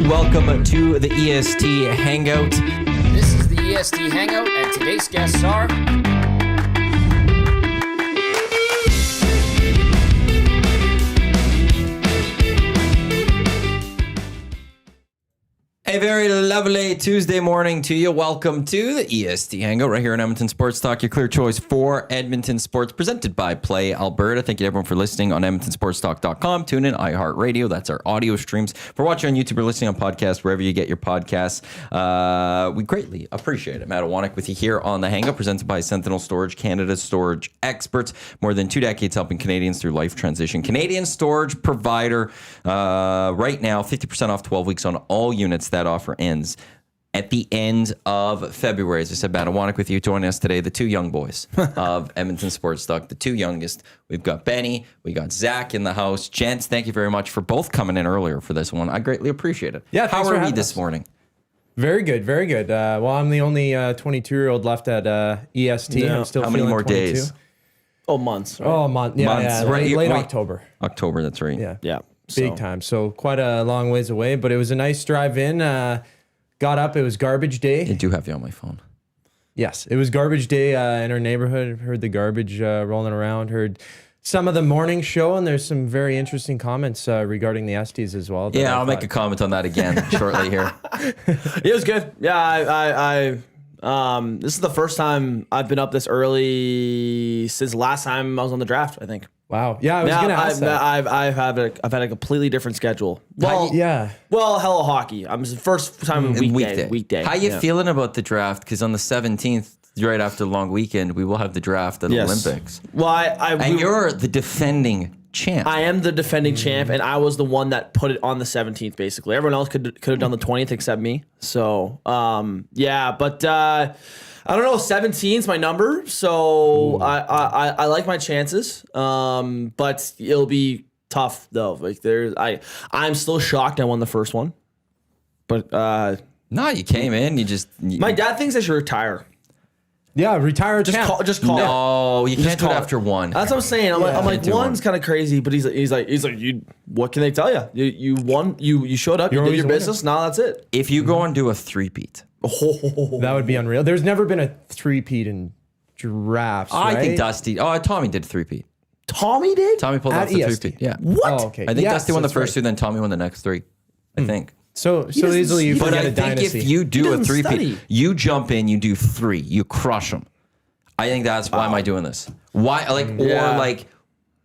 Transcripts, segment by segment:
Welcome to the EST Hangout. This is the EST Hangout, and today's guests are... A very lovely Tuesday morning to you. Welcome to the EST Hangout right here on Edmonton Sports Talk, your clear choice for Edmonton sports, presented by Play Alberta. Thank you to everyone for listening on EdmontonSportsTalk.com. Tune in, iHeartRadio. That's our audio streams. For watching on YouTube or listening on podcasts, wherever you get your podcasts, we greatly appreciate it. Matt Iwanyk with you here on the Hangout, presented by Sentinel Storage, Canada's storage experts. More than 2 decades helping Canadians through life transition. Canadian storage provider. Right now, 50% off 12 weeks on all units. That offer ends at the end of February. As I said, Matt Iwanyk with you. Joining us today, the two young boys of Edmonton Sports Talk, the two youngest. We've got Benny, we got Zach in the house. Gents, thank you very much for both coming in earlier for this one. I greatly appreciate it. Yeah, how are we this morning? Very good, very good. Well, I'm the only 22-year-old left at EST. Yeah. I'm still how many more 22. days? Oh, months. Right? Oh, a month. Yeah, months. yeah. Right. Late October. October, that's right. Yeah. Big time. So quite a long ways away, but it was a nice drive in. Got up. It was garbage day. I do have you on my phone. Yes, it was garbage day in our neighborhood. Heard the garbage rolling around. Heard some of the morning show, and there's some very interesting comments regarding the Estes as well. Yeah, I'll make a comment on that again shortly here. It was good. Yeah, I this is the first time I've been up this early since the last time I was on the draft, I think. Wow. Yeah, I was gonna ask that. I've had a completely different schedule. Well, yeah. Well, hello hockey. I'm the first time weekday. How you feeling about the draft? Because on the 17th, right after the long weekend, we will have the draft at the Olympics. Well, you're the defending champ. I am the defending champ, and I was the one that put it on the 17th. Basically, everyone else could have done the 20th except me. So, yeah, but. I don't know. 17's my number, so I like my chances. But it'll be tough though. Like I'm still shocked I won the first one. But no, you came in. My dad thinks I should retire. Yeah, retire. Just call. No, you can't do it after one. That's what I'm saying. I'm like one's kind of crazy, but he's like you. What can they tell you? You won. You showed up. You did your business. Now that's it. If you go and do a three-peat. That would be unreal. There's never been a three-peat in drafts, right? I think Dusty. Tommy did three-peat. Tommy did? Tommy pulled off the three-peat. Yeah. What? Oh, okay. I think Dusty won the first two, then Tommy won the next three. I think. So easily you But forget I a think dynasty. if you do a three-peat, study. you jump in, you do three, you crush them. I think that's why am I doing this? Why or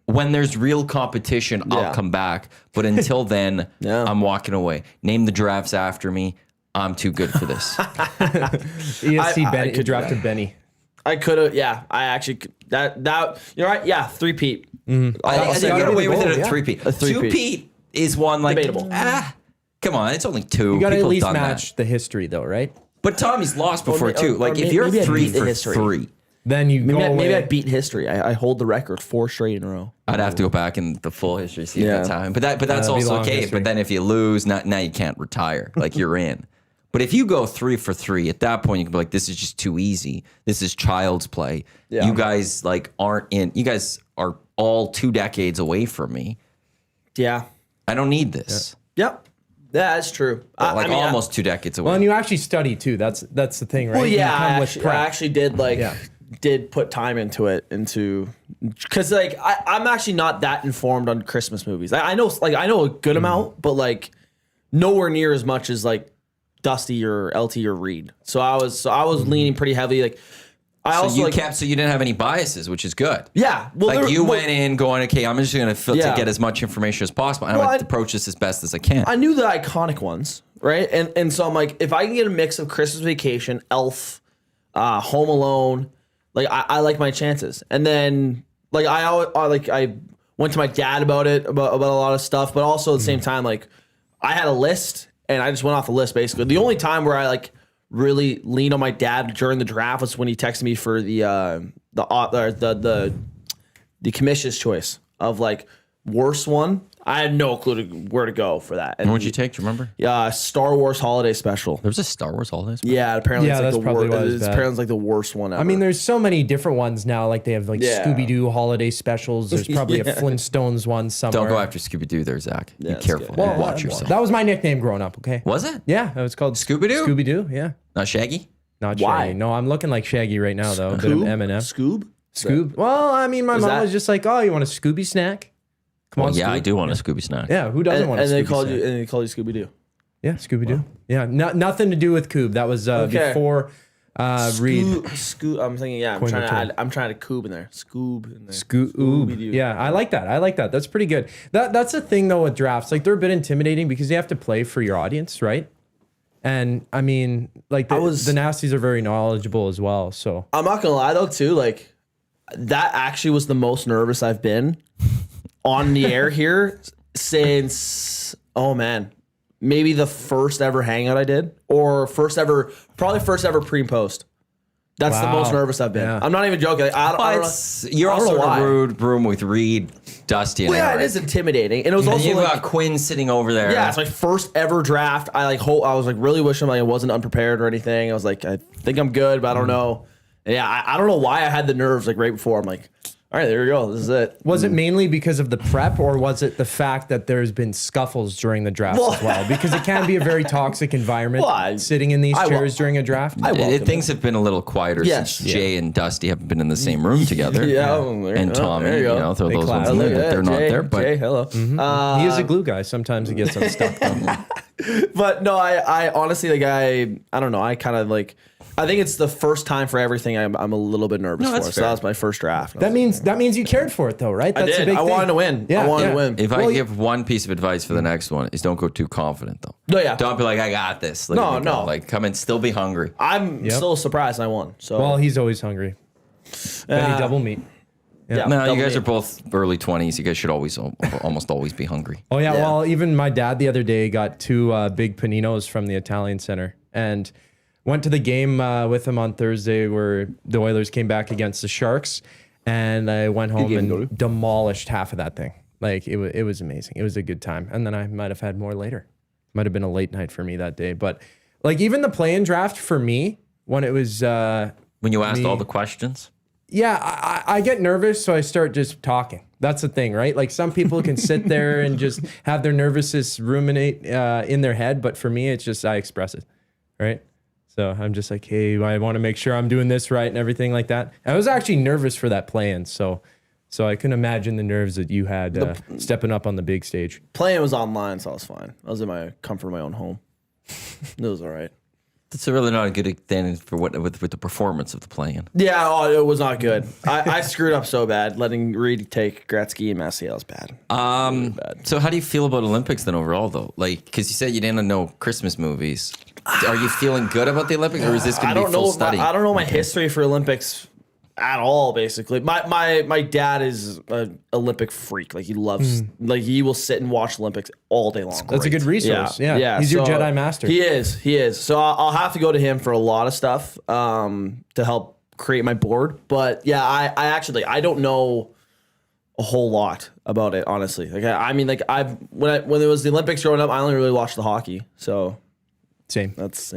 when there's real competition, I'll come back. But until then, I'm walking away. Name the drafts after me. I'm too good for this. EST Benny drafted Benny. I could have. Yeah, I actually that. You're right. Yeah, three-peat. I think you get away with it at three-peat. A three-peat. Two-peat is one like debatable. Come on, it's only two. You got to at People have least done match the history, though, right? But Tommy's lost before too. or If you're maybe I 3 beat the for history. 3, Then you go away. Maybe I beat history. I hold the record 4 straight in a row. I'd have to go back in the full history, see that time. But that's that'd be also long okay. history. But then if you lose, now you can't retire. Like you're in. But if you go 3 for 3, at that point you can be like, this is just too easy. This is child's play. Yeah. You guys aren't in. You guys are all 2 decades away from me. Yeah. I don't need this. Yep. Yeah, that's true. Almost 2 decades away. Well, and you actually study too. That's the thing, right? Well, You yeah, come I with prep. actually did did put time into it because I'm actually not that informed on Christmas movies. I know a good amount, but nowhere near as much as Dusty or LT or Reed. So I was leaning pretty heavily. So you didn't have any biases, which is good. Yeah. Well, you went in going, okay, I'm just going to get as much information as possible. And I'm going to approach this as best as I can. I knew the iconic ones, right? And so I'm like, if I can get a mix of Christmas Vacation, Elf, Home Alone, I like my chances. And then I went to my dad about it, about a lot of stuff, but also at the same time, I had a list and I just went off the list basically. The only time where I really leaned on my dad during the draft was when he texted me for the commission's choice of worst one. I had no clue where to go for that. And What'd you take? Do you remember? Yeah, Star Wars Holiday Special. There was a Star Wars holiday special? Yeah, apparently Yeah, it's like that's the probably worst. why it's It's bad. apparently like the worst one ever. I mean, there's so many different ones now. Like they have like Yeah. Scooby-Doo holiday specials. There's probably a Flintstones one somewhere. Don't go after Scooby-Doo there, Zach. Be it's careful. good. Well, watch yourself. That was my nickname growing up. Okay. Was it? Yeah, it was called Scooby-Doo? Scooby-Doo. Yeah. Not Shaggy? Not Why? Shaggy. No, I'm looking like Shaggy right now though. A bit of Eminem. Scoob? Scoob. Well, I mean, my mom that- was just like, "Oh, you want a Scooby snack? Come on, Yeah, Scoob." I do want a Scooby snack. Yeah, who doesn't want a And Scooby they called snack? you and they called you Scooby Doo. Yeah, Scooby Doo. Yeah, nothing to do with Coob. That was Okay. before Reed. Scoob. I'm thinking. Yeah, I'm Coin trying the to. term. I'm trying to Coob in there. Scoob in there. Scooby-Doo. Yeah, I like that. I like that. That's pretty good. That's the thing though with drafts. Like they're a bit intimidating because you have to play for your audience, right? And I mean, like the Nasties are very knowledgeable as well. So I'm not gonna lie though, too. Like that actually was the most nervous I've been on the air here since. Oh man, maybe the first ever hangout I did, or probably first ever pre and post. That's the Wow. most nervous I've been. Yeah. I'm not even joking. Like, I don't know. You're I don't also know in why. a rude room with Reed, Dusty, and Well, yeah, Eric. it is intimidating, and it was And also you've like, got Quinn sitting over there. yeah, it's my first ever draft. I like I was like really wishing like I wasn't unprepared or anything. I was like, I think I'm good, but I don't know. And yeah, I don't know why I had the nerves like right before. I'm like, all right, there we go. This is it. was it mainly because of the prep, or was it the fact that there's been scuffles during the draft as well? Because it can be a very toxic environment Well, sitting in these I chairs during a draft. Things have been a little quieter Yes. since Jay and Dusty haven't been in the same room together. Yeah, And Tommy, there you go. throw They those clap. ones in there that they're not Jay, there. But Jay, hello. He is a glue guy. Sometimes he gets unstuck. But no, I honestly like I don't know. I kind of like. I think it's the first time for everything I'm a little bit nervous that's for. So fair. that was my first draft. That means you cared for it though, right? That's I a did. big I thing. wanted to win. I wanted to win. if I Well, give one piece of advice for the next one, is don't go too confident though. No, yeah. Don't be like, I got this. Look No, at me go. no. Like, come and still be hungry. I'm still surprised I won. So Well, he's always hungry. Benny double meat. yeah, No, you double guys me. are both early 20s. You guys should almost always be hungry. Oh yeah, Yeah. well, even my dad the other day got two big paninos from the Italian Center and went to the game with him on Thursday where the Oilers came back against the Sharks, and I went home game to go and demolished half of that thing. Like it was amazing. It was a good time, and then I might have had more later. Might have been a late night for me that day, but like even the play-in draft for me when it was. When you asked all the questions? Yeah, I get nervous, so I start just talking. That's the thing, right? Like some people can sit there and just have their nervousness ruminate in their head, but for me, it's just I express it, right? So I'm just like, hey, I want to make sure I'm doing this right and everything like that. I was actually nervous for that play-in, so I can imagine the nerves that you had stepping up on the big stage. Playing was online, so I was fine. I was in my comfort of my own home. It was all right. That's really not a good advantage for with the performance of the play-in. Yeah, it was not good. I screwed up so bad, letting Reed take Gretzky and Messi. That was bad. So how do you feel about Olympics then overall though? Like, because you said you didn't know Christmas movies. Are you feeling good about the Olympics, or is this going to be full study? I don't know my history for Olympics at all. Basically, my dad is an Olympic freak. Like he loves, like he will sit and watch Olympics all day long. That's a good resource. Yeah. He's your so Jedi master. He is. So I'll have to go to him for a lot of stuff to help create my board. But yeah, I don't know a whole lot about it, honestly. Like I mean, like when it was the Olympics growing up, I only really watched the hockey. So Same. that's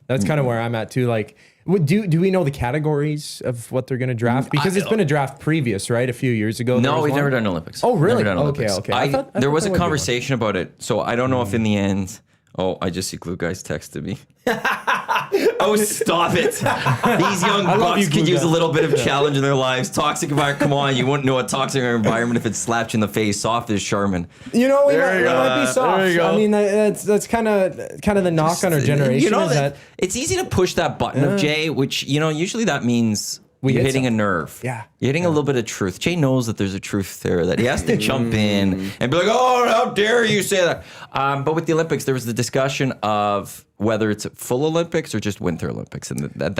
That's kind of where I'm at too. Like, do we know the categories of what they're going to draft? Because it's been a draft previous, right? A few years ago. No, we've never done Olympics. Oh, really? Never done Olympics. Okay. I thought there was there a would be conversation about it, so I don't know if in the end. Oh, I just see Glue Guys texted me. Oh, stop it. These young love you, bucks Glue could use a Guys. little bit of challenge in their lives. Toxic environment. Come on, you wouldn't know a toxic environment if it slapped you in the face. Soft as Charmin. You know, we There you might go. be soft. There you go. I mean, that's kind of the knock on our generation. You know is that it's easy to push that button of Jay, which usually that means you're hit hitting a something. nerve. Yeah. You're hitting a little bit of truth. Jay knows that there's a truth there that he has to jump in and be like, oh, how dare you say that? But with the Olympics, there was the discussion of whether it's full Olympics or just Winter Olympics. And that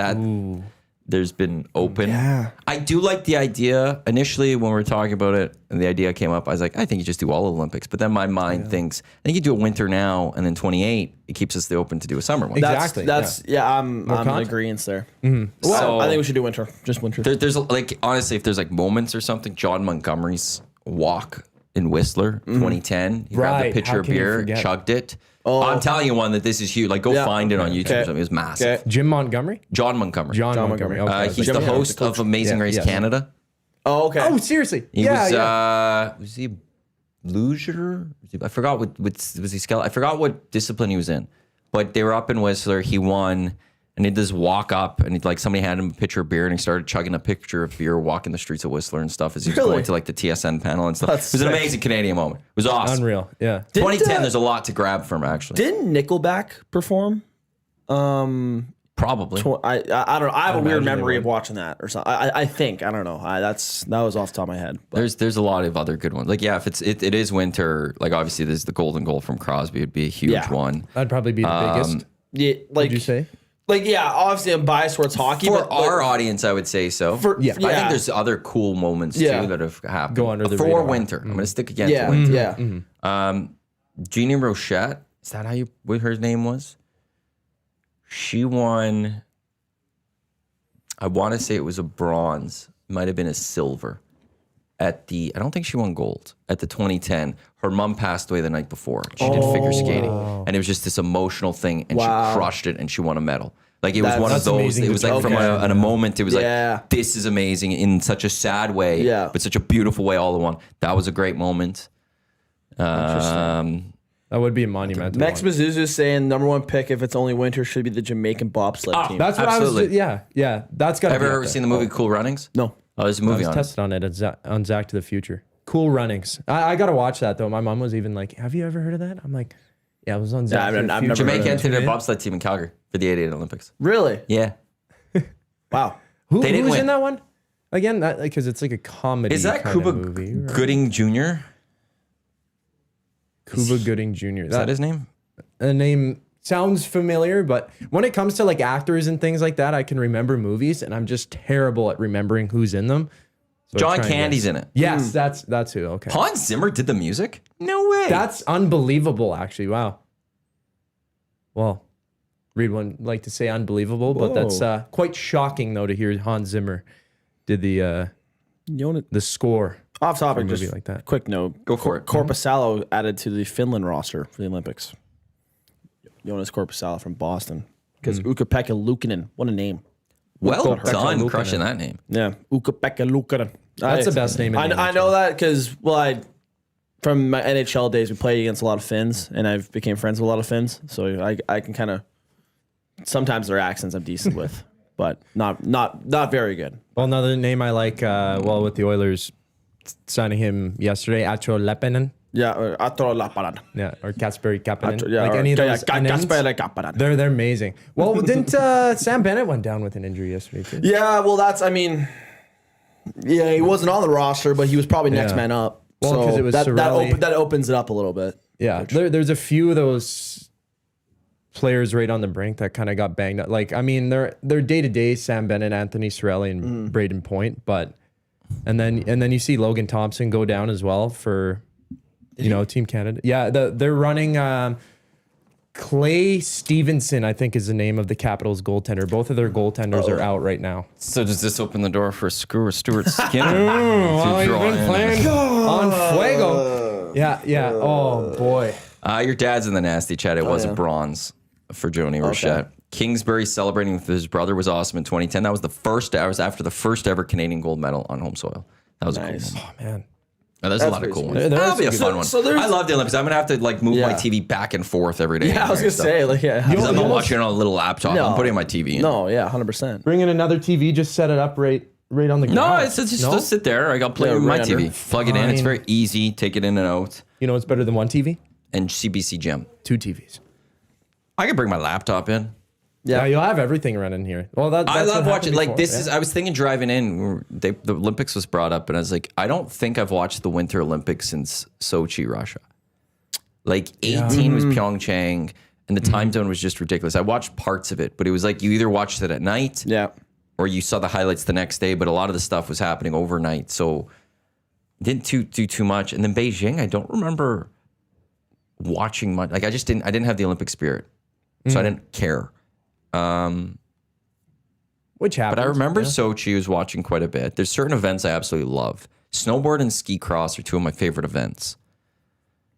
there's been open. Yeah. I do like the idea. Initially, when we were talking about it and the idea came up, I was like, I think you just do all Olympics. But then my mind thinks, I think you do a winter now and then 28, it keeps us open to do a summer one. Exactly. That's I'm in content. agreement there. So- Well, I think we should do winter, just winter. There's like, honestly, if there's like moments or something, John Montgomery's walk in Whistler, 2010. He grabbed Right. a pitcher How of can you beer, forget? chugged it. I'm telling you one that this is huge. Like, go find it on YouTube or something. It was massive. Jim Montgomery? John Montgomery. John Montgomery. Okay. He's the host of Amazing Race Canada. Oh, okay. Oh, seriously? He was he a luger? I forgot what was he skeleton? I forgot what discipline he was in. But they were up in Whistler. He won, and he did this walk up, and like somebody had him a pitcher of beer, and he started chugging a pitcher of beer, walking the streets of Whistler and stuff as he was going to like the TSN panel and stuff. That's it was an sick. amazing Canadian moment. It was awesome. Unreal. Yeah. 2010. There's a lot to grab from actually. Didn't Nickelback perform? Probably. I don't know. I have a weird imagine they memory would. of watching that or something. I think. I don't know. That was off the top of my head. But There's a lot of other good ones. Like if it is winter, like obviously there's the golden goal from Crosby would be a huge one. That'd probably be the biggest. yeah, like Would you say? Like obviously I'm biased towards hockey. For but our audience, I would say so. Yeah. I think there's other cool moments Yeah. too that have happened. Go under the for radar. winter. I'm gonna stick again yeah, to winter. yeah. Jeannie Rochette, is that what her name was? She won. I want to say it was a bronze. It might have been a silver. I don't think she won gold at the 2010. Her mom passed away the night before. She did figure skating, and it was just this emotional thing, and she crushed it, and she won a medal. Like it was one of That's those. amazing It to was like from okay. a moment. It was Yeah. like this is amazing in such a sad way, but such a beautiful way all in one. That was a great moment. That would be a monumental Max one. Mizuzu is saying number one pick if it's only winter should be the Jamaican bobsled team. That's what Absolutely. I was. Yeah. That's got to be. Ever seen the movie Cool Runnings? No. Oh, there's a I movie was on it. tested on it on Zach to the Future. Cool Runnings. I got to watch that though. My mom was even like, "Have you ever heard of that?" I'm like, "Yeah, it was on Zach I've to the never Future." heard of Jamaica it. entered their bobsled team in Calgary for the '88 Olympics. Really? Yeah. Wow. Who They didn't was win. in that one? Again, because it's like a comedy. Is that kind Cuba of movie, right? Gooding Jr.? Cuba Gooding Jr. Is that his name? The name sounds familiar, but when it comes to like actors and things like that, I can remember movies, and I'm just terrible at remembering who's in them. So John try and Candy's guess. in it. Yes, that's who. Okay, Hans Zimmer did the music? No way. that's unbelievable. Actually, wow. Well, Reed wouldn't like to say unbelievable, but that's quite shocking though to hear Hans Zimmer did the score. Off topic, movie just like that. quick note. Go for it. Korpisalo added to the Finland roster for the Olympics. Jonas Korpisalo from Boston. Because Ukko-Pekka Luukkonen, what a name. well Pekka done Luukkonen. crushing that name. Yeah, Ukko-Pekka Luukkonen. That's the best name in the I know that because, from my NHL days, we played against a lot of Finns, and I've became friends with a lot of Finns. So I can kind of, sometimes their accents I'm decent with, but not very good. Well, another name I like. With the Oilers signing him yesterday, Acho Lepinen. Yeah, Atro Laparan. Yeah, or Kasperi Kapanen. Yeah, like any of those names. Kasperi Kapanen. They're amazing. Well, didn't Sam Bennett went down with an injury yesterday too? Yeah, well, he wasn't on the roster, but he was probably next Yeah. man up. Well, 'cause so it was that Cirelli. that opens it up a little bit. Yeah, there's a few of those players right on the brink that kind of got banged up. Like, I mean, they're day to day Sam Bennett, Anthony Cirelli, and Braden Point, but and then you see Logan Thompson go down as well for Team Canada. Yeah, they're running Clay Stevenson, I think is the name of the Capitals goaltender. Both of their goaltenders are out right now. So does this open the door for Stuart Skinner? Well, you've been playing on Fuego. Yeah. Oh boy. Your dad's in the nasty chat. It was a bronze for Joni Rochette. Kingsbury celebrating with his brother was awesome in 2010. That was after the first ever Canadian gold medal on home soil. That was a cool Nice. moment. Oh man. Oh, there's a lot of cool ones. There That'll is be a some fun good- one. so there's- I love the Olympics. I'm gonna have to move my Yeah. TV back and forth every day. Yeah, I was gonna say Because I'm not watching it on a little laptop. No. I'm putting my TV in. No, yeah, 100%. Bring in another TV, just set it up right on the ground. No, it's just sit there. I'll play with my right TV. under. Plug it in. It's Fine. very easy. Take it in and out. You know what's better than one TV? And CBC Gem. 2 TVs. I can bring my laptop in. Yeah, you'll have everything running here. Well, that's I what love watching. happened Like before. this Yeah. is. I was thinking driving in. The Olympics was brought up, and I was like, I don't think I've watched the Winter Olympics since Sochi, Russia. Like 18 was Pyeongchang, and the time zone was just ridiculous. I watched parts of it, but it was like you either watched it at night, Yeah. or you saw the highlights the next day. But a lot of the stuff was happening overnight, so didn't do too much. And then Beijing, I don't remember watching much. Like I didn't have the Olympic spirit, so I didn't care. Which happens. But I remember Sochi was watching quite a bit. There's certain events I absolutely love. Snowboard and ski cross are two of my favorite events.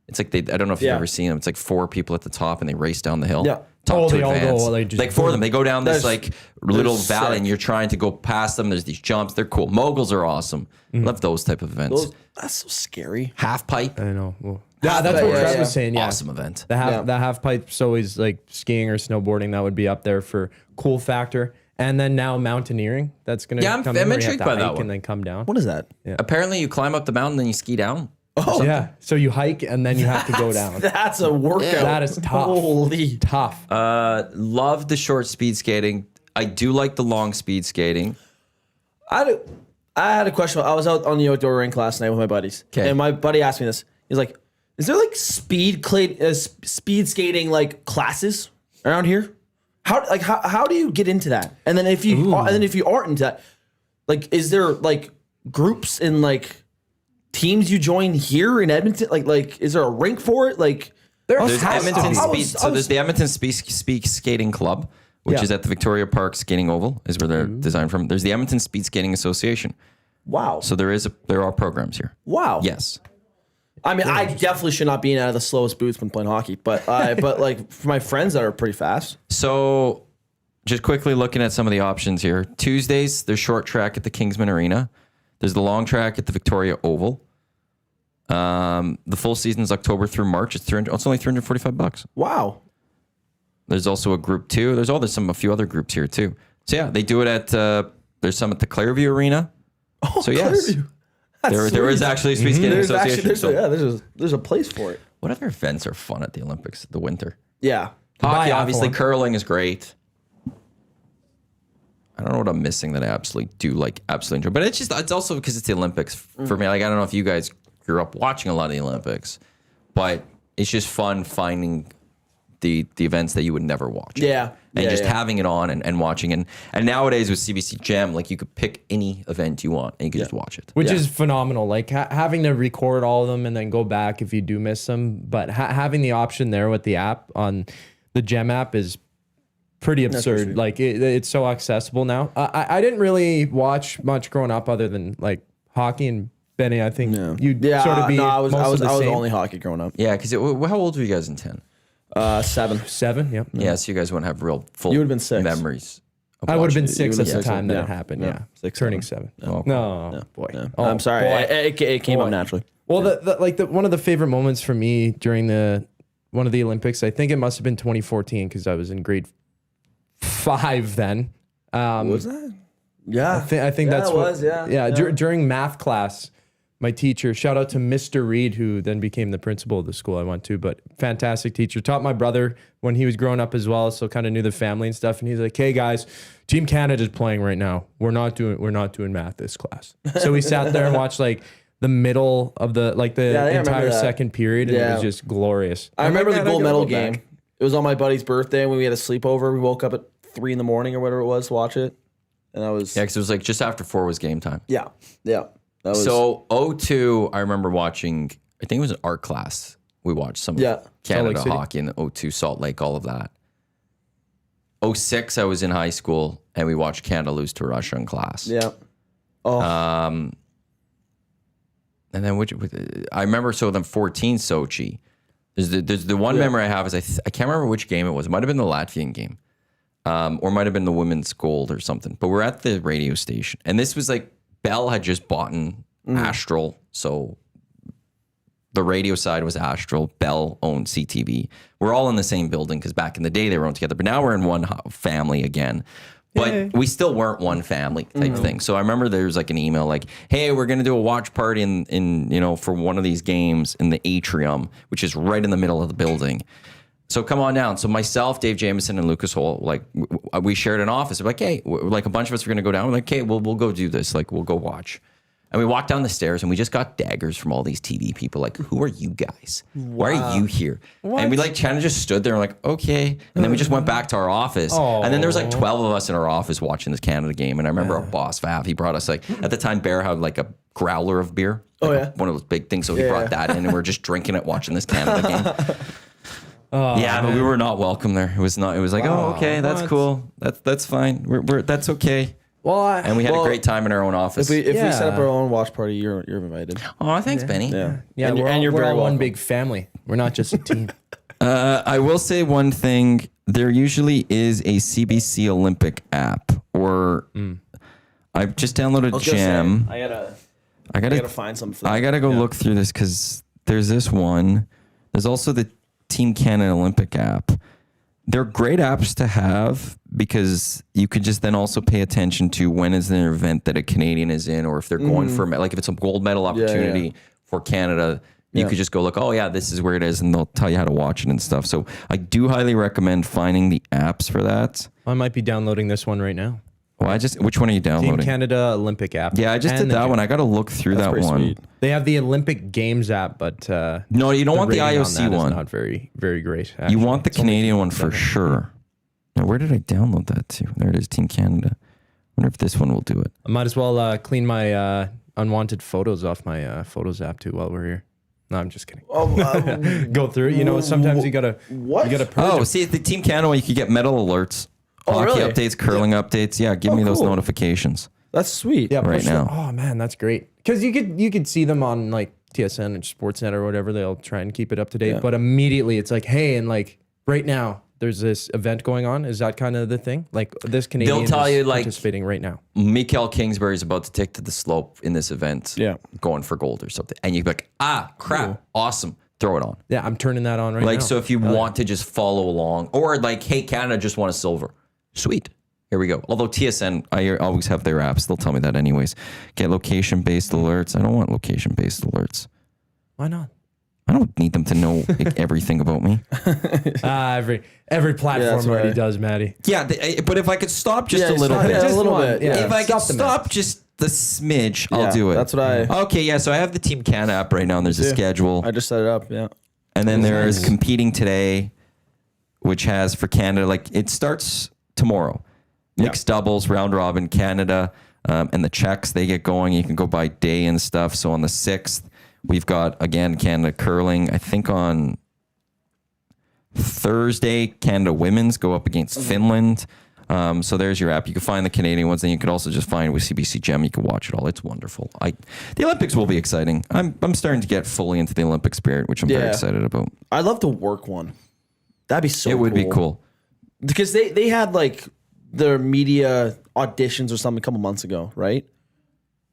It's like I don't know if you've ever seen them. It's like 4 people at the top and they race down the hill. Yeah. Top to they all advance. go, Like 4 of them. They go down this like little they're valley sick. and you're trying to go past them. There's these jumps. They're cool. Moguls are awesome. Love those type of events. That's so scary. Half pipe. I know. Well, yeah, that's what Yeah, Trev yeah. was saying. Yeah. Awesome event. The half pipe's always like skiing or snowboarding. That would be up there for cool factor. And then now mountaineering. That's gonna Yeah, I'm come in where you have intrigued to by that hike one. and then come down. What is that? Apparently you climb up the mountain, then you ski down. Oh, Yeah. So you hike and then you have to go down. that's a workout. That is tough. Holy. Tough. Love the short speed skating. I do like the long speed skating. I had a question. I was out on the outdoor rink last night with my buddies, 'Kay. and my buddy asked me this. He's like, "Is there like speed skating like classes around here? How do you get into that? And then if you aren't into that, like, is there like groups and like teams you join here in Edmonton? Like is there a rink for it? Like There's has to Edmonton be. Speed. So there's the Edmonton Speed Skating Club, which is at the Victoria Park Skating Oval, is where they're designed from. There's the Edmonton Speed Skating Association. wow, So there are programs here. wow. Yes. I mean, I definitely should not be in out of the slowest boots when playing hockey, but like for my friends that are pretty fast. So just quickly looking at some of the options here. Tuesdays, there's short track at the Kingsman Arena. There's the long track at the Victoria Oval. The full season is October through March. It's only $345. Wow. There's also a group 2. There's a few other groups here too. So yeah, they do it at there's some at the Clareview Arena. Oh, So yes, Clareview. there is actually a speed skating There's association. actually So there's a place for it. what other events are fun at the Olympics in the winter? Yeah. Hockey, Biathlon. obviously. Curling is great. I don't know what I'm missing that I absolutely enjoy. But it's also because it's the Olympics for me. Like, I don't know if you guys grew up watching a lot of the Olympics, but it's just fun finding the events that you would never watch. Yeah. And Yeah, just yeah. having it on and watching. And nowadays with CBC Gem, like you could pick any event you want and you could just watch it. Which Yeah. is phenomenal. Like having to record all of them and then go back if you do miss them. But having the option there with the app on the Gem app is pretty absurd. Like it's so accessible now. I didn't really watch much growing up other than like hockey and Benny. I think you'd Yeah. sort of be No, I was most of the same. only hockey growing up. Yeah, because how old were you guys in 10? 7. 7. Yep. Yeah, so you guys wouldn't have real full You would've been 6. memories. of I would have been watching. 6 You at would've the been time 6, that it yeah. happened. Yeah. Yeah. 6, Turning 7. 7. Oh, No, boy. Yeah. Oh, I'm sorry. boy. It came Boy. up naturally. Well, one of the favorite moments for me during one of the Olympics, I think it must have been 2014 because I was in grade 5 then. Was that? Yeah. I think that's it what. was, yeah. During math class, my teacher, shout out to Mr. Reed, who then became the principal of the school I went to, but fantastic teacher, taught my brother when he was growing up as well, so kind of knew the family and stuff. And he's like, "Hey guys, Team Canada's playing right now. We're not doing math this class." So we sat there and watched like the middle of the I remember entire that. second period, and it Yeah. was just glorious. I remember the "Man, I gold gotta medal go back." game. It was on my buddy's birthday when we had a sleepover. We woke up at 3 a.m. or whatever it was to watch it. And I was Yeah, because it was like just after 4 was game time. yeah. That was So 02, I remember watching, I think it was an art class. We watched some Yeah. of Canada Salt Lake City. hockey in 02, Salt Lake, all of that. 06, I was in high school and we watched Canada lose to Russia in class. yeah. Oh, And then I remember, so then 14 Sochi. There's the one memory I have is I can't remember which game it was. It might have been the Latvian game. Or might have been the women's gold or something. But we're at the radio station. And this was like, Bell had just bought Astral. So the radio side was Astral. Bell owned CTV. We're all in the same building because back in the day they were owned together. But now we're in one family again. But we still weren't one family type thing. So I remember there was like an email like, hey, we're going to do a watch party in for one of these games in the atrium, which is right in the middle of the building. So come on down. So myself, Dave Jameson, and Lucas Holt, like we shared an office. We're like, hey, like a bunch of us are going to go down. We're like, hey, we'll go do this. Like we'll go watch. And we walked down the stairs and we just got daggers from all these TV people. Like, who are you guys? Why are you here? And we like kind of just stood there and like, okay. And then we just went back to our office. And then there was like 12 of us in our office watching this Canada game. And I remember our boss, Vav, he brought us like, at the time, Bear had like a growler of beer. Like one of those big things. So he brought that in and we're just drinking it, watching this Canada game. But we were not welcome there. It was like, oh, okay, that's cool. That's fine. We're that's okay. Well, and we had a great time in our own office. If we set up our own watch party, you're invited. Oh, thanks, Benny. Yeah, yeah, and we're you're all very one welcome. big family. We're not just a team. I will say one thing. There usually is a CBC Olympic app, or I've just downloaded Jam. I gotta I gotta find something. For that. I gotta go look through this because there's this one. There's also the Team Canada Olympic app. They're great apps to have because you could just then also pay attention to when is an event that a Canadian is in, or if they're going for, like if it's a gold medal opportunity for Canada, you could just go look, oh yeah, this is where it is, and they'll tell you how to watch it and stuff. So I do highly recommend finding the apps for that. I might be downloading this one right now. Well, which one are you Team downloading? Canada Olympic app. Yeah, I just And did the that Jam. one. I got to look through that pretty one. sweet. They have the Olympic Games app, but No, you don't want the rating on IOC that is one. not very, very great. You actually. want the It's only Canadian one for 7. sure. Now, where did I download that to? There it is, Team Canada. Wonder if this one will do it. I might as well clean my unwanted photos off my Photos app too while we're here. No, I'm just kidding. Go through it. You know, sometimes you gotta purge Oh, them. see, the Team Canada one, you could get medal alerts, hockey really? updates, curling updates. Yeah, give me those cool. notifications. That's sweet. Yeah, right push them. now. Oh man, that's great. Because you could see them on like TSN and Sportsnet or whatever. They'll try and keep it up to date. Yeah. But immediately it's like, hey, and like right now there's this event going on. Is that kind of the thing? Like this Canadian tell is you, like- participating right now. Mikael Kingsbury is about to take to the slope in this event. Yeah. Going for gold or something. And you'd be like, crap, awesome. Throw it on. Yeah, I'm turning that on right now. Like, so if you want to just follow along, or like, hey, Canada just won a silver. Sweet. Here we go. Although TSN, I always have their apps. They'll tell me that anyways. Get location-based alerts. I don't want location-based alerts. Why not? I don't need them to know everything about me. Every platform that's already right. does, Maddie. Yeah, but if I could stop just a little stop bit. it. Just a little one, bit. yeah. If I could Stop the stop just the smidge, I'll Yeah, do it. that's what I- Okay, yeah, so I have the Team Canada app right now, and there's a schedule. I just set it up. Yeah. And then there's competing today, which has for Canada, like it starts tomorrow. Mixed doubles, round robin, Canada, and the Czechs, they get going. You can go by day and stuff. So on the 6th, we've got, again, Canada curling. I think on Thursday, Canada women's go up against Finland. So there's your app. You can find the Canadian ones. Then you could also just find with CBC Gem. You can watch it all. It's wonderful. The Olympics will be exciting. I'm starting to get fully into the Olympic spirit, which I'm very Yeah. excited about. I'd love to work one. That'd be so It would be cool. Because they had like their media auditions or something a couple months ago, right?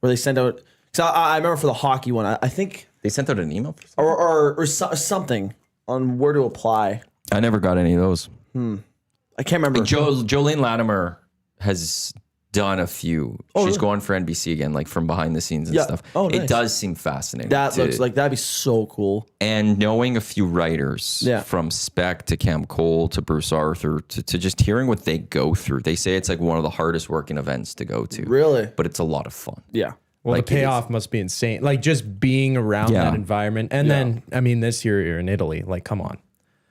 Where they sent out. So I remember for the hockey one, I think, They sent out an email. or something on where to apply. I never got any of those. I can't remember. Jolene Latimer has done a few. She's going for NBC again, like from behind the scenes and Yeah. stuff. Oh, It nice. does seem fascinating. That looks like that'd be so cool. and knowing a few writers Yeah. from Spec to Cam Cole to Bruce Arthur to just hearing what they go through. They say it's like one of the hardest working events to go to. Really? But it's a lot of fun. Yeah. Well, Like, the payoff must be insane. Like just being around Yeah. that environment. And then, I mean, this year you're in Italy. Like, come on.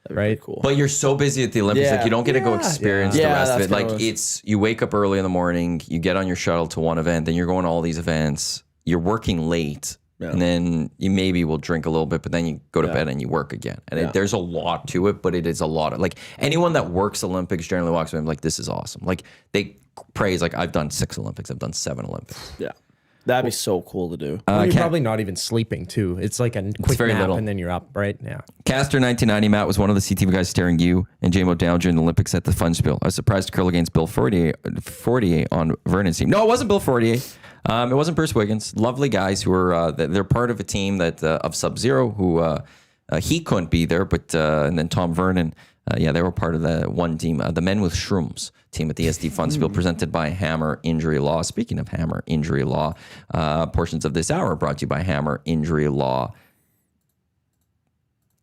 Right? Cool. But you're so busy at the Olympics, Yeah. like you don't get to go Yeah. experience Yeah. the rest of that's it. Like kinda what- it's you wake up early in the morning, you get on your shuttle to one event, then you're going to all these events. You're working late, and then you maybe will drink a little bit, but then you go to bed and you work again. And there's a lot to it, but it is a lot of like anyone that works Olympics generally walks away and like this is awesome. Like they praise like I've done 6 Olympics, I've done 7 Olympics. Yeah. That'd be so cool to do. Well, you're Cat- probably not even sleeping too. It's like a quick very nap little. and then you're up, right? Yeah. Caster 1990, Matt was one of the CTV guys staring you and JMO down during the Olympics at the Fun Spiel. I was surprised to curl against Bill Fortier on Vernon's team. No, it wasn't Bill Fortier. It wasn't Bruce Wiggins. Lovely guys who were they're part of a team that of Sub-Zero who he couldn't be there, but and then Tom Vernon. They were part of the one team, the Men with Shrooms team at the EST Fun Spiel, presented by Hammer Injury Law. Speaking of Hammer Injury Law, portions of this hour brought to you by Hammer Injury Law.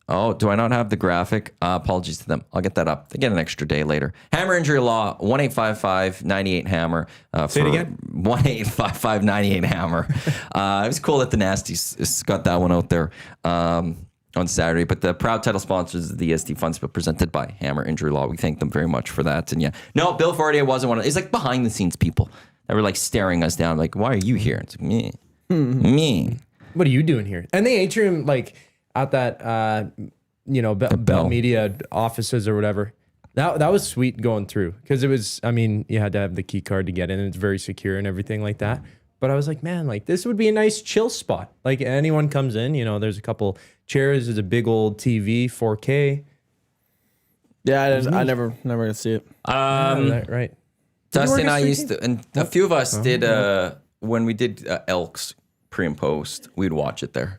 Oh, do I not have the graphic? Apologies to them. I'll get that up. They get an extra day later. Hammer Injury Law, 1-855-98-HAMMER. Say it again. 1-855-98-HAMMER. It was cool that the Nasties got that one out there on Saturday. But the proud title sponsors of the EST Fun Spiel presented by Hammer Injury Law. We thank them very much for that. And no, Bill Fortier wasn't one of it's like behind the scenes people that were like staring us down. Like, why are you here? It's like, me. Me. What are you doing here? And the atrium, like at that, Bell Media offices or whatever, That was sweet going through because it was, I mean, you had to have the key card to get in. It's very secure and everything like that. But I was like, man, like this would be a nice chill spot. Like anyone comes in, you know, there's a couple chairs, there's a big old TV, 4K. Yeah, I never got to see it. Right. Dusty and I used to, and a few of us did, when we did Elks pre and post, we'd watch it there.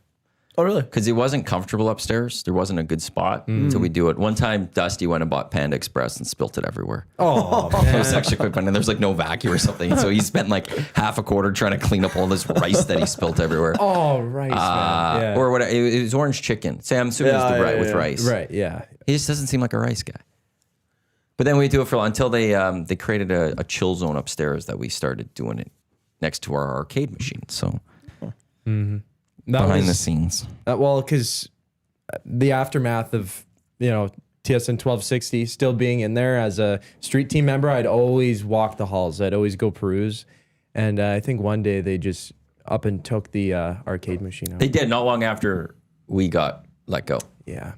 Oh, really? Because it wasn't comfortable upstairs. There wasn't a good spot. So we do it. One time, Dusty went and bought Panda Express and spilt it everywhere. Oh, It was actually quite funny. And there's like no vacuum or something. So he spent like half a quarter trying to clean up all this rice that he spilt everywhere. Oh, rice, man. Yeah. Or what? It was orange chicken. Say, I'm assuming it's the right with rice. Right, yeah. He just doesn't seem like a rice guy. But then we do it for until they created a chill zone upstairs that we started doing it next to our arcade machine. So behind the scenes. Well, because the aftermath of, you know, TSN 1260 still being in there as a street team member, I'd always walk the halls. I'd always go peruse. And I think one day they just up and took the arcade machine out. They did not long after we got let go. Yeah.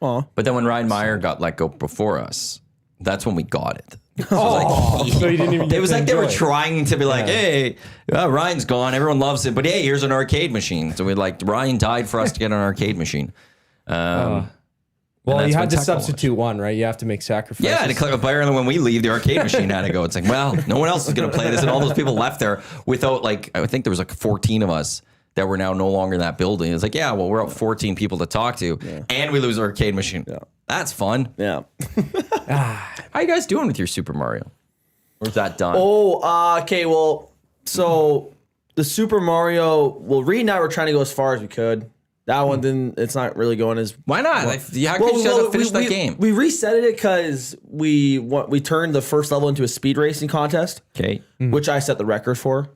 Oh, But then when Ryan Meyer got let go before us, that's when we got it. So you didn't even get It was to like they were enjoy it. trying to be like, hey, Ryan's gone. Everyone loves it. But hey, here's an arcade machine. So we like, Ryan died for us to get an arcade machine. Well, that's you when had to Tech substitute one, right? You have to make sacrifices. Yeah, to clarify, when we leave, the arcade machine had to go. It's like, well, no one else is going to play this. And all those people left there without, like, I think there was like 14 of us that were now no longer in that building. It's like, yeah, well, we're up 14 people to talk to, and we lose our arcade machine. Yeah. That's fun. yeah. How you guys doing with your Super Mario? Or is that done? Okay, well, so the Super Mario, well, Reed and I were trying to go as far as we could. That one didn't, it's not really going as... Why not? How could you guys finish that game? We reset it because we turned the first level into a speed racing contest, Okay. which I set the record for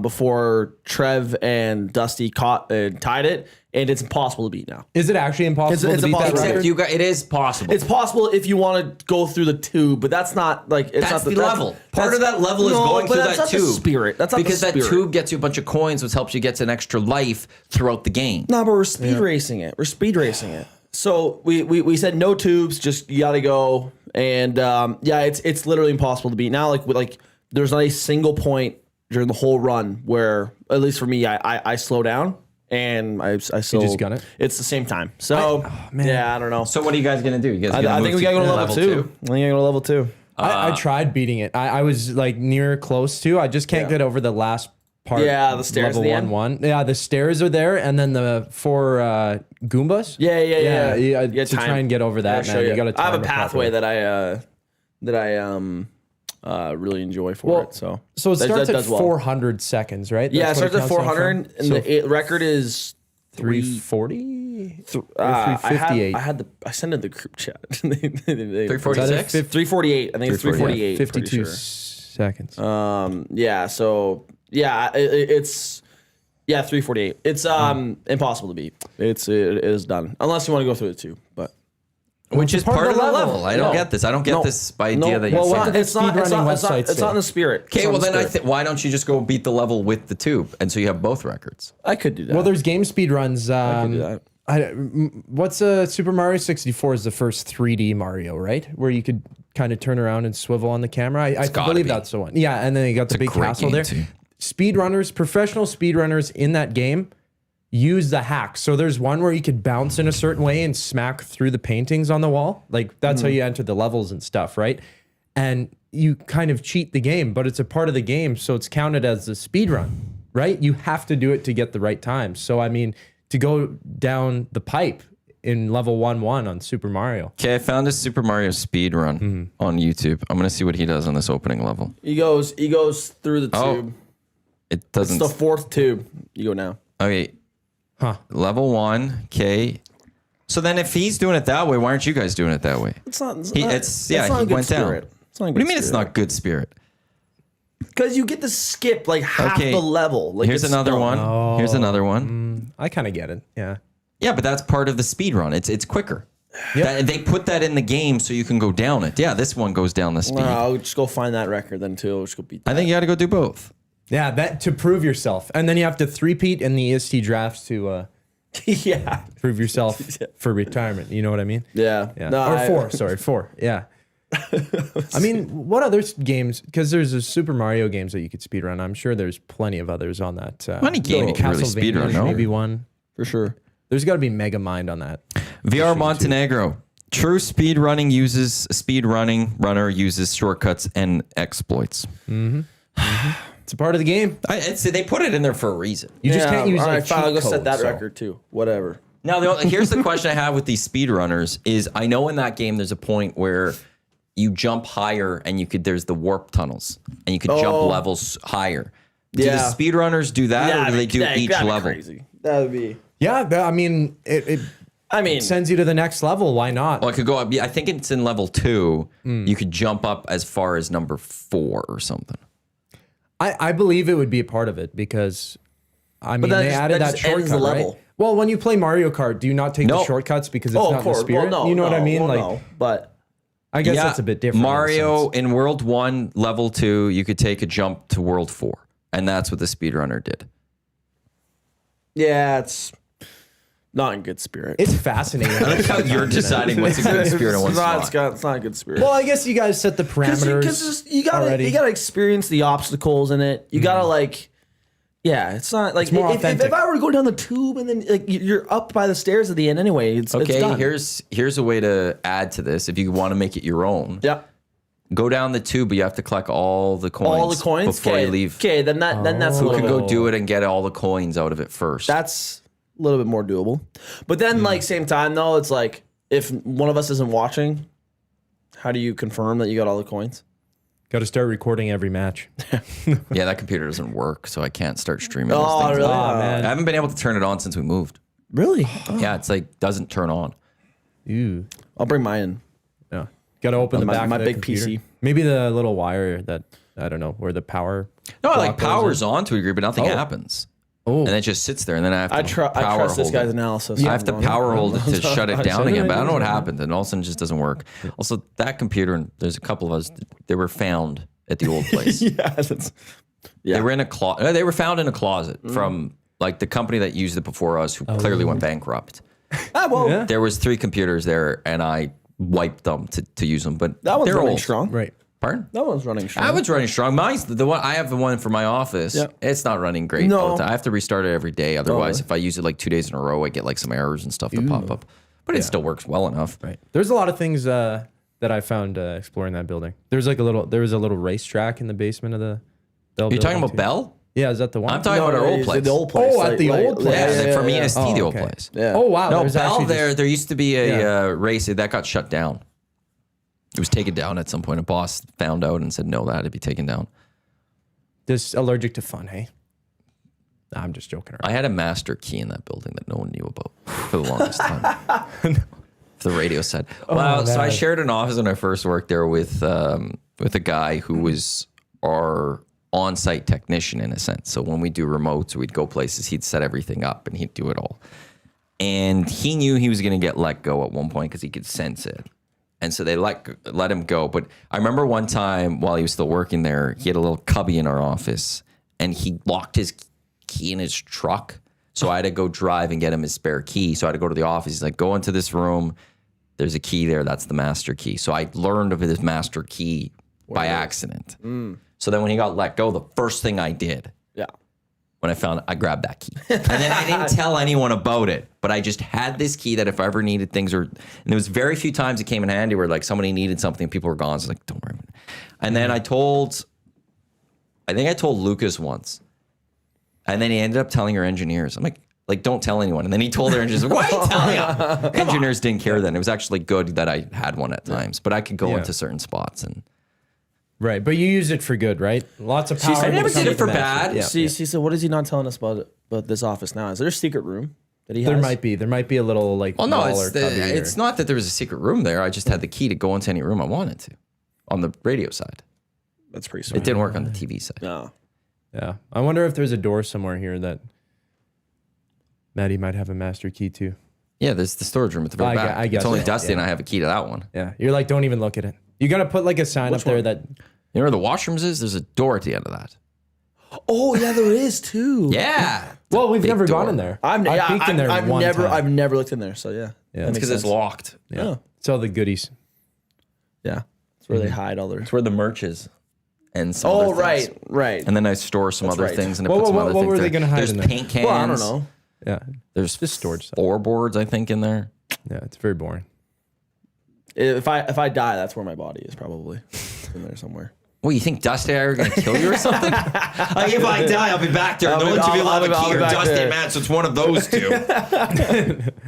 before Trev and Dusty tied it, and it's impossible to beat now. Is it actually impossible It's to beat that impossible. record? Except it is possible. It's possible if you want to go through the tube, but that's not like it's That's not the level. Part of that level is going but through that's that not the tube. spirit. That's not because the spirit. that tube gets you a bunch of coins, which helps you get an extra life throughout the game. No, but we're speed racing it. We're speed racing it. So we said no tubes, just you gotta go. And yeah, it's literally impossible to beat. Now like there's not a single point during the whole run where, at least for me, I slow down and I still just gun it? It's the same time. So yeah, I don't know. So what are you guys gonna do? You guys I think we gotta go to level 2. I think we gotta go to level 2. I tried beating it. I was like near close to. I just can't get over the last part. Yeah, the stairs Level at the one, end? 1. Yeah, the stairs are there, and then the 4 Goombas. Yeah. To try and get over that, man. You got to. I have a pathway that I really enjoy for it. So it starts that at 400 seconds, right? Yeah, it That's what starts at counts down 400, from? and the record is 340. I sent it the group chat. 346? 348. I think it's 348. 52 seconds. Yeah. So yeah, it's 348. It's impossible to beat. It is done unless you want to go through the 2, but. Which is part of the level. I don't No. get this. I don't get No. this idea that Well, you're saying. it's not websites in the spirit. Okay, It's not well in the then spirit. why don't you just go beat the level with the tube, and so you have both records? I could do that. Well, there's game speed runs. I could do that. What's Super Mario 64 is the first 3D Mario, right? Where you could kind of turn around and swivel on the camera. I gotta believe be. that's the one. Yeah, and then you got the big great castle game, there. too. Speedrunners, professional speedrunners in that game use the hacks. So there's one where you could bounce in a certain way and smack through the paintings on the wall. Like that's how you enter the levels and stuff, right? And you kind of cheat the game, but it's a part of the game, so it's counted as a speed run, right? You have to do it to get the right time. So I mean, to go down the pipe in level 1-1 on Super Mario. Okay, I found a Super Mario speed run on YouTube. I'm gonna see what he does on this opening level. He goes through the Oh, tube. It It's doesn't. the 4th tube. You go now. Okay, Huh. level 1. Okay. So then, if he's doing it that way, why aren't you guys doing it that way? It's not. He a went down. spirit. It's not a What do you mean it's not good spirit? Because you get to skip like half Okay. the level. Like Here's it's another dumb. one. Here's another one. I kind of get it. Yeah. Yeah, but that's part of the speed run. It's quicker. Yep. They put that in the game so you can go down it. Yeah, this one goes down the speed. No, I'll just go find that record then too. I'll just go beat that. I think you got to go do both. Yeah, that to prove yourself. And then you have to three-peat in the EST drafts to Yeah. Prove yourself for retirement. You know what I mean? Yeah. Yeah. No, Or 4. Yeah. I mean, what other games? Because there's a Super Mario games that you could speedrun. I'm sure there's plenty of others on that. Any game you can really speedrun, no? Maybe one. for sure. There's got to be Mega Mind on that. VR Montenegro. True speedrunning runner uses shortcuts and exploits. It's a part of the game. They put it in there for a reason. You just can't use all like right, fine, I'll go cheat set that codes, so. record too. Whatever. Now, here's the question I have with these speedrunners is I know in that game there's a point where you jump higher and there's the warp tunnels and you could jump levels higher. Do the speedrunners do that or do they do each level? Crazy. That would be. Yeah, I mean, it sends you to the next level. Why not? Well, it could go up. I think it's in level 2. You could jump up as far as number 4 or something. I believe it would be a part of it because, I mean, they added that shortcut, right? Well, when you play Mario Kart, do you not take the shortcuts because it's not in the spirit? Well, no, you know what I mean? Well, like, no, but I guess that's a bit different. Mario in World 1, level 2, you could take a jump to World 4. And that's what the speedrunner did. yeah, it's not in good spirit. It's fascinating. I like how you're deciding what's a good spirit and what's not. It's not a good spirit. Well, I guess you guys set the parameters. Because you gotta experience the obstacles in it. You gotta it's not like more if authentic. I were to go down the tube and then like you're up by the stairs at the end anyway. It's done. Here's a way to add to this if you want to make it your own. Yeah. Go down the tube, but you have to collect all the coins. Before you leave. Okay, then that's a Who little could bit. go do it and get all the coins out of it first? That's a little bit more doable. But then same time though, it's like if one of us isn't watching, how do you confirm that you got all the coins? Got to start recording every match. Yeah, that computer doesn't work, so I can't start streaming. Those Oh, things. really? Oh, man. I haven't been able to turn it on since we moved. Really? Yeah, it's like doesn't turn on. Ew. I'll bring mine in. Yeah. Got to open the My- back of my the big computer. PC. Maybe the little wire that, I don't know, where the power. No, block like goes power's in. on to a degree, but nothing happens. Oh. And it just sits there, and then I have to I power trust this hold guy's it. analysis. I have to power hold it to shut it down it again, but I don't know what down. happened, and all of a sudden it just doesn't work. Also, that computer, and there's a couple of us, they were found at the old place. They were in a closet. They were found in a closet from like the company that used it before us, who clearly went bankrupt. Yeah. There was 3 computers there, and I wiped them to use them, but That one's they're running old. strong. Right. Pardon? That one's running strong. I was running strong. Mine's the one. I have the one for my office. Yeah. It's not running great No. all the time. I have to restart it every day. Otherwise, if I use it like 2 days in a row, I get like some errors and stuff that pop up. But it still works well enough. Right. There's a lot of things that I found exploring that building. There was a little racetrack in the basement of the Bell. You're talking building, about too. Bell? Yeah, is that the one? I'm talking about our old place. The old place. Oh, at the old place. Yeah, from EST, the old okay. place. Yeah. Oh wow. No, there's Bell actually there. just- There used to be a race that got shut down. It was taken down at some point. A boss found out and said no, that had to be taken down. Just allergic to fun, hey? Nah, I'm just joking around. I had a master key in that building that no one knew about for the longest time. The radio said. Well, so I man. shared an office when I first worked there with a guy who was our on-site technician in a sense. So when we do remotes or we'd go places, he'd set everything up and he'd do it all. And he knew he was going to get let go at one point because he could sense it. And so they let him go. But I remember one time while he was still working there, he had a little cubby in our office and he locked his key in his truck. So I had to go drive and get him his spare key. So I had to go to the office. He's like, go into this room. There's a key there. That's the master key. So I learned of his master key by accident. So then when he got let go, the first thing I did when I found it, I grabbed that key. And then I didn't tell anyone about it, but I just had this key that if I ever needed things and there was very few times it came in handy where like somebody needed something and people were gone. So I was like, don't worry about it. And then I think I told Lucas once. And then he ended up telling our engineers. I'm like, don't tell anyone. And then he told their engineers, why are you telling them? Engineers didn't care then. It was actually good that I had one at times, but I could go into certain spots and. Right, but you used it for good, right? Lots of power. I never will come did it with for the master. bad. Yeah. She said, "What is he not telling us about this office now? Is there a secret room that he has?" There might be a little like. Well, no, wall it's, or cubby or- it's not that there was a secret room there. I just had the key to go into any room I wanted to on the radio side. That's pretty It sweet. didn't work on the TV side. No. Yeah, I wonder if there's a door somewhere here that Maddie might have a master key to. Yeah, there's the storage room at the very back. I guess it's only so, Dusty and I have a key to that one. Yeah, you're like, don't even look at it. You got to put like a sign up there that. You know where the washrooms is? There's a door at the end of that. Oh yeah, there is too. Yeah. Well, we've Big never door. gone in there. I've peeked in there one time. I've never looked in there. So yeah, Yeah. It's because it's locked. Yeah. It's all the goodies. yeah. That's where they hide all their. It's where the merch is. And some Oh other things. right. And then I store some other right. things and I What- put some what- other what things were they there. gonna hide There's in there? paint cans. Well, I don't know. Yeah. There's Just storage stuff. floorboards, I think, in there. Yeah, it's very boring. If I die, that's where my body is probably in there somewhere. Well, you think Dusty and I are going to kill you or something? Like, if I die, I'll be back there. No one should be allowed to keep back Dusty there. and Matt, so it's one of those two.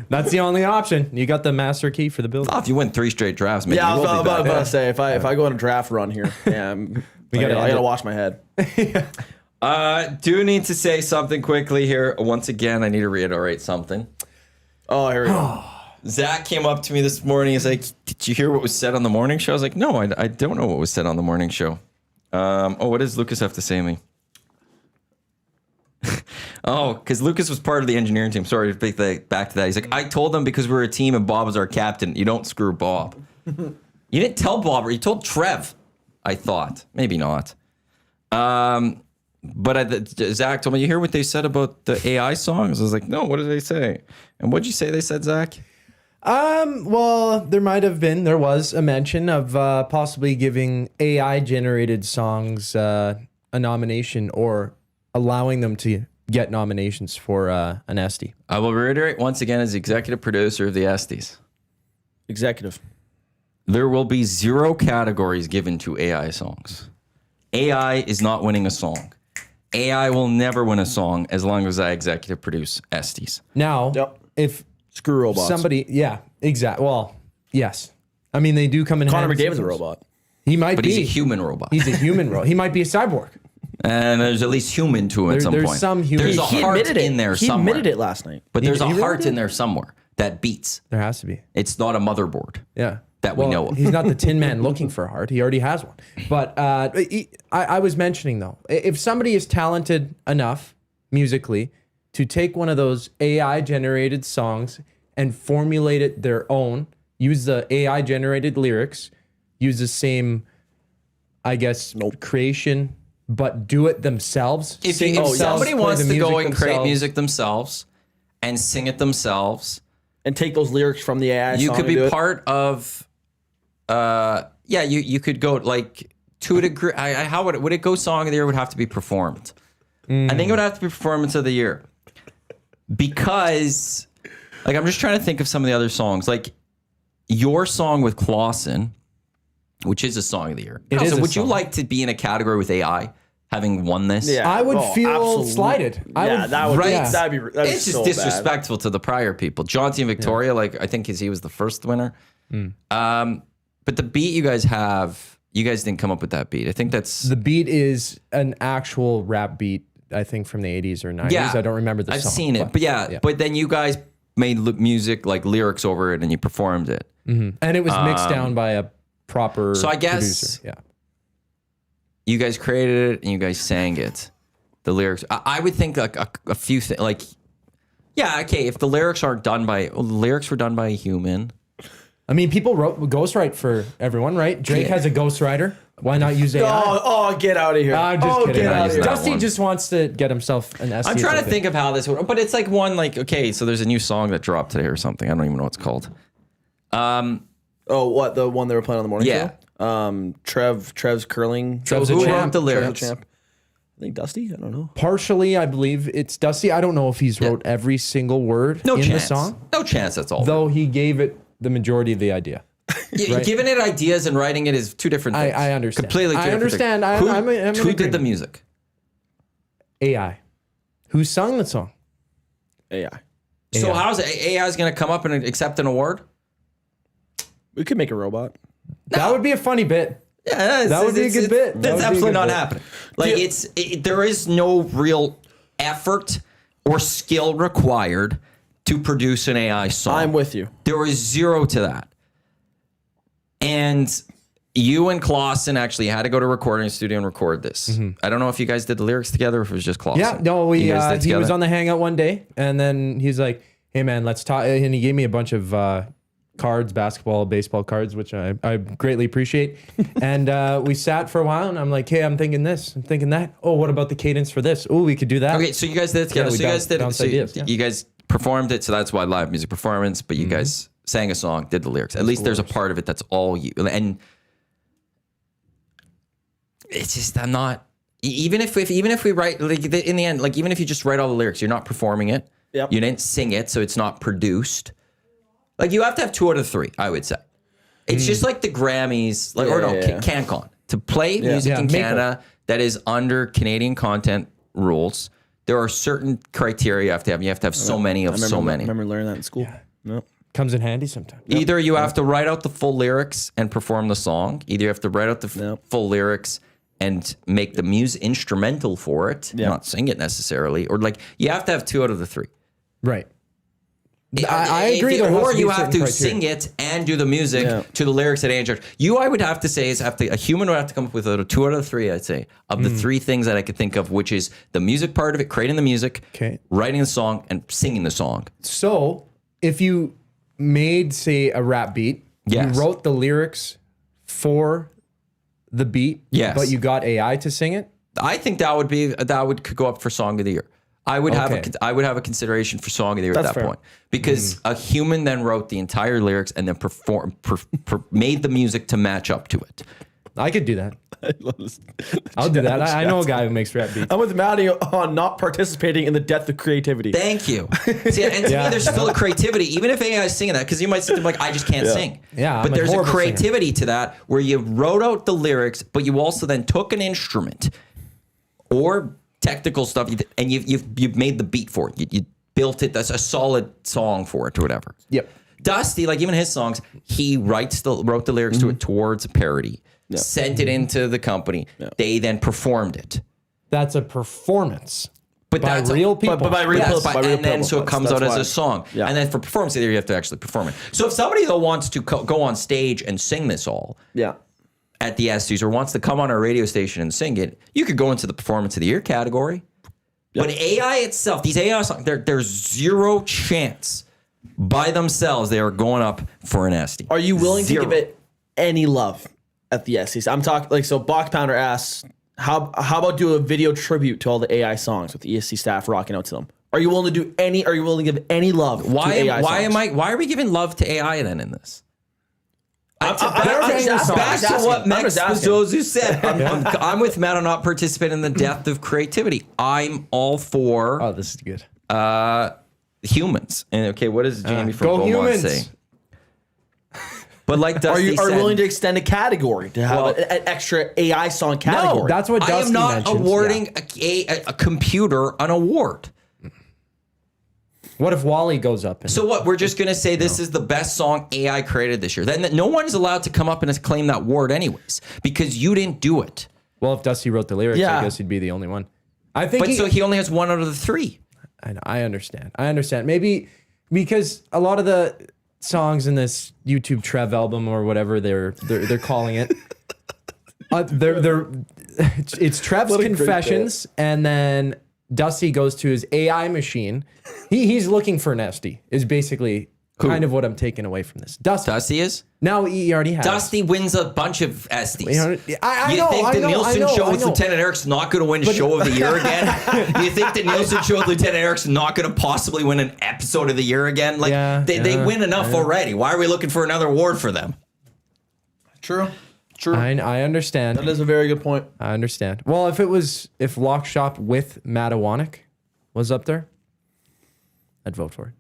That's the only option. You got the master key for the building. Oh, if you win 3 straight drafts, maybe Yeah, I you was will be about back. to say if I go on a draft run here, yeah, I gotta end gotta it. wash my head. Do need to say something quickly here. Once again, I need to reiterate something. Oh, here we go. Zach came up to me this morning. He's like, "Did you hear what was said on the morning show?" I was like, "No, I don't know what was said on the morning show." What does Lucas have to say to me? Because Lucas was part of the engineering team. Sorry to take back to that. He's like, I told them because we're a team and Bob is our captain. You don't screw Bob. You didn't tell Bob, or you told Trev. I thought maybe not. But Zach told me, you hear what they said about the AI songs? I was like, no, what did they say? And what'd you say they said, Zach? Well, there was a mention of possibly giving AI generated songs a nomination or allowing them to get nominations for an EST. I will reiterate once again as executive producer of the Estes. Executive. There will be 0 categories given to AI songs. AI is not winning a song. AI will never win a song as long as I executive produce Estes. Now, Yep. if Screw robots. somebody, yeah, exactly. Well, yes. I mean, they do come in Connor handy McDavid's a sometimes. robot. He might But be. he's a human robot. He's a human robot. He might be a cyborg. And there's at least human to him at some there's point. some human- There's a He heart admitted it. in there He somewhere. admitted it last night. But there's He a really heart did? in there somewhere that beats. There has to be. It's not a motherboard. Yeah. That we know of. He's not the Tin Man looking for a heart. He already has one. But I was mentioning, though, if somebody is talented enough musically to take one of those AI-generated songs and formulate it their own, use the AI-generated lyrics, use the same, I guess, creation, but do it themselves. If sing if themselves, somebody play wants the to go music and create themselves. music themselves and sing it themselves, And take those lyrics from the AI you song could and do be it. part of. You could go like to a degree. How would it go? Song of the year would have to be performed. I think it would have to be performance of the year because, like, I'm just trying to think of some of the other songs, like your song with Clausen, which is a song of the year. It is So a would you song. like to be in a category with AI, having won this? Yeah. I would Oh, feel absolutely. slighted. I Yeah, would, that would Right. yeah. that'd be It's just so disrespectful to the prior people. John T. and Victoria, like I think he was the first winner. But the beat you guys have, you guys didn't come up with that beat. I think that's The beat is an actual rap beat, I think, from the 80s or 90s. yeah. I don't remember the I've song. seen it, but yeah. But then you guys made music like lyrics over it, and you performed it. And it was mixed down by a proper So I guess- producer. Yeah. You guys created it, and you guys sang it. The lyrics. I would think like a few things. Like, yeah, okay. If the lyrics aren't done by, the lyrics were done by a human. I mean, people wrote ghostwrite for everyone, right? Drake has a ghostwriter. Why not use AI? Oh, get out of here. I'm just kidding. Get out of here. That Dusty one. just wants to get himself an ST. I'm trying to think of how this would, but it's like one like okay. So there's a new song that dropped today or something. I don't even know what it's called. Oh, what, the one they were playing on the morning Yeah. show? Trev's curling. Trev's So a who champ. wrote the Trev's a lyrics? champ. I think Dusty. I don't know. Partially, I believe it's Dusty. I don't know if he's wrote every single word No in chance. the song, No chance. That's all. though he gave it the majority of the idea. right. Giving it ideas and writing it is two different things. I understand. Completely. Two I different understand. things. I'm in Who did the agreement. music? AI. Who sung the song? AI. So AI. how's AI is going to come up and accept an award? We could make a robot. That would be a funny bit. Yeah, That would be a good bit. That That's would be a absolutely good not bit. happening. Like there is no real effort or skill required to produce an AI song. I'm with you. There is zero to that. And you and Clausen actually had to go to a recording studio and record this. I don't know if you guys did the lyrics together or if it was just Clausen. Yeah, no, You guys did he was together? on the Hangout one day, and then he's like, "Hey, man, let's talk." And he gave me a bunch of cards, basketball, baseball cards, which I greatly appreciate. And we sat for a while, and I'm like, hey, I'm thinking this, I'm thinking that. Oh, what about the cadence for this? Oh, we could do that. Okay, so you guys did it together. Yeah, so you guys did it. bounced So ideas, yeah. you guys performed it. So that's why live music performance. But you guys sang a song, did the lyrics. At least there's a part of it that's all you. And it's just I'm not. Even if we write like in the end, like even if you just write all the lyrics, you're not performing it. Yep. You didn't sing it, so it's not produced. Like you have to have 2 out of 3, I would say. It's just like the Grammys, like CanCon. To play music in Canada that is under Canadian content rules, there are certain criteria you have to have. You have to have so many of so many. I remember learning that in school. Nope. Comes in handy sometimes. Either you have to write out the full lyrics and perform the song. Either you have to write out the full lyrics and make the music instrumental for it, not sing it necessarily. Or like you have to have 2 out of the 3. Right. I agree. Or you have to sing it and do the music to the lyrics at A&J. I would have to say is a human would have to come up with a 2 out of 3, I'd say, of the 3 things that I could think of, which is the music part of it, creating the music, writing the song, and singing the song. So if you made, say, a rap beat, you wrote the lyrics for the beat, but you got AI to sing it, I think could go up for Song of the Year. I would have a consideration for Song of the Year at that point because a human then wrote the entire lyrics and then made the music to match up to it. I could do that. I'll do that. I know a guy who makes rap beats. I'm with Matty on not participating in the death of creativity. Thank you. See, and to me, there's still a creativity, even if AI is singing that, because you might sit there like, I just can't sing. Yeah, but there's a creativity to that where you wrote out the lyrics, but you also then took an instrument or technical stuff, and you've made the beat for it. You built it. That's a solid song for it or whatever. Yep. Dusty, like even his songs, he wrote the lyrics to it towards a parody, sent it into the company. They then performed it. That's a performance. But by real people. But by real people. And then so it comes out as a song. Yeah. And then for performance, you have to actually perform it. So if somebody though wants to go on stage and sing this all, at the ESTs or wants to come on our radio station and sing it, you could go into the Performance of the Year category. Yep. But AI itself, these AI songs, there's zero chance by themselves they are going up for an EST. Are you willing to give it any love at the ESTs? I'm talking like, so Box Pounder asks, how about do a video tribute to all the AI songs with the EST staff rocking out to them? Are you willing to do any? Are you willing to give any love to AI songs? Why are we giving love to AI then in this? Back to what Max Bezos said. I'm with Matt on not participating in the death of creativity. I'm all for. Oh, this is good. Humans. And okay, what does Jamie from Beaumont say? But like Dusty are you willing to extend a category to have an extra AI song category? No, that's what Dusty mentions. I am not awarding a computer an award. What if Wally goes up? So what? We're just going to say this is the best song AI created this year. Then no one's allowed to come up and claim that award anyways because you didn't do it. Well, if Dusty wrote the lyrics, I guess he'd be the only one. I think. But so he only has 1 out of the 3. I know. I understand. Maybe because a lot of the songs in this YouTube Trev album or whatever they're calling it, it's Trev's confessions, and then Dusty goes to his AI machine. He's looking for an EST is basically kind of what I'm taking away from this. Dusty is? No, he already has. Dusty wins a bunch of ESTs. I know. You think the Nielsen show with Lieutenant Eric's not going to win Show of the Year again? You think the Nielsen show with Lieutenant Eric's not going to possibly win an episode of the year again? Like they win enough already. Why are we looking for another award for them? True. I understand. That is a very good point. I understand. Well, if Lock Shop with Matt Iwanyk was up there, I'd vote for it.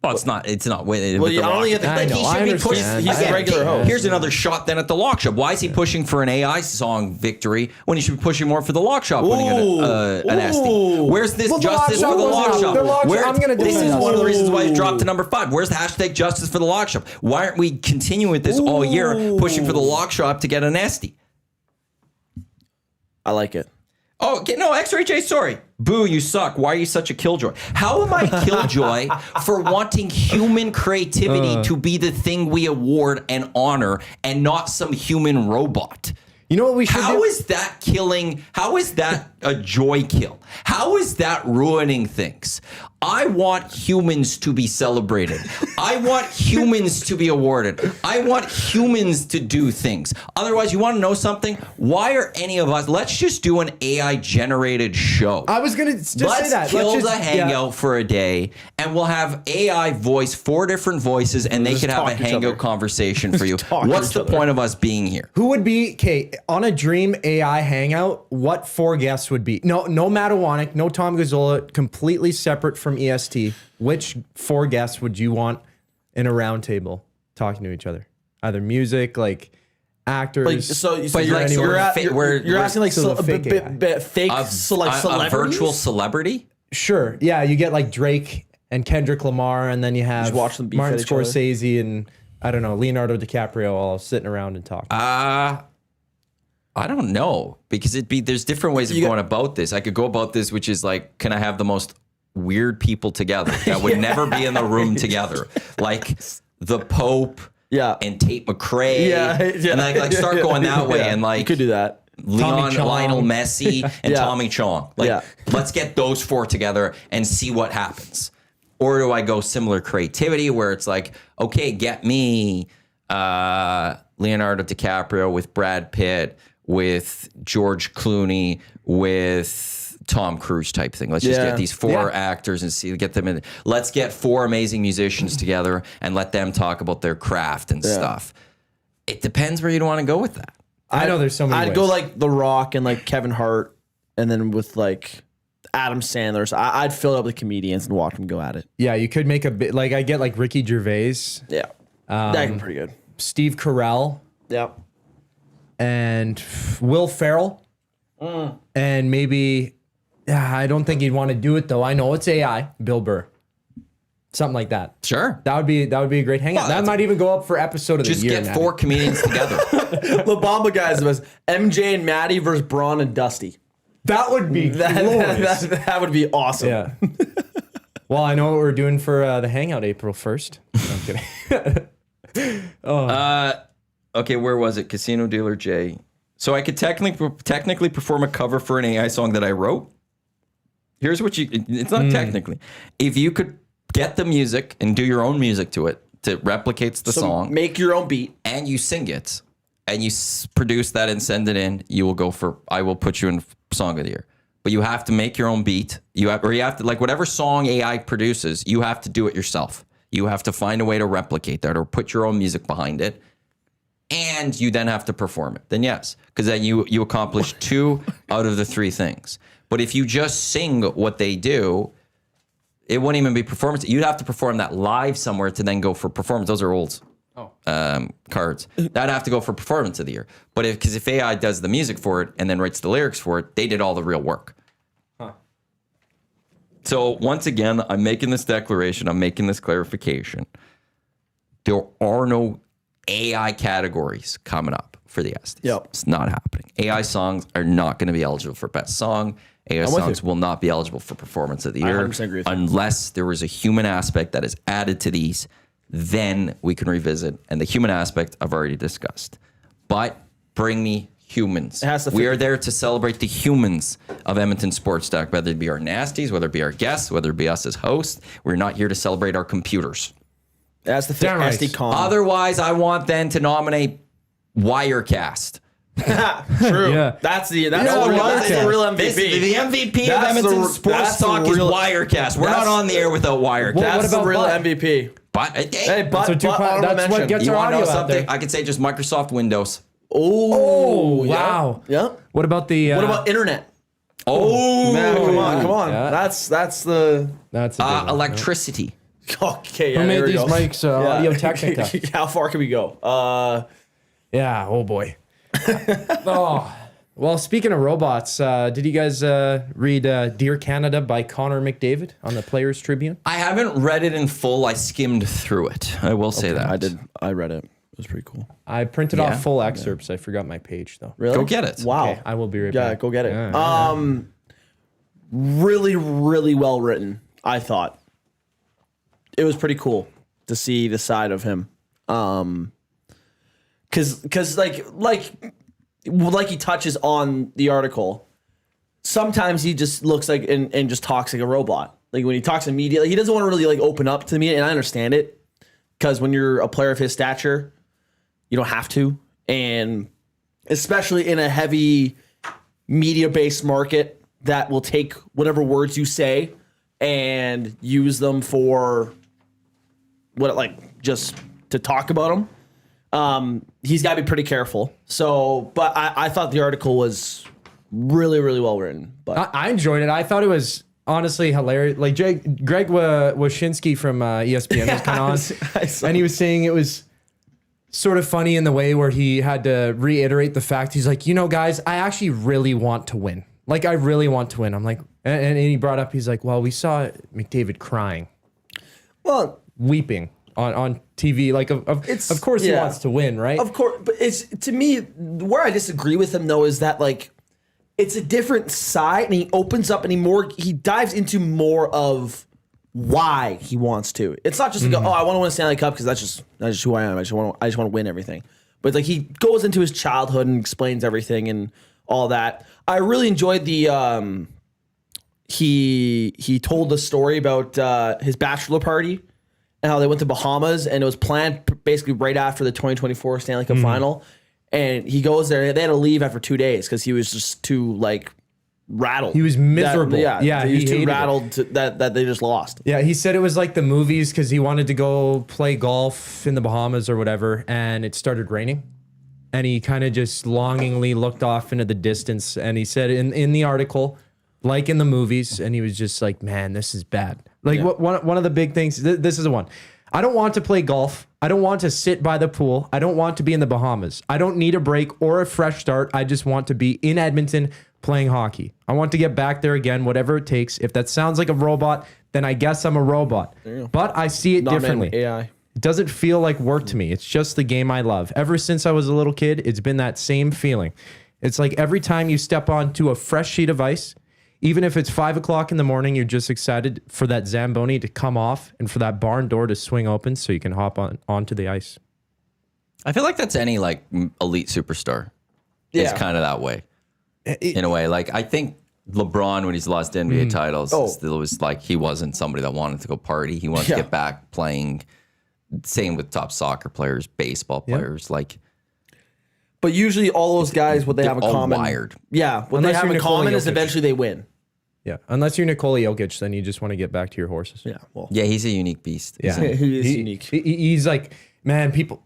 Well, it's not. Well, you only have to. He should be pushed. He's a regular host. Here's another shot then at the Lock Shop. Why is he pushing for an AI song victory when he should be pushing more for the Lock Shop winning an EST? Where's this justice for the Lock Shop? This is one of the reasons why he's dropped to number 5. Where's the hashtag justice for the Lock Shop? Why aren't we continuing with this all year, pushing for the Lock Shop to get an EST? I like it. Oh, no, X-Ray J, sorry. Boo, you suck. Why are you such a killjoy? How am I a killjoy for wanting human creativity to be the thing we award and honor and not some human robot? You know what we should do? How is that a joy kill? How is that ruining things? I want humans to be celebrated. I want humans to be awarded. I want humans to do things. Otherwise, you want to know something? Why are any of us? Let's just do an AI generated show. I was gonna just Let's say that. kill Let's the hangout for a day, and we'll have AI voice 4 different voices, and they Just could have talk a to each hangout other. conversation for you. talk to What's each the other. point of us being here? Who would be on a dream AI hangout? What 4 guests would be? No Matt Iwanyk, no Tom Gazzola, completely separate from EST. Which 4 guests would you want in a round table talking to each other? Either music, like actors. Like, so But you're, like, so you're, we're- you're asking like so fake fake AI. A virtual celebrity? Sure. Yeah, you get like Drake and Kendrick Lamar, and then you have Just watch them beef Martin at each other. Scorsese and I don't know, Leonardo DiCaprio all sitting around and talking. I don't know, because there's different ways of going about this. I could go about this, which is like, can I have the most weird people together that would never be in the room together, like the Pope, and Tate McRae, and like start going that way, and like you could do that. Lionel Messi and Yeah. Tommy Chong. Like, let's get those 4 together and see what happens. Or do I go similar creativity where it's like, okay, get me Leonardo DiCaprio with Brad Pitt, with George Clooney, with Tom Cruise type thing. Let's just get these 4 actors and get them in. Let's get 4 amazing musicians together and let them talk about their craft and stuff. It depends where you'd want to go with that. I know there's so many I'd ways. go like The Rock and like Kevin Hart, and then with like Adam Sandler's. I'd fill it up with comedians and watch them go at it. Yeah, you could make a bit like I get like Ricky Gervais, Yeah, that'd be pretty good. Steve Carell, Yeah, and Will Ferrell, and maybe I don't think he'd want to do it though. I know it's AI, Bill Burr, something like that. Sure. That would be a great hangout. That might even go up for episode of Just the year. get 4 comedians together. the Bamba guys was MJ and Maddie versus Braun and Dusty. That would be glorious. That would be awesome. Yeah. Well, I know what we're doing for the hangout April 1st. No, I'm kidding. Okay, where was it? Casino Dealer J. So I could technically perform a cover for an AI song that I wrote. Here's what it's not technically. If you could get the music and do your own music to it, that replicates the song, Make your own beat. and you sing it, and you produce that and send it in, you will go for, I will put you in Song of the Year. But you have to make your own beat. You have to, like, whatever song AI produces, you have to do it yourself. You have to find a way to replicate that or put your own music behind it. And you then have to perform it. Then yes, because then you accomplish 2 out of the 3 things. But if you just sing what they do, it wouldn't even be performance. You'd have to perform that live somewhere to then go for performance. Those are old cards. That'd have to go for performance of the year. But if AI does the music for it and then writes the lyrics for it, they did all the real work. So once again, I'm making this declaration. I'm making this clarification. There are no AI categories coming up for the ESTs. Yep. It's not happening. AI songs are not going to be eligible for best song. AI with songs you. will not be eligible for performance of the year 100% agree with you. unless there was a human aspect that is added to these. Then we can revisit. And the human aspect I've already discussed. But bring me humans. It has to We fit. are there to celebrate the humans of Edmonton Sports Talk, whether it be our nasties, whether it be our guests, whether it be us as hosts. We're not here to celebrate our computers. That's the Damn right. SD con. Otherwise, I want then to nominate Wirecast. True. Yeah. That's the real MVP. The MVP of That's Edmonton the- Sports that's the Talk is real- Wirecast. We're not that's- on the air without Wirecast. What That's the about real Bud? MVP. But Hey, but So honorable that's what mention. gets you our want to know audio out something? there. I could say just Microsoft Windows. Oh, yeah. wow. Yeah. What about the? What about internet? Oh, Man, come on. Yeah. That's the. That's a big one. electricity. Okay, yeah, Who made there we these go. mics Audio Technica? How far can we go? Yeah. Oh boy. Oh. Well, speaking of robots, did you guys read "Dear Canada" by Connor McDavid on the Players Tribune? I haven't read it in full. I skimmed through it. I will say that. I did. I read it. It was pretty cool. I printed Yeah? off full excerpts. I forgot my page though. Really? Go get it. Wow. Okay, I will be right Yeah, back. go get it. Yeah. Really, really well written. I thought it was pretty cool to see the side of him. Cause like he touches on the article. sometimes he just looks like and just talks like a robot. Like when he talks to media, he doesn't want to really like open up to me, and I understand it because when you're a player of his stature, you don't have to, and especially in a heavy media-based market that will take whatever words you say and use them for what, like, just to talk about them. He's got to be pretty careful. So, but I thought the article was really, really well written. But I enjoyed it. I thought it was honestly hilarious. Like Greg Wyshynski from ESPN was kind of on, and he was saying it was sort of funny in the way where he had to reiterate the fact. He's like, guys, I actually really want to win. Like, I really want to win. I'm like, and he brought up, he's like, well, we saw McDavid crying, weeping on TV. Like, of course he wants to win, right? Of course, but it's, to me, where I disagree with him though is that, like, it's a different side, and he opens up and he dives into more of why he wants to. It's not just like, oh, I want to win a Stanley Cup because that's just who I am. I just want to win everything. But like, he goes into his childhood and explains everything and all that. I really enjoyed the he told the story about his bachelor party and how they went to Bahamas, and it was planned basically right after the 2024 Stanley Cup final. And he goes there. They had to leave after 2 days because he was just too, like, rattled. He was miserable. He was too hated rattled that they just lost. Yeah, he said it was like the movies because he wanted to go play golf in the Bahamas or whatever, and it started raining. And he kind of just longingly looked off into the distance. And he said in the article, like in the movies, and he was just like, man, this is bad. Like, one of the big things, this is the one. I don't want to play golf. I don't want to sit by the pool. I don't want to be in the Bahamas. I don't need a break or a fresh start. I just want to be in Edmonton playing hockey. I want to get back there again, whatever it takes. If that sounds like a robot, then I guess I'm a robot. But I see it differently. AI. It doesn't feel like work to me. It's just the game I love. Ever since I was a little kid, it's been that same feeling. It's like every time you step onto a fresh sheet of ice, even if it's 5 o'clock in the morning, you're just excited for that Zamboni to come off and for that barn door to swing open so you can hop onto the ice. I feel like that's any like elite superstar. It's kind of that way in a way. Like, I think LeBron, when he's lost NBA titles, still was like, he wasn't somebody that wanted to go party. He wanted to get back playing. Same with top soccer players, baseball players, like. But usually all those guys, what they have in all common. Wired. Yeah, what they have in common is eventually they win. Yeah, unless you're Nikola Jokic, then you just want to get back to your horses. Yeah, well. Yeah, he's a unique beast. Yeah, he is unique. He's like, man, people,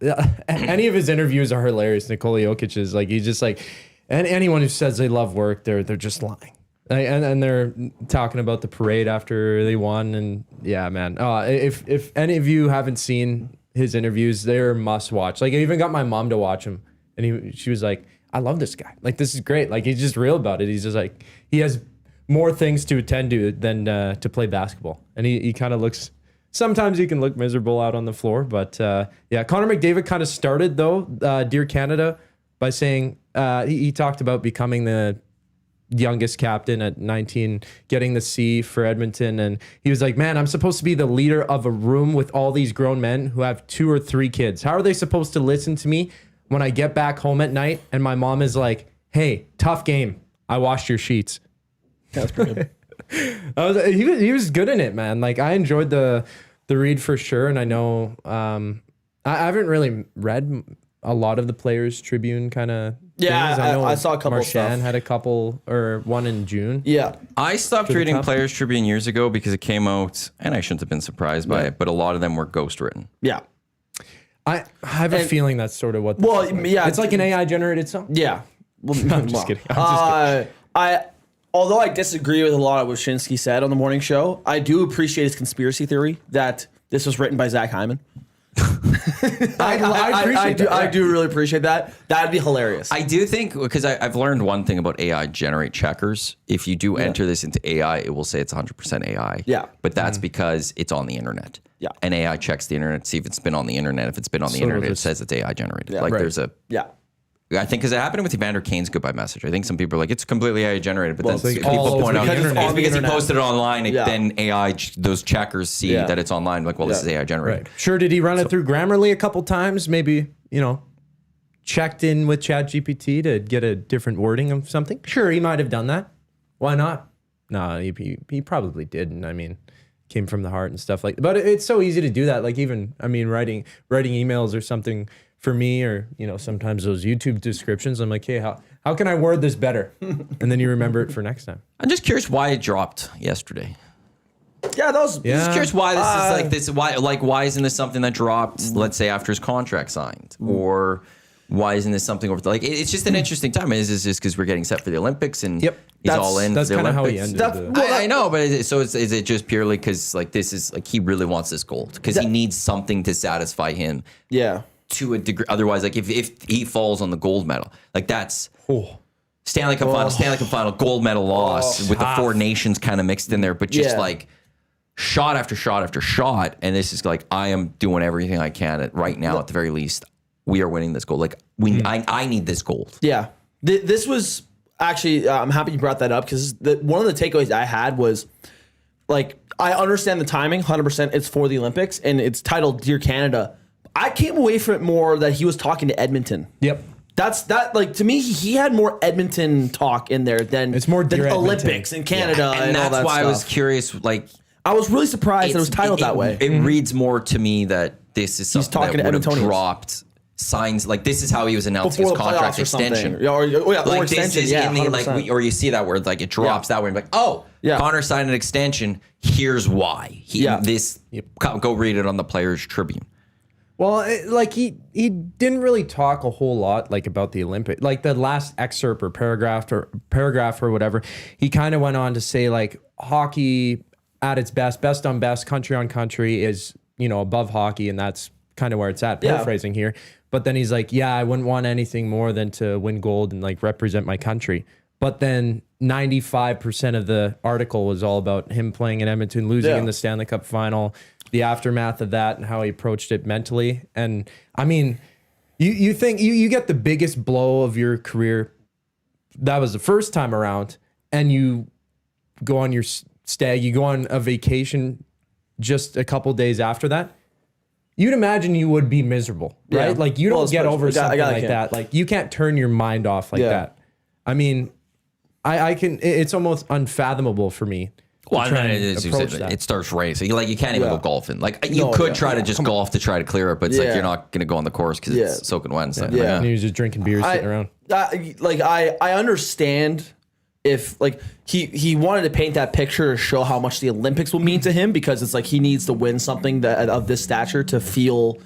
any of his interviews are hilarious. Nikola Jokic is like, he's just like, and anyone who says they love work, they're just lying. And they're talking about the parade after they won. And yeah, man, if any of you haven't seen his interviews, they're must watch. Like, I even got my mom to watch him, and she was like, I love this guy. Like, this is great. Like, he's just real about it. He's just like, he has more things to attend to than to play basketball. And he kind of looks, sometimes he can look miserable out on the floor. But yeah, Connor McDavid kind of started, though, Dear Canada, by saying he talked about becoming the youngest captain at 19, getting the C for Edmonton. And he was like, man, I'm supposed to be the leader of a room with all these grown men who have 2 or 3 kids. How are they supposed to listen to me when I get back home at night and my mom is like, hey, tough game. I washed your sheets. That's pretty good. He was good in it, man. Like, I enjoyed the read for sure. And I know I haven't really read a lot of the Players Tribune kind of things. I saw a couple Marchand stuff. had a couple, or one in June. Yeah. I stopped reading Players Tribune years ago because it came out, and I shouldn't have been surprised by it, but a lot of them were ghostwritten. Yeah. I have a feeling that's sort of what. Yeah. It's like an AI generated song. Yeah. Well, I'm just kidding. I'm just kidding. Although I disagree with a lot of what Wyshynski said on the morning show, I do appreciate his conspiracy theory that this was written by Zach Hyman. I do really appreciate that. That'd be hilarious. I do think, because I've learned one thing about AI generate checkers. If you do enter this into AI, it will say it's 100% AI. Yeah. But that's because it's on the internet. Yeah. And AI checks the internet, see if it's been on the internet. If it's been on the internet, it says it's AI generated. Yeah. Like, Right. there's a... Yeah. I think because it happened with Evander Kane's goodbye message. I think some people are like, it's completely AI generated, but Well, then it's like, people oh, point out it's because it's it's on the because he internet. posted it online. Yeah. Then AI, those checkers see Yeah. that it's online. Like, well, this is AI generated. Right. Sure. Did he run it through Grammarly a couple times? Maybe, checked in with ChatGPT to get a different wording of something? Sure, he might have done that. Why not? No, he probably didn't. I mean, came from the heart and stuff like that. But it's so easy to do that. Like even, I mean, writing emails or something for me, or, you know, sometimes those YouTube descriptions, I'm like, hey, how can I word this better? And then you remember it for next time. I'm just curious why it dropped yesterday. Yeah, that was. I'm just curious why this is like this. Why isn't this something that dropped, let's say, after his contract signed? Or why isn't this something over? Like, it's just an interesting time. Is this just because we're getting set for the Olympics and he's all in? That's kind of how he Olympics? ended. I know, but is it just purely because like this is like he really wants this gold because he needs something to satisfy him? Yeah. To a degree, otherwise, like if he falls on the gold medal, like that's Stanley Cup final, gold medal loss with the four nations kind of mixed in there, but just like shot after shot after shot, and this is like I am doing everything I can right now. At the very least, we are winning this gold. Like I need this gold. Yeah, this was actually. I'm happy you brought that up because one of the takeaways I had was like I understand the timing, 100%. It's for the Olympics and it's titled "Dear Canada." I came away from it more that he was talking to Edmonton. Yep. Like to me, he had more Edmonton talk in there than it's more than Olympics Olympics in Canada, and all that's that why stuff. I was curious. Like I was really surprised that it was titled that way. It reads more to me that this is something talking that to would have Edmontonians. dropped signs. Like this is how he was announcing Before his the contract playoffs or something. extension. Yeah, or Like extension. this is Yeah, in the 100%. or you see that where like it drops that way. And like, Connor signed an extension. Here's why. Go read it on the Players Tribune. Well, he didn't really talk a whole lot like about the Olympics. Like the last excerpt or paragraph or whatever, he kind of went on to say like hockey at its best on best, country on country is, you know, above hockey, and that's kind of where it's at. Paraphrasing here, but then he's like, yeah, I wouldn't want anything more than to win gold and like represent my country. But then 95% of the article was all about him playing in Edmonton, losing in the Stanley Cup final, the aftermath of that, and how he approached it mentally. And I mean, you think you get the biggest blow of your career. That was the first time around, and you go on your you go on a vacation just a couple days after that. You'd imagine you would be miserable, right? Yeah. Like you don't get over something like him. that. Like you can't turn your mind off like that. I mean, I can. It's almost unfathomable for me. Well, it starts racing. Like you can't even go golfing. Like you could try to just golf to try to clear it, but it's like you're not going to go on the course because it's soaking wet and stuff. And he was just drinking beer, sitting around. I understand if like he wanted to paint that picture to show how much the Olympics will mean to him, because it's like he needs to win something that of this stature to feel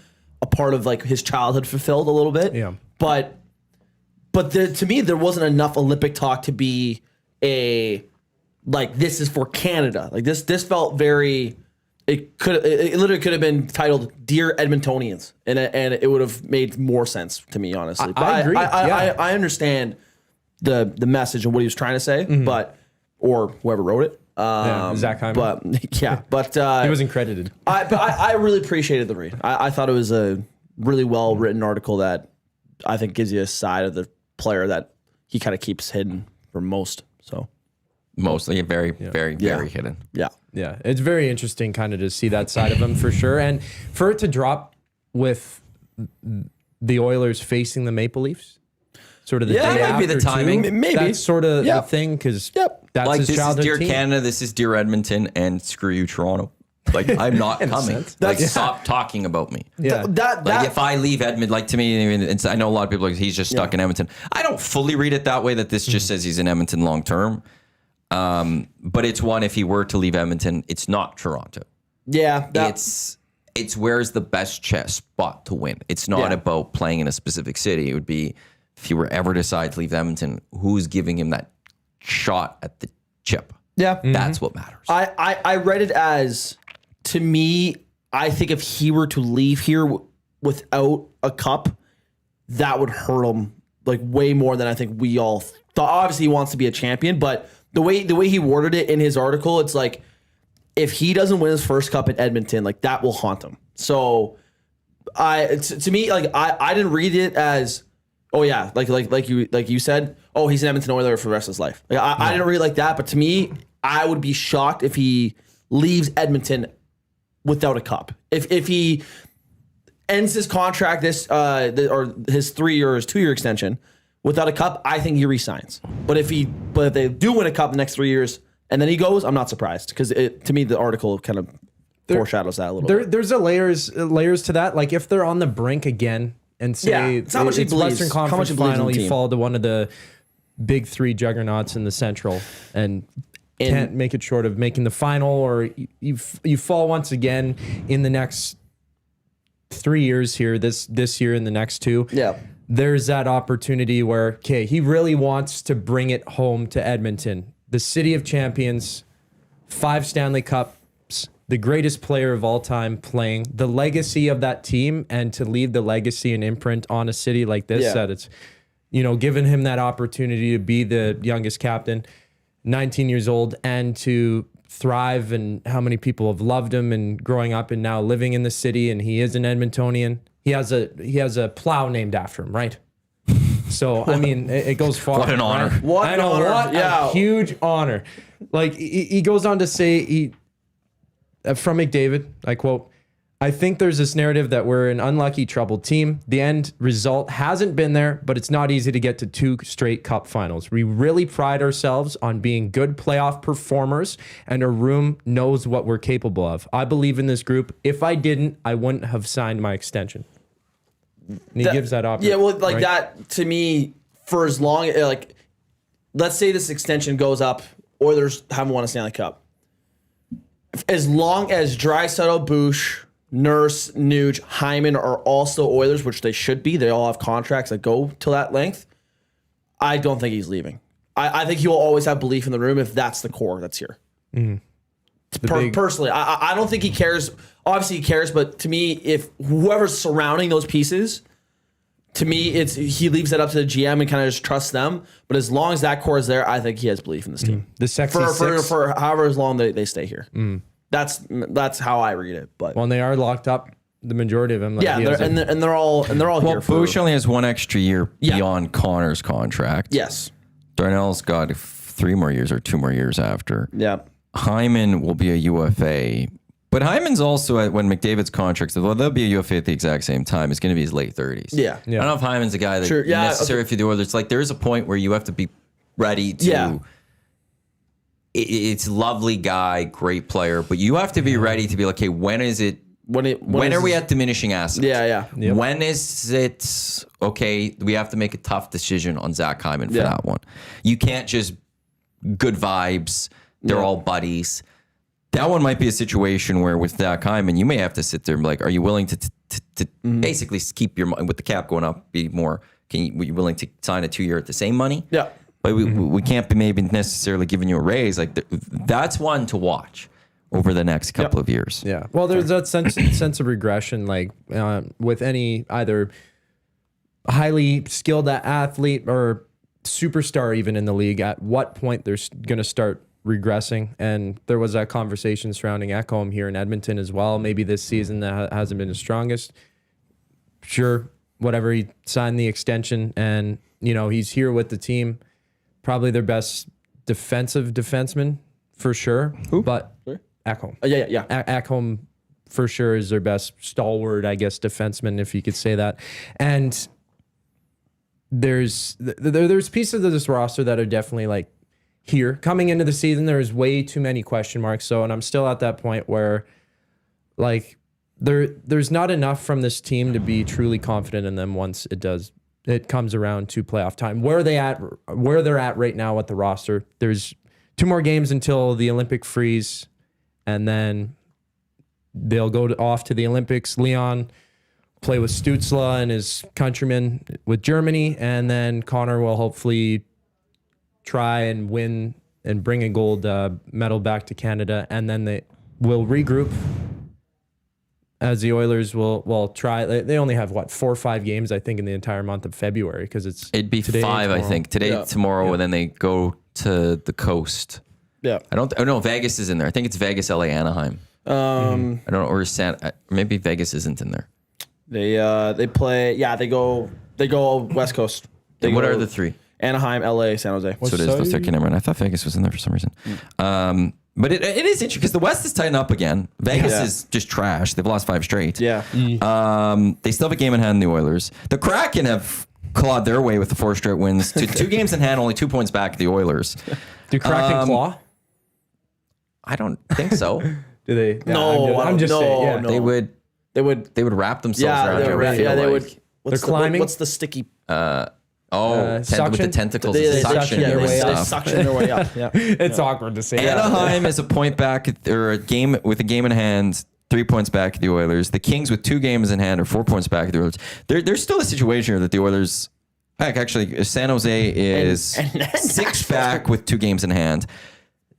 a part of like his childhood fulfilled a little bit. Yeah. But to me, there wasn't enough Olympic talk to be like this is for Canada. Like this felt very. It literally could have been titled "Dear Edmontonians," and it would have made more sense to me, honestly. But I agree. I understand the message and what he was trying to say, or whoever wrote it. Zach Hyman. But he wasn't credited. I really appreciated the read. I thought it was a really well written article that I think gives you a side of the player that he kind of keeps hidden for most. So mostly very hidden. Yeah. Yeah, it's very interesting kind of to see that side of him for sure. And for it to drop with the Oilers facing the Maple Leafs, sort of the day maybe after the timing. too, Maybe. that's sort of the thing, because that's Like his this is childhood Dear team. Canada, this is Dear Edmonton, and screw you, Toronto. Like I'm not coming. Like stop talking about me. Yeah. Like if I leave Edmonton, like to me, I know a lot of people are like he's just stuck in Edmonton. I don't fully read it that way. That this just says he's in Edmonton long term. But it's one, if he were to leave Edmonton, it's not Toronto. Yeah. It's where's the best chess spot to win. It's not about playing in a specific city. It would be if he were ever decide to leave Edmonton, who's giving him that shot at the chip? Yeah. That's what matters. I read it as, to me, I think if he were to leave here without a cup, that would hurt him like way more than I think we all thought. Obviously, he wants to be a champion, but the way he worded it in his article, it's like if he doesn't win his first cup at Edmonton, like that will haunt him. So to me, like I didn't read it as, oh yeah, like you said, oh, he's an Edmonton Oiler for the rest of his life. Like, I didn't read it like that, but to me, I would be shocked if he leaves Edmonton without a cup. If he ends his contract or his 3 year or his 2 year extension without a cup, I think he resigns. But if they do win a cup the next 3 years and then he goes, I'm not surprised because to me the article kind of foreshadows that a little bit. There's layers to that. Like if they're on the brink again and say it's how much he believes. Western How much Conference he believes in final, the you team. fall to one of the big 3 juggernauts in the Central and can't make it short of making the final, or you fall once again in the next 3 years here, this year and the next 2. Yeah. There's that opportunity where, okay, he really wants to bring it home to Edmonton, the city of champions, 5 Stanley Cups, the greatest player of all time playing, the legacy of that team, and to leave the legacy and imprint on a city like this, that it's, giving him that opportunity to be the youngest captain, 19 years old, and to thrive, and how many people have loved him and growing up and now living in the city, and he is an Edmontonian. He has a plow named after him, right? So I mean, it goes far. What an honor! Right? What an honor! What a huge honor! Like he goes on to say, from McDavid, I quote, "I think there's this narrative that we're an unlucky, troubled team. The end result hasn't been there, but it's not easy to get to 2 straight cup finals. We really pride ourselves on being good playoff performers, and our room knows what we're capable of. I believe in this group. If I didn't, I wouldn't have signed my extension." And he gives that opportunity. Yeah, well, like that to me, for as long, like, let's say this extension goes up, Oilers haven't won a Stanley Cup. As long as Draisaitl, Busch, Nurse, Nuge, Hyman are also Oilers, which they should be. They all have contracts that go to that length. I don't think he's leaving. I think he will always have belief in the room if that's the core that's here. Personally, I don't think he cares. Obviously, he cares, but to me, if whoever's surrounding those pieces, to me, he leaves that up to the GM and kind of just trusts them. But as long as that core is there, I think he has belief in this team. The sexy for however as long they stay here. That's how I read it. But When they are locked up, the majority of them. Like they're all here. Busch only has 1 extra year beyond Connor's contract. Yes. Darnell's got 3 more years or 2 more years after. Yeah. Hyman will be a UFA. But Hyman's also, when McDavid's contract, well, they'll be a UFA at the exact same time. It's going to be his late 30s. Yeah. I don't know if Hyman's a guy that necessary if you do. It's like there's a point where you have to be ready to. Yeah. It's lovely guy, great player, but you have to be ready to be like, okay, when is it? When are we at diminishing assets? Yeah. Yep. When is it okay? We have to make a tough decision on Zach Hyman for that one. You can't just good vibes. They're all buddies. That one might be a situation where with Zach Hyman, you may have to sit there and be like, are you willing to basically keep your with the cap going up? Be more? Were you willing to sign a 2-year at the same money? Yeah. But we can't be maybe necessarily giving you a raise. Like that's one to watch over the next couple of years. Yeah. Well, there's that sense of regression, like with any either highly skilled athlete or superstar, even in the league. At what point they're going to start regressing? And there was that conversation surrounding Ekholm here in Edmonton as well. Maybe this season that hasn't been his strongest. Sure, whatever. He signed the extension, and he's here with the team. Probably their best defenseman for sure. Who? But Ekholm. Yeah. Ekholm for sure is their best stalwart, I guess, defenseman, if you could say that. And there's pieces of this roster that are definitely like here coming into the season. There's way too many question marks. So, and I'm still at that point where like there's not enough from this team to be truly confident in them once it comes around to playoff time. Where they're at right now with the roster, there's 2 more games until the Olympic freeze, and then they'll go off to the Olympics. Leon play with Stützle and his countrymen with Germany, and then Connor will hopefully try and win and bring a gold medal back to Canada, and then they will regroup. As the Oilers will try. They only have 4 or 5 games, I think, in the entire month of February, because it'd be 5, I think. Today, tomorrow, and then they go to the coast. Yeah. I don't know. Vegas is in there. I think it's Vegas, LA, Anaheim. I don't know, or maybe Vegas isn't in there. They play. Yeah, they go West Coast. What are the 3? Anaheim, LA, San Jose. So it is those 3. Never mind. I thought Vegas was in there for some reason. But it is interesting because the West is tightened up again. Vegas is just trash. They've lost 5 straight. Yeah. They still have a game in hand in the Oilers. The Kraken have clawed their way with the 4 straight wins. Two games in hand, only 2 points back at the Oilers. Do Kraken claw? I don't think so. Do they? Yeah, No, I'm just saying. Yeah. no. They would wrap themselves around you. I feel they like. would. They're climbing. What's the sticky? With the suction? tentacles, They suction their your way up. stuff. suction their way up. Yeah. It's awkward to say. Anaheim is a point back, or a game with a game in hand, 3 points back at the Oilers. The Kings with 2 games in hand are 4 points back at the Oilers. There's still a situation here that the Oilers, heck, actually, San Jose is and 6 back with 2 games in hand.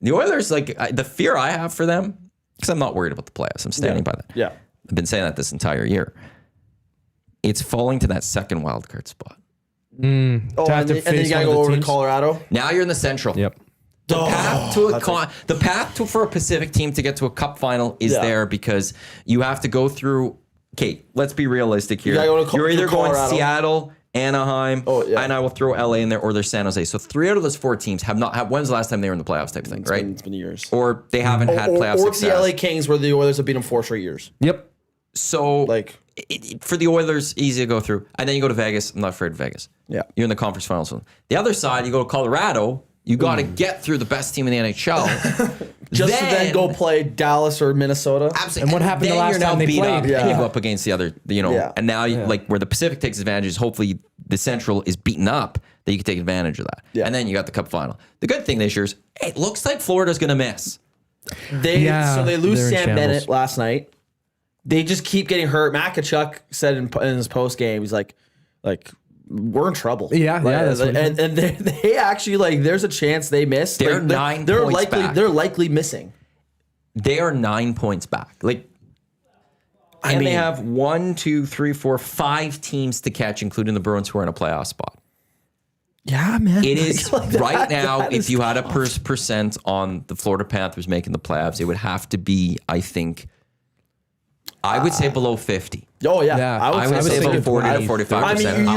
The Oilers, like the fear I have for them, because I'm not worried about the playoffs. I'm standing by that. Yeah. I've been saying that this entire year. It's falling to that second wildcard spot. Oh, and then you gotta go over to Colorado. Now you're in the Central. Yep. The path for a Pacific team to get to a Cup final is there because you have to go through. Okay, let's be realistic here. You're either going Seattle, Anaheim, and I will throw LA in there, or there's San Jose. So 3 out of those 4 teams have not had. When's the last time they were in the playoffs? Type thing, right? It's been years. Or they haven't had playoff or success. Or the LA Kings, where the Oilers have beaten them 4 straight years. Yep. So for the Oilers, easy to go through. And then you go to Vegas. I'm not afraid of Vegas. Yeah. You're in the conference finals. The other side, you go to Colorado. You got to get through the best team in the NHL. Just to then go play Dallas or Minnesota. Absolutely. And what happened the last time they played? And you go up against the other, and now Yeah. like where the Pacific takes advantage is hopefully the Central is beaten up that you can take advantage of that. Yeah. And then you got the Cup final. The good thing this year is it looks like Florida's going to miss. So they lose they're in Sam shambles. Bennett last night. They just keep getting hurt. Matt Iwanyk said in his post game, he's like we're in trouble. Yeah, that's what and they actually there's a chance they miss. They're 9 points likely back. they're likely missing. They are 9 points back. They have 1, 2, 3, 4, 5 teams to catch, including the Bruins, who are in a playoff spot. Yeah, man. It is right now. If you had a percent on the Florida Panthers making the playoffs, it would have to be, I think, I would say below 50. Oh yeah, Yeah, I would say about 40 to 45%. I mean,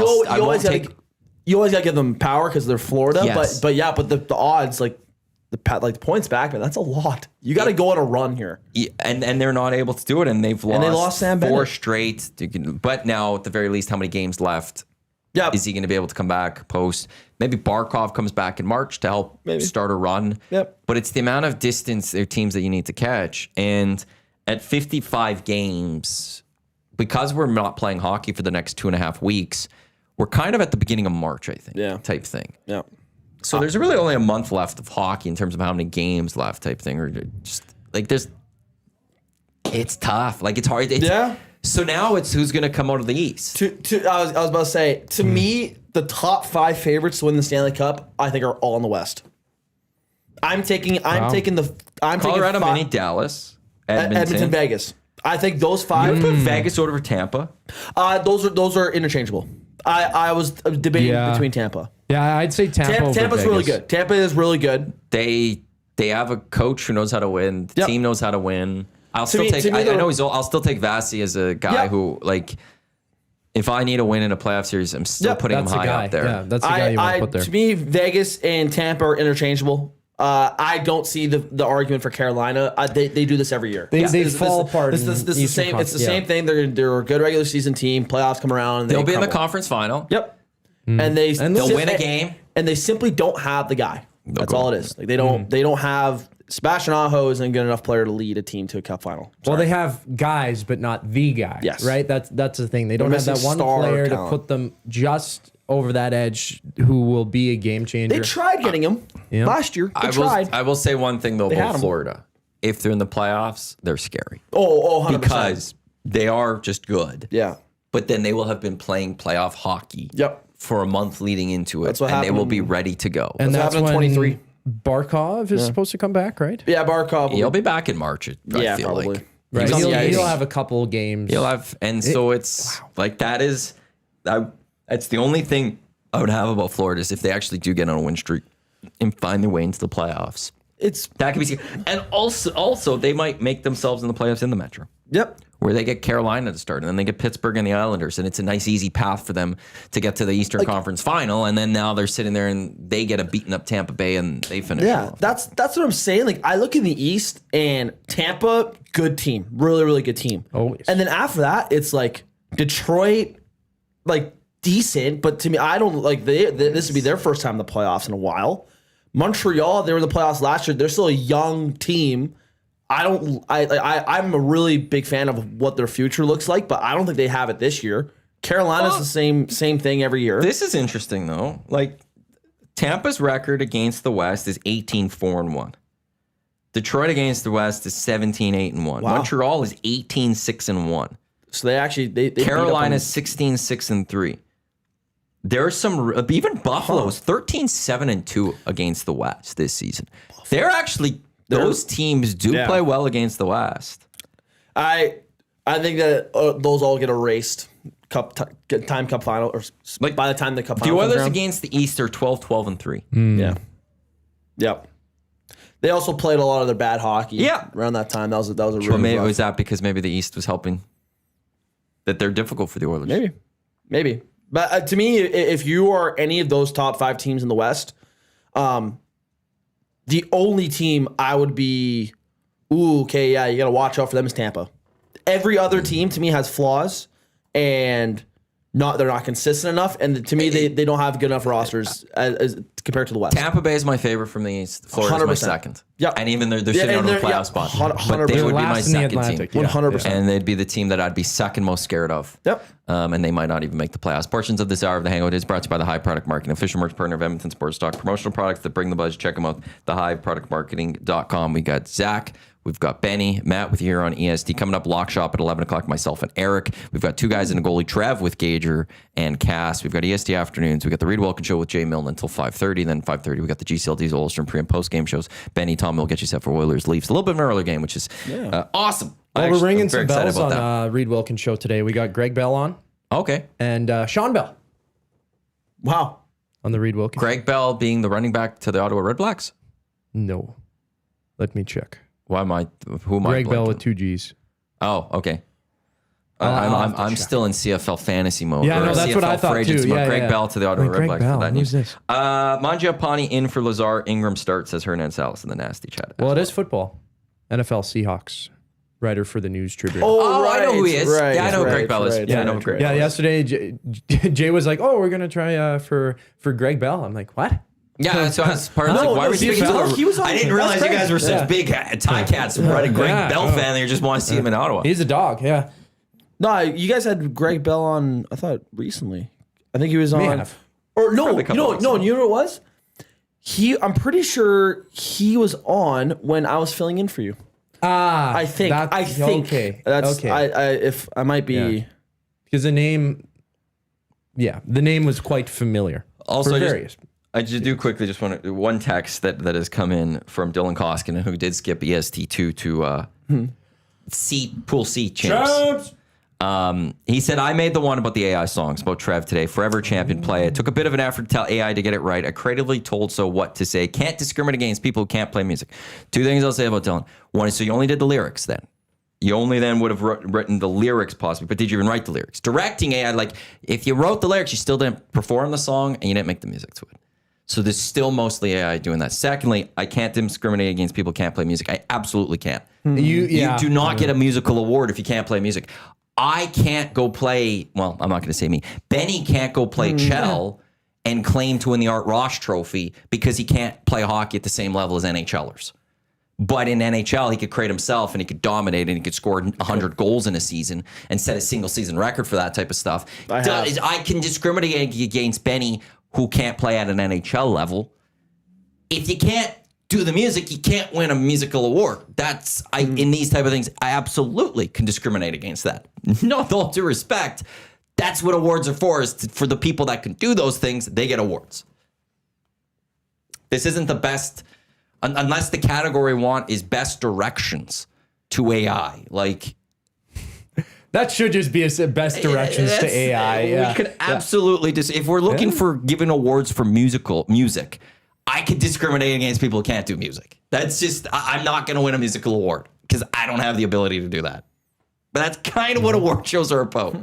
you always gotta give them power because they're Florida. Yes. But the odds the points back, man, that's a lot. You got to go on a run here. Yeah, and they're not able to do it, and they've lost Sam 4 Bennett. straight. But now, at the very least, how many games left? Yeah, Is he going to be able to come back post? Maybe Barkov comes back in March to help start a run. Yep. But it's the amount of distance their teams that you need to catch. And at 55 games, because we're not playing hockey for the next 2.5 weeks, we're kind of at the beginning of March, I think. Yeah. Type thing. yeah. So there's really only a month left of hockey in terms of how many games left, type thing, or just it's tough. It's hard. Yeah. So now it's who's going to come out of the East. I was about to say, to me, the top 5 favorites to win the Stanley Cup, I think, are all in the West. I'm taking Colorado, Mini, Dallas, Edmonton, Vegas. I think those 5. Put Vegas over Tampa. Those are interchangeable. I was debating between Tampa. Yeah, I'd say Tampa. over Tampa's Vegas. really good. Tampa is really good. They have a coach who knows how to win. The team knows how to win. I'll still take. I know he's old. I'll still take Vasi as a guy who if I need a win in a playoff series, I'm still putting him high up there. Yeah, that's the guy you want to put there. To me, Vegas and Tampa are interchangeable. I don't see the argument for Carolina. They do this every year. They fall apart. This is the same. It's the same thing. They're a good regular season team. Playoffs come around. And They'll be in the crumble. conference final. Yep. And they'll win a game. And they simply don't have the guy. That's all it is. They don't have. Sebastian Aho isn't a good enough player to lead a team to a cup final. Well, they have guys, but not the guy. Yes. Right? That's the thing. They don't have missing that one star player to talent. put them just over that edge who will be a game changer. They tried getting him last year. They tried. I will say one thing though had about him. Florida. If they're in the playoffs, they're scary 100%. because they are just good. Yeah. But then they will have been playing playoff hockey. Yep. For a month leading into it, That's what and they will happened. be ready to go. and That's that's happened when in 23. Barkov is supposed to come back, right? Yeah, Barkov. He'll be back in March. I feel probably. like. Right. He's on the ice. He'll have a couple games. He'll have, and so it's that's the only thing I would have about Florida is if they actually do get on a win streak and find their way into the playoffs. That could be, and also they might make themselves in the playoffs in the Metro. Yep. Where they get Carolina to start, and then they get Pittsburgh and the Islanders, and it's a nice, easy path for them to get to the Eastern Conference Final. And then now they're sitting there, and they get a beaten up Tampa Bay, and they finish. Yeah, off. that's what I'm saying. I look in the East, and Tampa, good team, really, really good team. Always. And then after that, it's Detroit, decent, but to me, I don't like this would be their first time in the playoffs in a while. Montreal, they were in the playoffs last year. They're still a young team. I'm a really big fan of what their future looks like, but I don't think they have it this year. Carolina's the same thing every year. This is interesting though. Like Tampa's record against the West is 18-4-1. Detroit against the West is 17-8-1. Wow. Montreal is 18-6-1. So they actually they Carolina's 16-6-3. There's some even Buffalo's 13-7-2 against the West this season. They're actually those teams do play well against the West. I think that those all get erased. Cup final or like by the time the cup final. The Oilers against the East are 12-12-3. Yeah. Yep. They also played a lot of their bad hockey. Yeah. Around that time, that was a really maybe rough. was that because maybe the East was helping that they're difficult for the Oilers. Maybe. But to me, if you are any of those top 5 teams in the West, the only team I would be, you got to watch out for them is Tampa. Every other team to me has flaws, and they're not consistent enough. And to me, they don't have good enough rosters as compared to the West. Tampa Bay is my favorite from the East. Florida's 100%. my second. Yeah, and even they're sitting on the playoff spot. 100%. But they would be my Last in the second Atlantic, team. yeah. 100%. And they'd be the team that I'd be second most scared of. Yep. And they might not even make the playoffs. Portions of this hour of the Hangout is brought to you by the Hive Product Marketing, official merch partner of Edmonton Sports Stock. Promotional products that bring the buzz. Check them out. TheHiveProductMarketing.com. We got Zach. We've got Benny, Matt with you here on EST. Coming up, Lock Shop at 11 o'clock, myself and Eric. We've got 2 guys in a goalie, Trev with Gager and Cass. We've got EST Afternoons. We've got the Reed Wilkins Show with Jay Milne until 5:30. Then 5:30, we got the GCLD's Ulster pre- and post-game shows. Benny, Tom will get you set for Oilers Leafs. A little bit of an earlier game, which is awesome. Well, we're ringing some very bells excited about on Reed Wilkins show today. We got Greg Bell on Okay. and Sean Bell Wow. on the Reed Wilkins. Greg Bell being the running back to the Ottawa Redblacks? No. Let me check. Who am I Greg Bell blanking? with 2 G's. Oh, okay. I'll have to I'm check. still in CFL fantasy mode. Yeah, or no, that's CFL what I thought for agents too. mode. Yeah, Greg yeah. Bell to the Ottawa Greg Redblacks Bell. for that Who's news. this? Mangiapane in for Lazar. Ingram starts, says Hernan Salas in the nasty chat. Well, it is football. NFL Seahawks writer for the News Tribune. Oh, I know who he is. Right, Yeah, I know who Greg right, Bell is. right, Yeah, I know right, who Greg Yeah, Bell is. yesterday Jay was like, "Oh, we're gonna try for Greg Bell." I'm like, "What?" Yeah, so that's part of No, like, why no, were you speaking CFL? to He was on- I didn't realize you that's guys were such Yeah. big Tie Cats, right? A Greg Yeah, Bell no. fan that you just want to see him in Ottawa. He's a dog. Yeah. No, you guys had Greg Bell on, I thought, recently. I think he was on. have. Or no, Probably a couple weeks ago. you know what it was? I'm pretty sure he was on when I was filling in for you. I think. Okay. That's okay. if I might be. Yeah. Because the name was quite familiar. Also, for I just- various. I just do quickly just want to, one text that has come in from Dylan Koskinen, who did skip EST2 to Pool C champs. He said, I made the one about the AI songs about Trev today. Forever champion play. It took a bit of an effort to tell AI to get it right. I creatively told so what to say. Can't discriminate against people who can't play music. 2 things I'll say about Dylan. One is, so you only did the lyrics then. You only then would have written the lyrics possibly, but did you even write the lyrics? Directing AI, like if you wrote the lyrics, you still didn't perform the song and you didn't make the music to it. So there's still mostly AI doing that. Secondly, I can't discriminate against people who can't play music. I absolutely can't. You do not get a musical award if you can't play music. I can't go play, well, I'm not going to say me. Benny can't go play Chell and claim to win the Art Ross trophy because he can't play hockey at the same level as NHLers. But in NHL, he could create himself and he could dominate and he could score 100 goals in a season and set a single season record for that type of stuff. I can discriminate against Benny who can't play at an NHL level. If you can't do the music, you can't win a musical award. In these type of things, I absolutely can discriminate against that. No, with all due respect, that's what awards are for, is for the people that can do those things, they get awards. This isn't the best, unless the category want is best directions to AI. Like, That should just be a best directions to AI. Yeah. We could absolutely if we're looking for giving awards for music, I could discriminate against people who can't do music. That's just, I'm not going to win a musical award because I don't have the ability to do that. But that's kind of what award shows are about.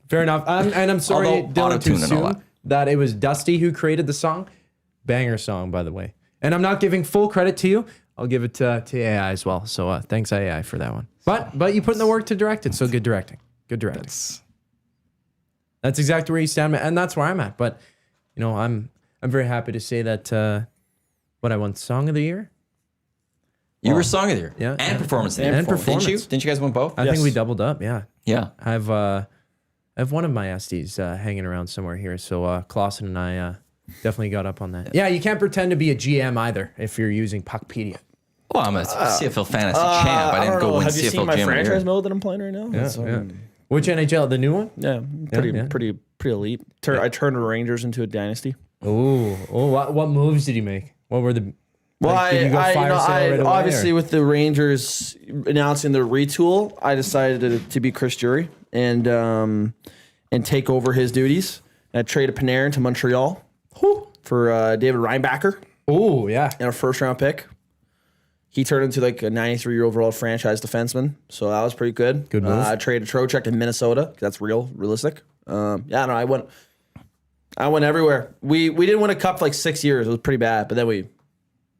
Fair enough. And I'm sorry, Although Dylan, to auto-tune and all assume that it was Dusty who created the song. Banger song, by the way. And I'm not giving full credit to you. I'll give it to AI as well. So thanks AI for that one. But you put in the work to direct it. So good directing. Good directing. That's exactly where you stand, and that's where I'm at. But I'm very happy to say that I won Song of the Year. You were Song of the Year, Yeah. and Performance of the And Year. Performance. Didn't you guys win both? I think we doubled up. Yeah. Yeah. I have one of my SDs hanging around somewhere here. So Clausen and I definitely got up on that. Yeah, you can't pretend to be a GM either if you're using Puckpedia. Well, I'm a CFL fantasy champ. I didn't go win Have you CFL seen my GM of the franchise Year. mode that I'm playing right now? Yeah. Which NHL? The new one? Yeah, pretty elite. I turned the Rangers into a dynasty. Oh, what moves did you make? What were the? Well, did you go fire sale right away, obviously or? with the Rangers announcing their retool, I decided to be Chris Drury and take over his duties. And I traded Panarin to Montreal for David Reinbacher Oh yeah. and a first round pick. He turned into like a 93-year overall franchise defenseman, so that was pretty good. Good move. I traded Trocheck to Minnesota. That's realistic. I went everywhere. We didn't win a cup for like 6 years. It was pretty bad, but then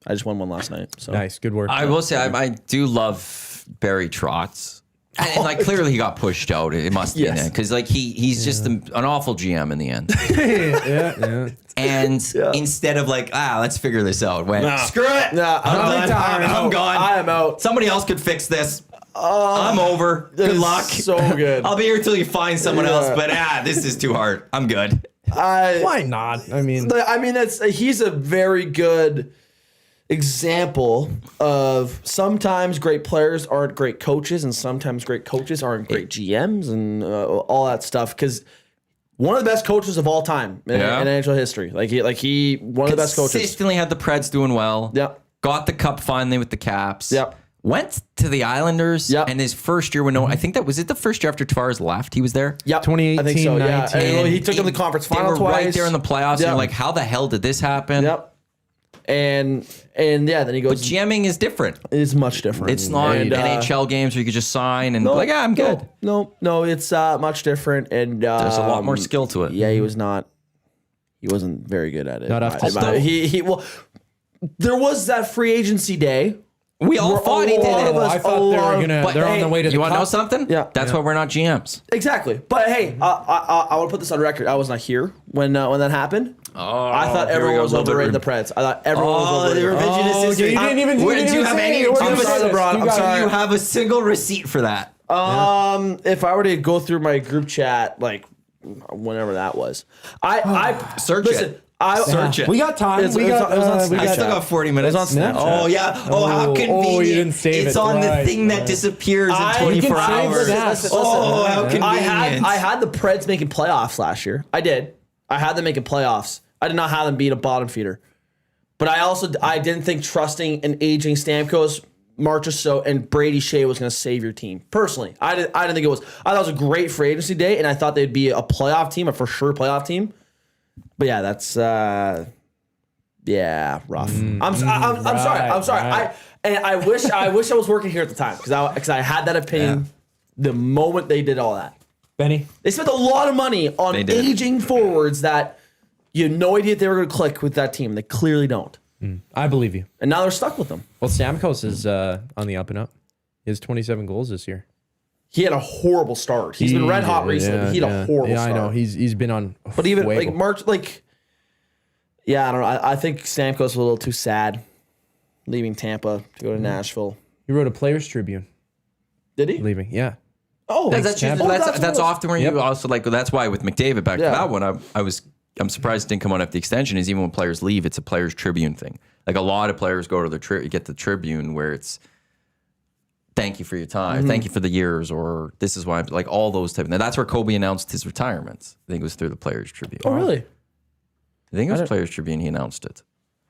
I just won one last night. So Nice, good work. I will say I do love Barry Trotz. And like clearly he got pushed out. It must be Yes. because like he's just an awful GM in the end. yeah. And instead of like let's figure this out, screw it. Nah, I'm gone. I am out. Somebody else could fix this. I'm over. Good is luck. so good. I'll be here till you find someone else. But this is too hard. I'm good. Why not? I mean, He's a very good example of sometimes great players aren't great coaches, and sometimes great coaches aren't great GMs, and all that stuff. Because one of the best coaches of all time in NHL history, he one of the best coaches. Consistently had the Preds doing well. Yep. Got the cup finally with the Caps. Yep. Went to the Islanders. Yep. And his first year I think that was it. The first year after Tavares left, he was there. Yep. 2018, I think so. Yeah. 19. And he took him to the conference final They were twice. right there in the playoffs. And Yep. you're like, how the hell did this happen? Yep. And then he goes. GMing is different. It's much different. It's not NHL games where you could just sign and I'm good. No, it's much different, and There's a lot more skill to it. Yeah, he wasn't very good at it. Not up to snuff. There was that free agency day. We all thought he did lot it. of us- I thought they were gonna. But They're on hey, the way to the You want to know cup. something? Yeah. That's why we're not GMs. Exactly. But hey, I want to put this on record. I was not here when that happened. Oh, I thought here we everyone go. was A little bit overrating the rude. Preds. I thought everyone was overrating. revisionist history. you didn't even. Where do you have any? I'm sorry, LeBron. I'm sorry. Do you have a single receipt for that? If I were to go through my group chat, like whenever that was, I Search it. Search it. We got time. It was on we I got still got 40 minutes. It was on Snapchat. Oh, yeah. Oh, how convenient. you didn't save it's it. on the Right, thing that right. disappears in you 24 can save hours. that. Listen, Oh, how convenient. I had the Preds making playoffs last year. I did. I had them making playoffs. I did not have them beat a bottom feeder. But I didn't think trusting an aging Stamkos, Marchessault, and Brady Shea was going to save your team. Personally, I didn't think it was. I thought it was a great free agency day, and I thought they'd be a playoff team, a for sure playoff team. But yeah, that's rough. I'm sorry. Right. I wish I was working here at the time because I had that opinion the moment they did all that. Benny. They spent a lot of money on They did. aging forwards that you had no idea if they were going to click with that team. They clearly don't. I believe you. And now they're stuck with them. Well, Stamkos is on the up and up. He has 27 goals this year. He had a horrible start. He's been red hot recently. But he had a horrible start. I know. He's been on. But even fuego. like March, I don't know. I think Stamkos was a little too sad leaving Tampa to go to Nashville. He wrote a Players Tribune Did he? leaving. Yeah. Oh, That's what often where you also like. That's why with McDavid back to Yeah. that one, I'm surprised it didn't come on after the extension. Is even when players leave, it's a Players Tribune thing. Like a lot of players go to the get the Tribune where it's thank you for your time, thank you for the years, or this is why I'm like all those type. Now that's where Kobe announced his retirement. I think it was through the Players Tribune. Oh, really? I think it was Players Tribune. He announced it.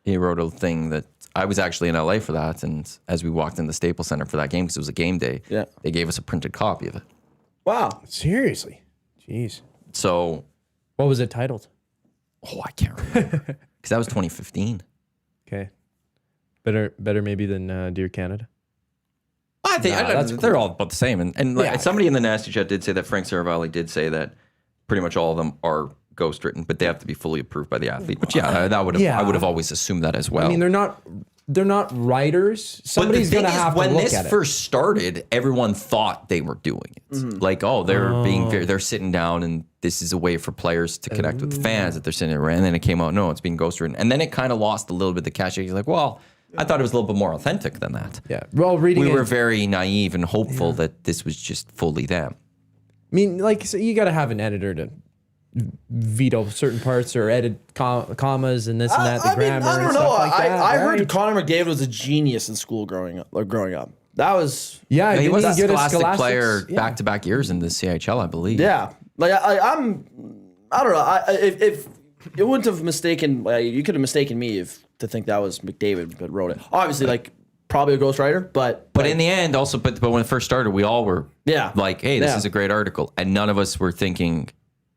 He wrote a thing that I was actually in LA for that, and as we walked in the Staples Center for that game because it was a game day, they gave us a printed copy of it. Wow. Seriously. Jeez. So, What was it titled? I can't remember because that was 2015. Okay. Better maybe than Dear Canada. I think that's they're all about the same. And like, Yeah. somebody in the Nasty Chat did say that Frank Saravalli did say that pretty much all of them are ghost written, but they have to be fully approved by the athlete. Which I would have always assumed that as well. I mean, they're not they're not writers. Somebody's but the gonna thing is, have to when look this at it. first started, everyone thought they were doing it. Like, they're sitting down, and this is a way for players to connect with fans that they're sitting there. And then it came out, no, it's being ghostwritten. And then it kind of lost a little bit of the cachet. You're like, well, I thought it was a little bit more authentic than that. Yeah. Well, reading We it, were very naive and hopeful that this was just fully them. I mean, like, so you got to have an editor to veto certain parts or edit commas and this and that, the grammar. I don't and know. stuff like that, I right? heard Connor McDavid was a genius in school growing up. That was Yeah, He didn't was a get scholastic scholastics? player Yeah. back-to-back years in the CHL, I believe. yeah. Like I don't know. If it wouldn't have mistaken, you could have mistaken me to think that was McDavid that wrote it. Obviously, like probably a ghostwriter, but in the end, also, but when it first started, we all were like, hey, this Yeah. is a great article. And none of us were thinking,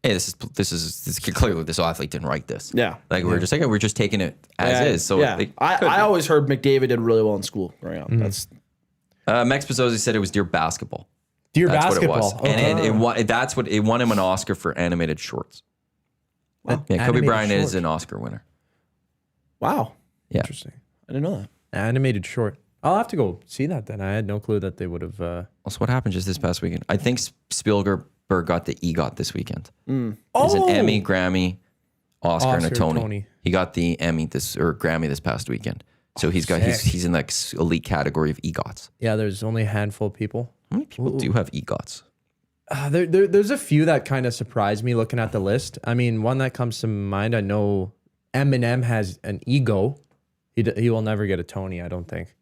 hey, this is clearly this athlete didn't write this. Yeah. Like we're just like, we're just taking it as is. So yeah, it I always heard McDavid did really well in school growing up. That's Max Pizzozzi said it was Dear Basketball. Dear That's Basketball. what it was. And it won him an Oscar for animated shorts. Yeah, Kobe Animated Bryant is short. an Oscar winner. wow. Yeah. Interesting. I didn't know that. Animated short. I'll have to go see that then. I had no clue that they would have. Also, what happened just this past weekend? I think Spielberg got the EGOT this weekend. Oh, There's an Emmy, Grammy, Oscar, and a Oscar, Tony. Tony. He got the Emmy Grammy this past weekend. So he's in like elite category of EGOTs. Yeah, there's only a handful of people. How many people do have EGOTs? There's a few that kind of surprised me looking at the list. I mean, one that comes to mind, I know Eminem has an ego. He will never get a Tony, I don't think.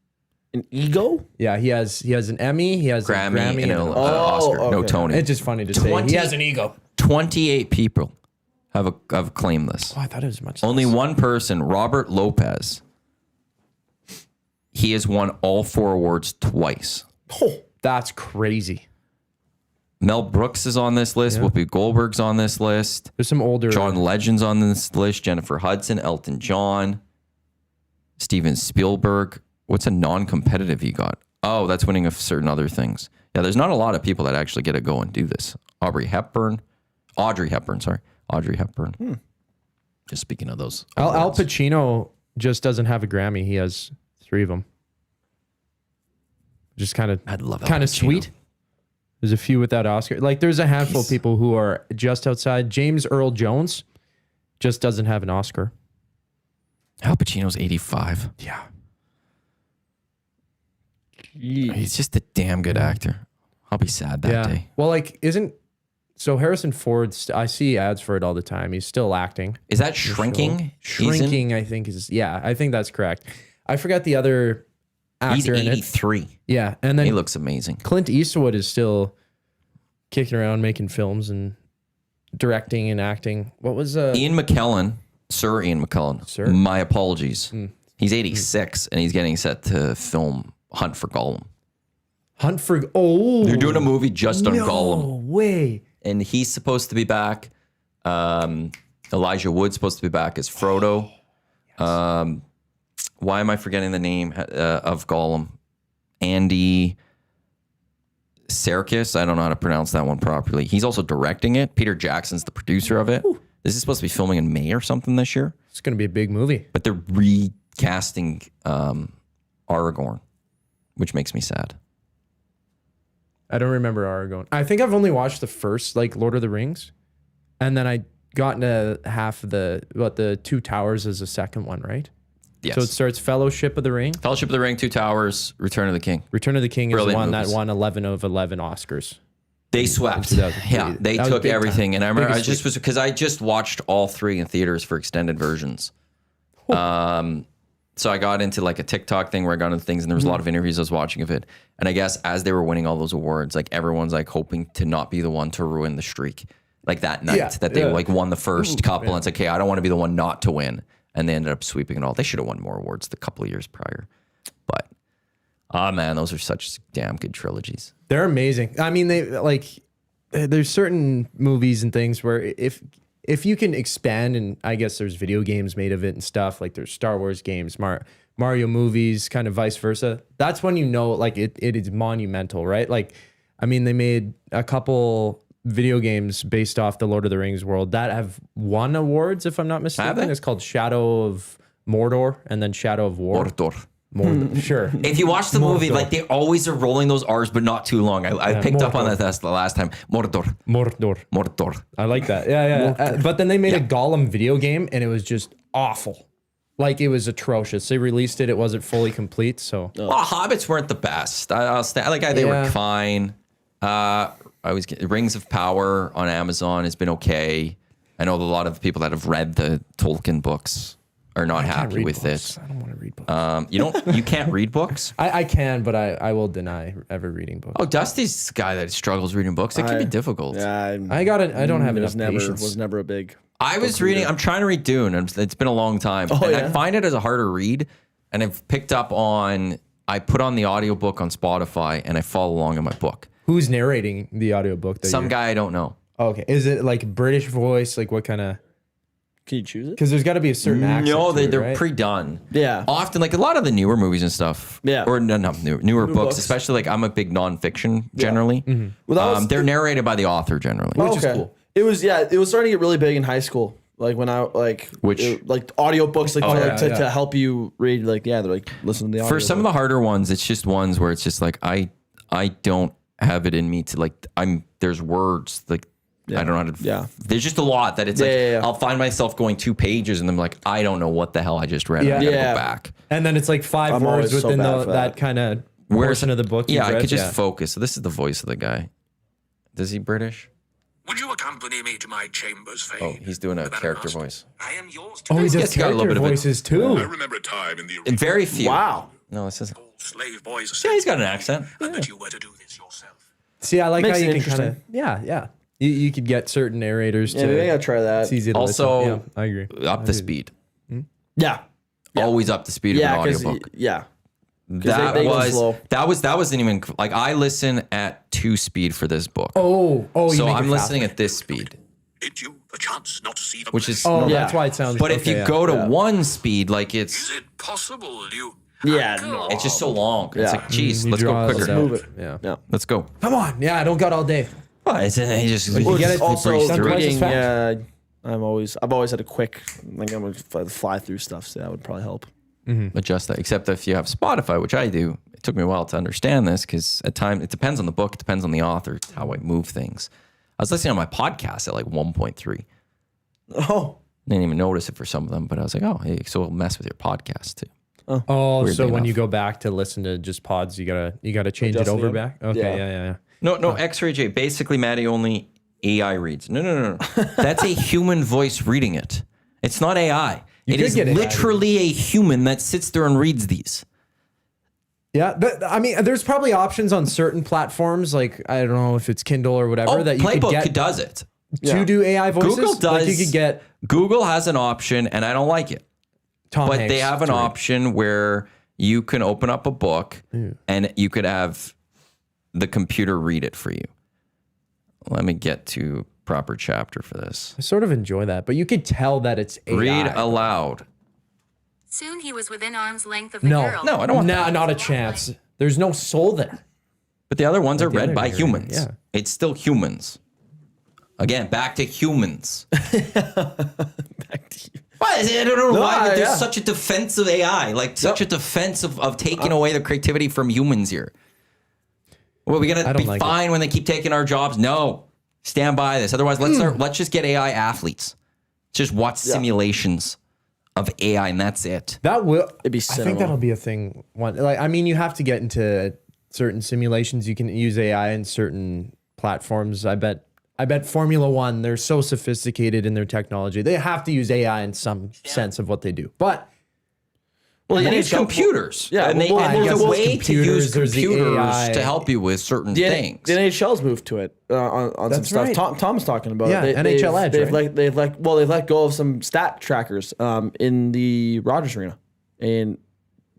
An ego? Yeah, he has an Emmy, he has a Grammy Grammy and an an Oscar. No okay. Tony. It's just funny to say. He has an ego. 28 people have claimed this. Oh, I thought it was much Only less. one person, Robert Lopez. He has won all 4 awards twice. Oh, that's crazy. Mel Brooks is on this list. Whoopi Goldberg's on this list. There's some older. John Legend's on this list. Jennifer Hudson, Elton John, Steven Spielberg. What's a non-competitive EGOT? Oh, that's winning of certain other things. Yeah, there's not a lot of people that actually get to go and do this. Audrey Hepburn. Just speaking of those. Al awards. Pacino just doesn't have a Grammy. He has 3 of them. Just kind of I'd love Al kind of Pacino. sweet. There's a few without Oscar. Like there's a handful of people who are just outside. James Earl Jones just doesn't have an Oscar. Al Pacino's 85. Yeah. He's just a damn good actor. I'll be sad that day. Well, like so Harrison Ford, I see ads for it all the time. He's still acting. Is that Shrinking? Shrinking, I think I think that's correct. I forgot the other He's actor in it. 83. Yeah. And He then looks amazing. Clint Eastwood is still kicking around making films and directing and acting. What was Ian McKellen, Sir Ian McKellen. Sir? My apologies. He's 86 and he's getting set to film Hunt for Gollum. Hunt for They're doing a movie just on Gollum. No way. And he's supposed to be back. Elijah Wood's supposed to be back as Frodo. Why am I forgetting the name of Gollum? Andy Serkis. I don't know how to pronounce that one properly. He's also directing it. Peter Jackson's the producer of it. This is supposed to be filming in May or something this year. It's going to be a big movie. But they're recasting Aragorn, which makes me sad. I don't remember Aragorn. I think I've only watched the first, like, Lord of the Rings. And then I got into half of the Two Towers as a second one, right? Yes. So it starts Fellowship of the Ring. Fellowship of the Ring, Two Towers, Return of the King. Return of the King is the Brilliant one movies. that won 11 of 11 Oscars. They swept. 2003. Yeah, they That was took big everything. time. And I remember Biggest because I just watched all 3 in theaters for extended versions. So I got into like a TikTok thing where I got into things and there was a lot of interviews I was watching of it. And I guess as they were winning all those awards, like everyone's like hoping to not be the one to ruin the streak. Like that night that they like won the first couple. And it's like, hey, I don't want to be the one not to win. And they ended up sweeping it all. They should have won more awards the couple of years prior. But, man, those are such damn good trilogies. They're amazing. I mean, there's certain movies and things where if you can expand, and I guess there's video games made of it and stuff, like there's Star Wars games, Mario movies, kind of vice versa. That's when you know, like, it is monumental, right? Like, I mean, they made a couple video games based off the Lord of the Rings world that have won awards, if I'm not mistaken. Have they? It's called Shadow of Mordor and then Shadow of War. Mordor. Sure. If you watch the movie, Mordor. like they always are rolling those R's, but not too long. I picked up on Mordor. that the last time. Mordor. I like that. Yeah. But then they made a Gollum video game, and it was just awful. Like, it was atrocious. They released it. It wasn't fully complete, so. Well, Hobbits weren't the best. They were fine. Rings of Power on Amazon has been okay. I know a lot of people that have read the Tolkien books are not happy with books. it. I don't want to read books. You can't read books? I can, but I will deny ever reading books. Oh, Dusty's the guy that struggles reading books. It can be difficult. Yeah, I don't have enough patience. Was never a big. I was reading, I'm trying to read Dune, and it's been a long time. Oh, and yeah? I find it as a harder read, and I've picked up on, I put on the audiobook on Spotify, and I follow along in my book. Who's narrating the audiobook? Some guy I don't know. Oh, okay. Is it like British voice? Like what kind of? Can you choose it? Because there's got to be a certain accent. No, to it, they're right? pre-done. Yeah. Often, like a lot of the newer movies and stuff. Yeah. Or newer books, books. especially like I'm a big nonfiction generally. Well, that was, They're narrated by the author generally. Which is cool. It was starting to get really big in high school. Like when I like audiobooks to help you read. Like they're like listen to the audio. For some of the harder ones, it's just ones where it's just like I don't have it in me to like there's words like I don't know how to. Yeah. There's just a lot that it's I'll find myself going 2 pages and I'm like I don't know what the hell I just read. I gotta go back. And then it's like 5 I'm words always so within bad for that kind of portion of the book. Yeah, I could just focus. So this is the voice of the guy. Is he British? Would you accompany me to my chambers, Faye? Oh, he's doing a character voice. I am yours Oh, to he does It's got a little character bit of it. voices I too. remember a time in the And very few. Wow. No, this isn't. slave boys. Yeah, he's got an accent. And that you were to do this yourself. See, I like Makes how it you can kind of interesting. You could get certain narrators Yeah, maybe I gotta try that. It's easy to Also, listen. Yeah, I agree. Up to speed. Yeah. Always up to speed of an audiobook. Yeah. That they go slow. that wasn't even like I listen at 2 speed for this book. Oh, you so make it I'm listening faster. at this speed, Did you perchance not see the which is Oh, Yeah. that's why it sounds. But if okay, you yeah. go to 1 speed, like Is it's it possible you? No. it's just so long. It's Yeah. like, geez, You let's go draw it quicker. out. Move it. Yeah. Yeah. Let's go. Come on. Yeah, I don't got all day. Well, it's, he just you get it Also, breeze through it. reading. Twice as Yeah. I've always had a quick. Like I'm gonna fly through stuff, so that would probably help. adjust that. Except if you have Spotify, which I do, it took me a while to understand this because at times it depends on the book, it depends on the author, it's how I move things. I was listening on my podcast at like 1.3. Oh. Didn't even notice it for some of them, but I was like, oh, hey, so it'll mess with your podcast too. Oh, Weirdly so when enough. you go back to listen to just pods, you gotta change it Adjust over the- back. Okay, yeah. No, X-Ray J. Basically, Maddie, only AI reads. No. That's a human voice reading it. It's not AI. It could is get AI literally a human that sits there and reads these. Yeah, I mean, there's probably options on certain platforms, like I don't know if it's Kindle or whatever, Oh, that you could Playbook get does it. to do AI voices. Google does. Like you could get Google has an option, and I don't like it. Tom But Hanks they have an to read. option where you can open up a book and you could have the computer read it for you. Let me get to proper chapter for this. I sort of enjoy that, but you could tell that it's AI. Read aloud. Soon he was within arm's length of the No, girl. No, I don't want that. Not a chance. There's no soul there. But the other ones are the read other by narrator, humans. yeah. It's still humans. Again, back to humans. Why is it? I don't know why there's such a defense of AI, like such a defense of taking away the creativity from humans here. Well, we're I gonna don't be like fine when they keep taking our jobs. No, stand by this. Otherwise, let's just get AI athletes. Just watch simulations of AI, and that's it. That will. It'd be I think cinema. that'll be a thing. Like, I mean, you have to get into certain simulations. You can use AI in certain platforms. I bet Formula One, they're so sophisticated in their technology. They have to use AI in some sense of what they do. But Well, you NHL use computers. Yeah, and well, I there's guess a it's way to computers, use there's the computers AI. to help you with certain The things. NHL's moved to it on some That's stuff. right. Tom's talking about Yeah, it. NHL Edge, right? They've let go of some stat trackers in the Rogers Arena, and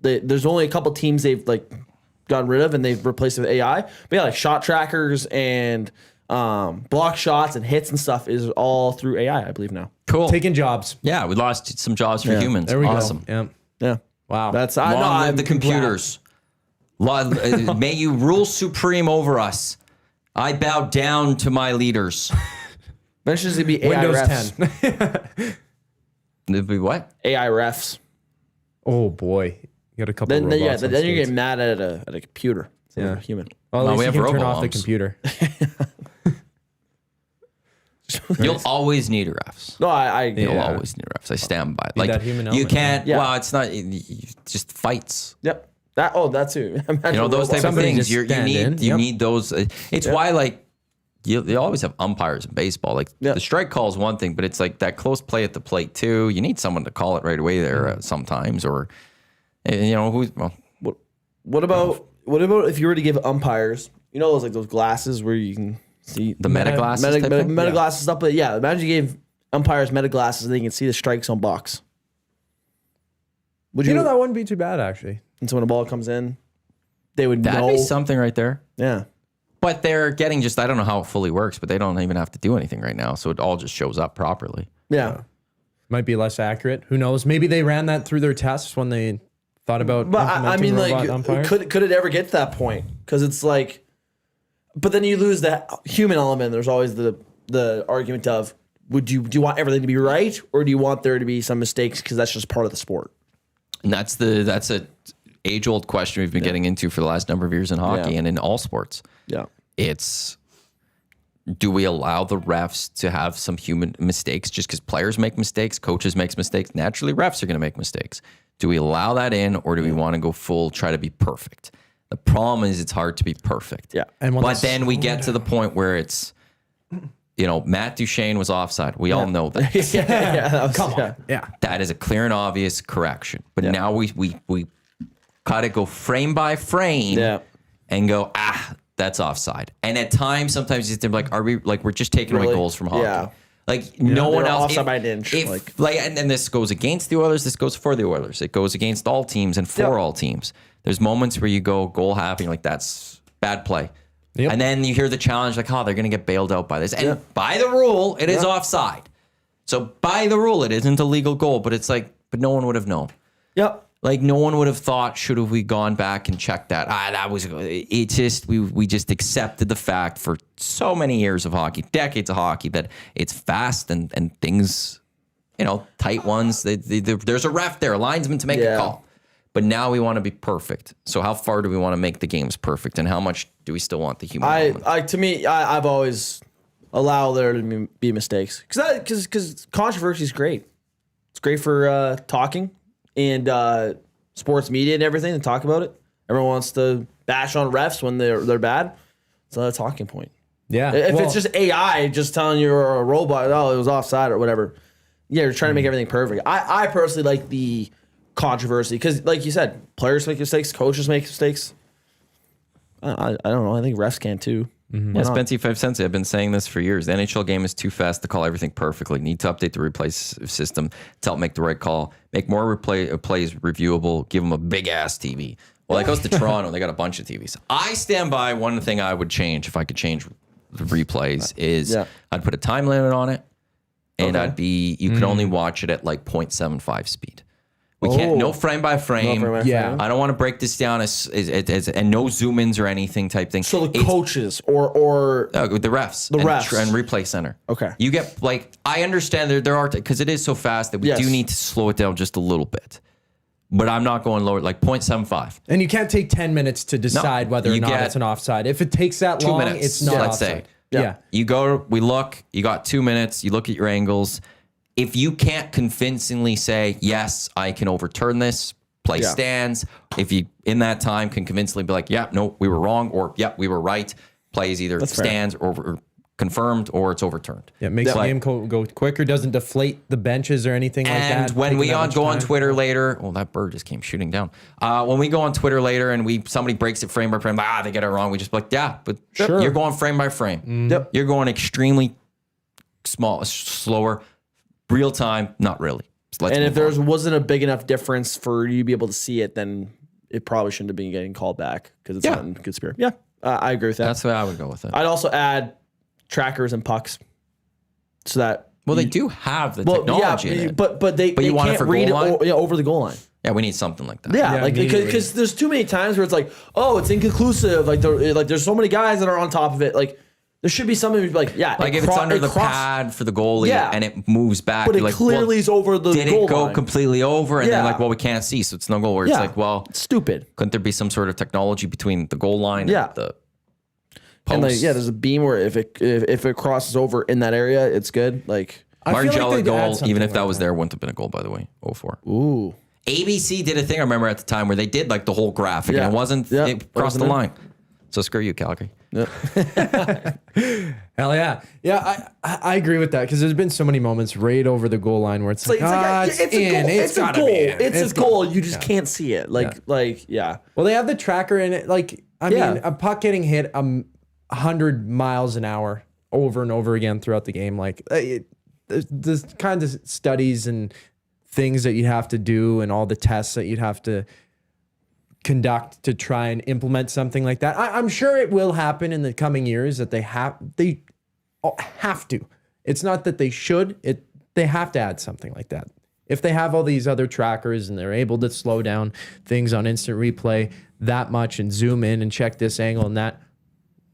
there's only a couple teams they've gotten rid of, and they've replaced it with AI. But yeah, like shot trackers and block shots and hits and stuff is all through AI, I believe now. Cool. taking jobs. Yeah, we lost some jobs for humans. There we Awesome. go. Yeah. Yeah, Wow. that's Long live the computers. May you rule supreme over us. I bow down to my leaders. Eventually, it'd be AI Windows refs. 10. It'd be what? AI refs. Oh boy. You got a couple. Then robots yeah, on then you're skates. getting mad at a computer. It's Yeah. a human. Well, No, at we least you have can turn off the robo-arms. computer. You'll always need refs. No, I You'll Yeah. always need refs. I stand by. Need Like that human you element, can't. yeah. Well, it's not just fights. Yep. That too. You know those type of Somebody things. just You stand in. need you Yep. need those. It's why like you always have umpires in baseball. Like Yeah. the strike call is one thing, but it's like that close play at the plate too. You need someone to call it right away there sometimes, or you know who's well. What about if you were to give umpires, you know, those glasses where you can see The meta glasses type thing? meta glasses stuff. But yeah, imagine you gave umpires meta glasses and they can see the strikes on box. Would You know, that wouldn't be too bad, actually. And so when a ball comes in, they would That'd know. be something right there. Yeah. But they're getting just, I don't know how it fully works, but they don't even have to do anything right now. So it all just shows up properly. Yeah. Might be less accurate. Who knows? Maybe they ran that through their tests when they thought about. But I mean, implementing robot like, umpires. could it ever get to that point? Because it's like, but then you lose that human element. There's always the argument of, do you want everything to be right, or do you want there to be some mistakes because that's just part of the sport? And that's a age old question we've been getting into for the last number of years in hockey Yeah. and in all sports. Yeah. It's, do we allow the refs to have some human mistakes just because players make mistakes, coaches make mistakes? Naturally, refs are going to make mistakes. Do we allow that in, or do we want to go full, try to be perfect? The problem is it's hard to be perfect. Yeah. And when But they then we get to the point where it's, you know, Matt Duchene was offside. We all know that. Come on. Yeah. That is a clear and obvious correction. But now we got to go frame by frame Yeah. and go, that's offside. And at times, sometimes it's like, are we like, we're just taking away Really? goals from hockey. Yeah. Like no one they're else. offside by an inch, And this goes against the Oilers. This goes for the Oilers. It goes against all teams and for all teams. There's moments where you go goal happy, like that's bad play. Yep. And then you hear the challenge, like, oh, they're going to get bailed out by this. And by the rule, it is offside. So by the rule, it isn't a legal goal, but it's like, but no one would have known. Yep. Like no one would have thought, should have we gone back and checked that? That was, it just, we just accepted the fact for so many years of hockey, decades of hockey, that it's fast and things, you know, tight ones. There's a ref there, a linesman to make a call. But now we want to be perfect. So how far do we want to make the games perfect, and how much do we still want the human element? To me, I've always allowed there to be mistakes because controversy is great. It's great for talking and sports media and everything to talk about it. Everyone wants to bash on refs when they're bad. It's a talking point. Yeah. If it's just AI just telling you or a robot, oh, it was offside or whatever. Yeah, you're trying to make everything perfect. I personally like the controversy because, like you said, players make mistakes, coaches make mistakes. I don't know. I think refs can too. Yeah, Spency 5 cents. I've been saying this for years. The NHL game is too fast to call everything perfectly. Need to update the replay system to help make the right call. Make more plays reviewable. Give them a big ass TV. Well, that goes to Toronto. They got a bunch of TVs. I stand by one thing I would change if I could change the replays is I'd put a time limit on it, and you could only watch it at like 0.75 speed. We can't, no frame by frame. Yeah. I don't want to break this down as and no zoom ins or anything type thing. So the coaches or the refs. The refs. And replay center. Okay. You get, like, I understand there are, because it is so fast that we do need to slow it down just a little bit. But I'm not going lower, like 0.75. And you can't take 10 minutes to decide whether or you not get it's an offside. If it takes that 2 long, minutes, it's not let's offside. say. Yeah. You go, we look, you got 2 minutes, you look at your angles. If you can't convincingly say, yes, I can overturn this, play stands. If you, in that time, can convincingly be like, yeah, no, we were wrong, or yeah, we were right, plays either stands or confirmed or it's overturned. Yeah, it makes the game go quicker, doesn't deflate the benches or anything like that. And when we taking that go much on time. Twitter later, well, that bird just came shooting down. When we go on Twitter later and somebody breaks it frame by frame, they get it wrong. We just be like, yeah, but you're going frame by frame. Yep. You're going extremely slower, real time, not really. So let's and if move there on. wasn't a big enough difference for you to be able to see it, then it probably shouldn't have been getting called back because it's not in good spirit. Yeah, I agree with that. That's the way I would go with it. I'd also add trackers and pucks so that. Well, they do have the technology in it. But they you want it can't for read goal line? it over the goal line. Yeah, we need something like that. Yeah, like immediately. because there's too many times where it's like, oh, it's inconclusive. Like there's so many guys that are on top of it. Like There should be something to be like, yeah, Like if it's under the pad for the goalie and it moves back, but you're it like, clearly is over the did goal it go line. completely over? And they're Yeah. like, well, we can't see, so it's no goal. Where it's Yeah. like, well, It's stupid. couldn't there be some sort of technology between the goal line Yeah. and the And post? there's a beam where if it crosses over in that area, it's good. Like, I feel like Margella they'd add goal, something even if that like was there, wouldn't have been a goal, by the way. 0-4. ooh, ABC did a thing I remember at the time where they did like the whole graphic Yeah. and it wasn't, Yeah. it crossed the Wasn't it? line. So screw you, Calgary. Hell yeah. Yeah, I agree with that because there's been so many moments right over the goal line where it's like, it's like it's it's in. a goal. It's It's a gotta goal. be in. It's a goal. You just can't see it. Like, yeah. Well, they have the tracker in it. Like, I Yeah. mean, a puck getting hit 100 miles an hour over and over again throughout the game. Like, there's kind of studies and things that you have to do and all the tests that you'd have to conduct to try and implement something like that. I'm sure it will happen in the coming years that they have to. It's not that they should. They have to add something like that. If they have all these other trackers and they're able to slow down things on instant replay that much and zoom in and check this angle and that,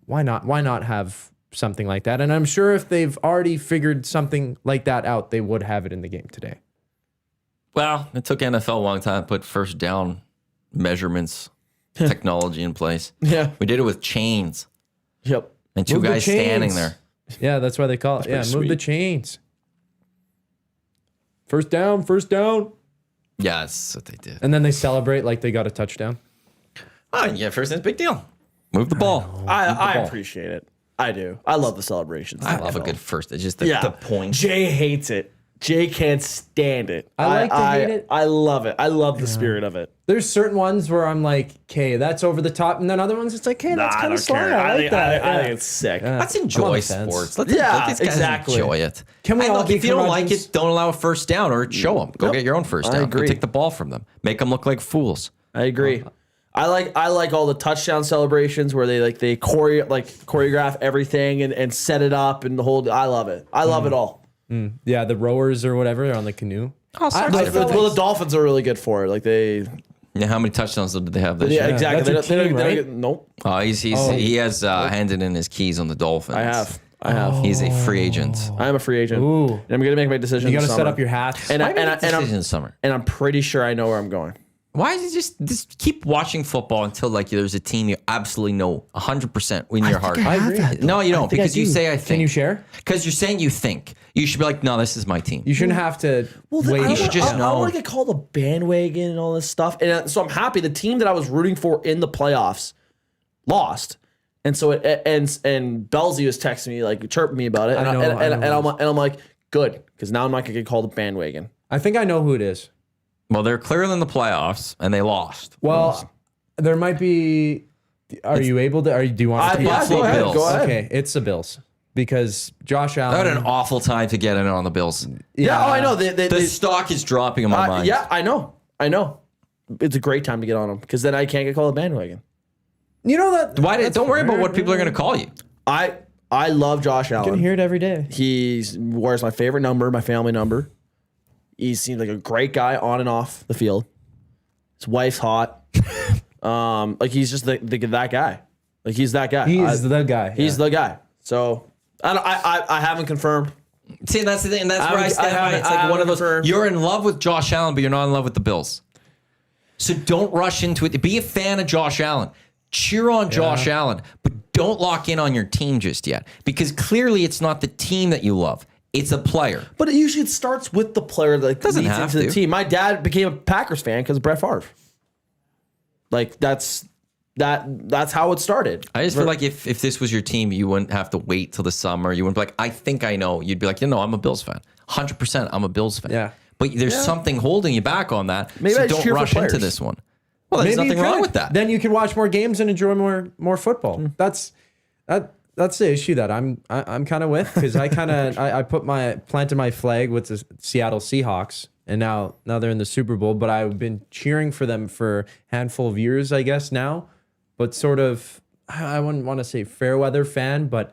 why not? Why not have something like that? And I'm sure if they've already figured something like that out, they would have it in the game today. Well, it took NFL a long time to put first down measurements technology in place. Yeah. We did it with chains Yep. and two Move the guys standing chains. there. Yeah, that's why they call it. Yeah, move pretty the sweet. chains. First down, first down. Yeah, that's what they did. And then they celebrate like they got a touchdown. Oh, yeah, first down's a big deal. Move the ball. I appreciate it. I do. I love the celebrations. I love a good first. It's just the point. Jay hates it. Jay can't stand it. I like to hate it. I love it. I love the spirit of it. There's certain ones where I'm like, okay, that's over the top. And then other ones, it's like, hey, that's kind of sly. I like that. I Yeah. think it's sick. Let's I'm on enjoy the fence. sports. Let these guys exactly. enjoy it. Can we And all look, be if you don't like curmudgeons? it, don't allow a first down or show them. Go Yep. get your own first I down. Go agree. take the ball from them. Make them look like fools. I agree. I like all the touchdown celebrations where they choreograph everything and set it up and the whole. I love it. I love it all. Yeah, the rowers or whatever, they're on the canoe. Oh, sorry. I felt Well, like- the Dolphins are really good for it. Like they. Yeah, how many touchdowns did they have this Yeah, year? exactly. That's a They don't- team, they don't right? get- Nope. He has handed in his keys on the Dolphins. I have. He's a free agent. I am a free agent. Ooh. And I'm gonna make my decision. You got to this set summer. up your hats. And Why make a decision I'm this summer? and I'm pretty sure I know where I'm going. Why is it just keep watching football until like there's a team you absolutely know 100% in your heart? I agree. No, you don't, think I because you do. say I think. Can you share? Because you're saying you think. You should be like, no, this is my team. You shouldn't have to wait. you should just I know. don't want to get called a bandwagon and all this stuff. And so I'm happy the team that I was rooting for in the playoffs lost. And so and Belsey was texting me like chirping me about it. And, I know, and, I know. I'm like, good, because now I'm not gonna get called a bandwagon. I think I know who it is. Well, they're clearly in the playoffs and they lost. Well, there might be. Are you able to? Do you want to? Yeah, Buffalo go ahead. Bills. Go ahead. Okay, it's the Bills because Josh That had Allen. an awful time to get in on the Bills. Yeah, oh, I know. The stock is dropping in my mind. Yeah, I know. It's a great time to get on them because then I can't get called a bandwagon. You know that. Don't worry about what people are going to call you. I love Josh You can Allen. hear it every day. He wears my favorite number, my family number. He seems like a great guy on and off the field. His wife's hot. Like he's just that guy. Like he's that guy. He's the guy. He's the guy. So I haven't confirmed. See, that's the thing. And that's I where I haven't- stand I by. haven't- It's I like one haven't of those. confirmed. You're in love with Josh Allen, but you're not in love with the Bills. So don't rush into it. Be a fan of Josh Allen. Cheer on Josh Allen, but don't lock in on your team just yet because clearly it's not the team that you love. It's a player. But it usually starts with the player that Doesn't leads have into the to. team. My dad became a Packers fan because of Brett Favre. Like that's how it started. I just feel like if this was your team, you wouldn't have to wait till the summer. You wouldn't be like, I think I know. You'd be like, I'm a Bills fan. 100% I'm a Bills fan. Yeah. But there's something holding you back on that. Maybe so I just don't cheer for rush into players. this one. Well, there's Maybe you nothing wrong could. with that. Then you can watch more games and enjoy more football. That's the issue that I'm kind of with because I planted my flag with the Seattle Seahawks and now they're in the Super Bowl. But I've been cheering for them for a handful of years, I guess now. But sort of, I wouldn't want to say fair weather fan, but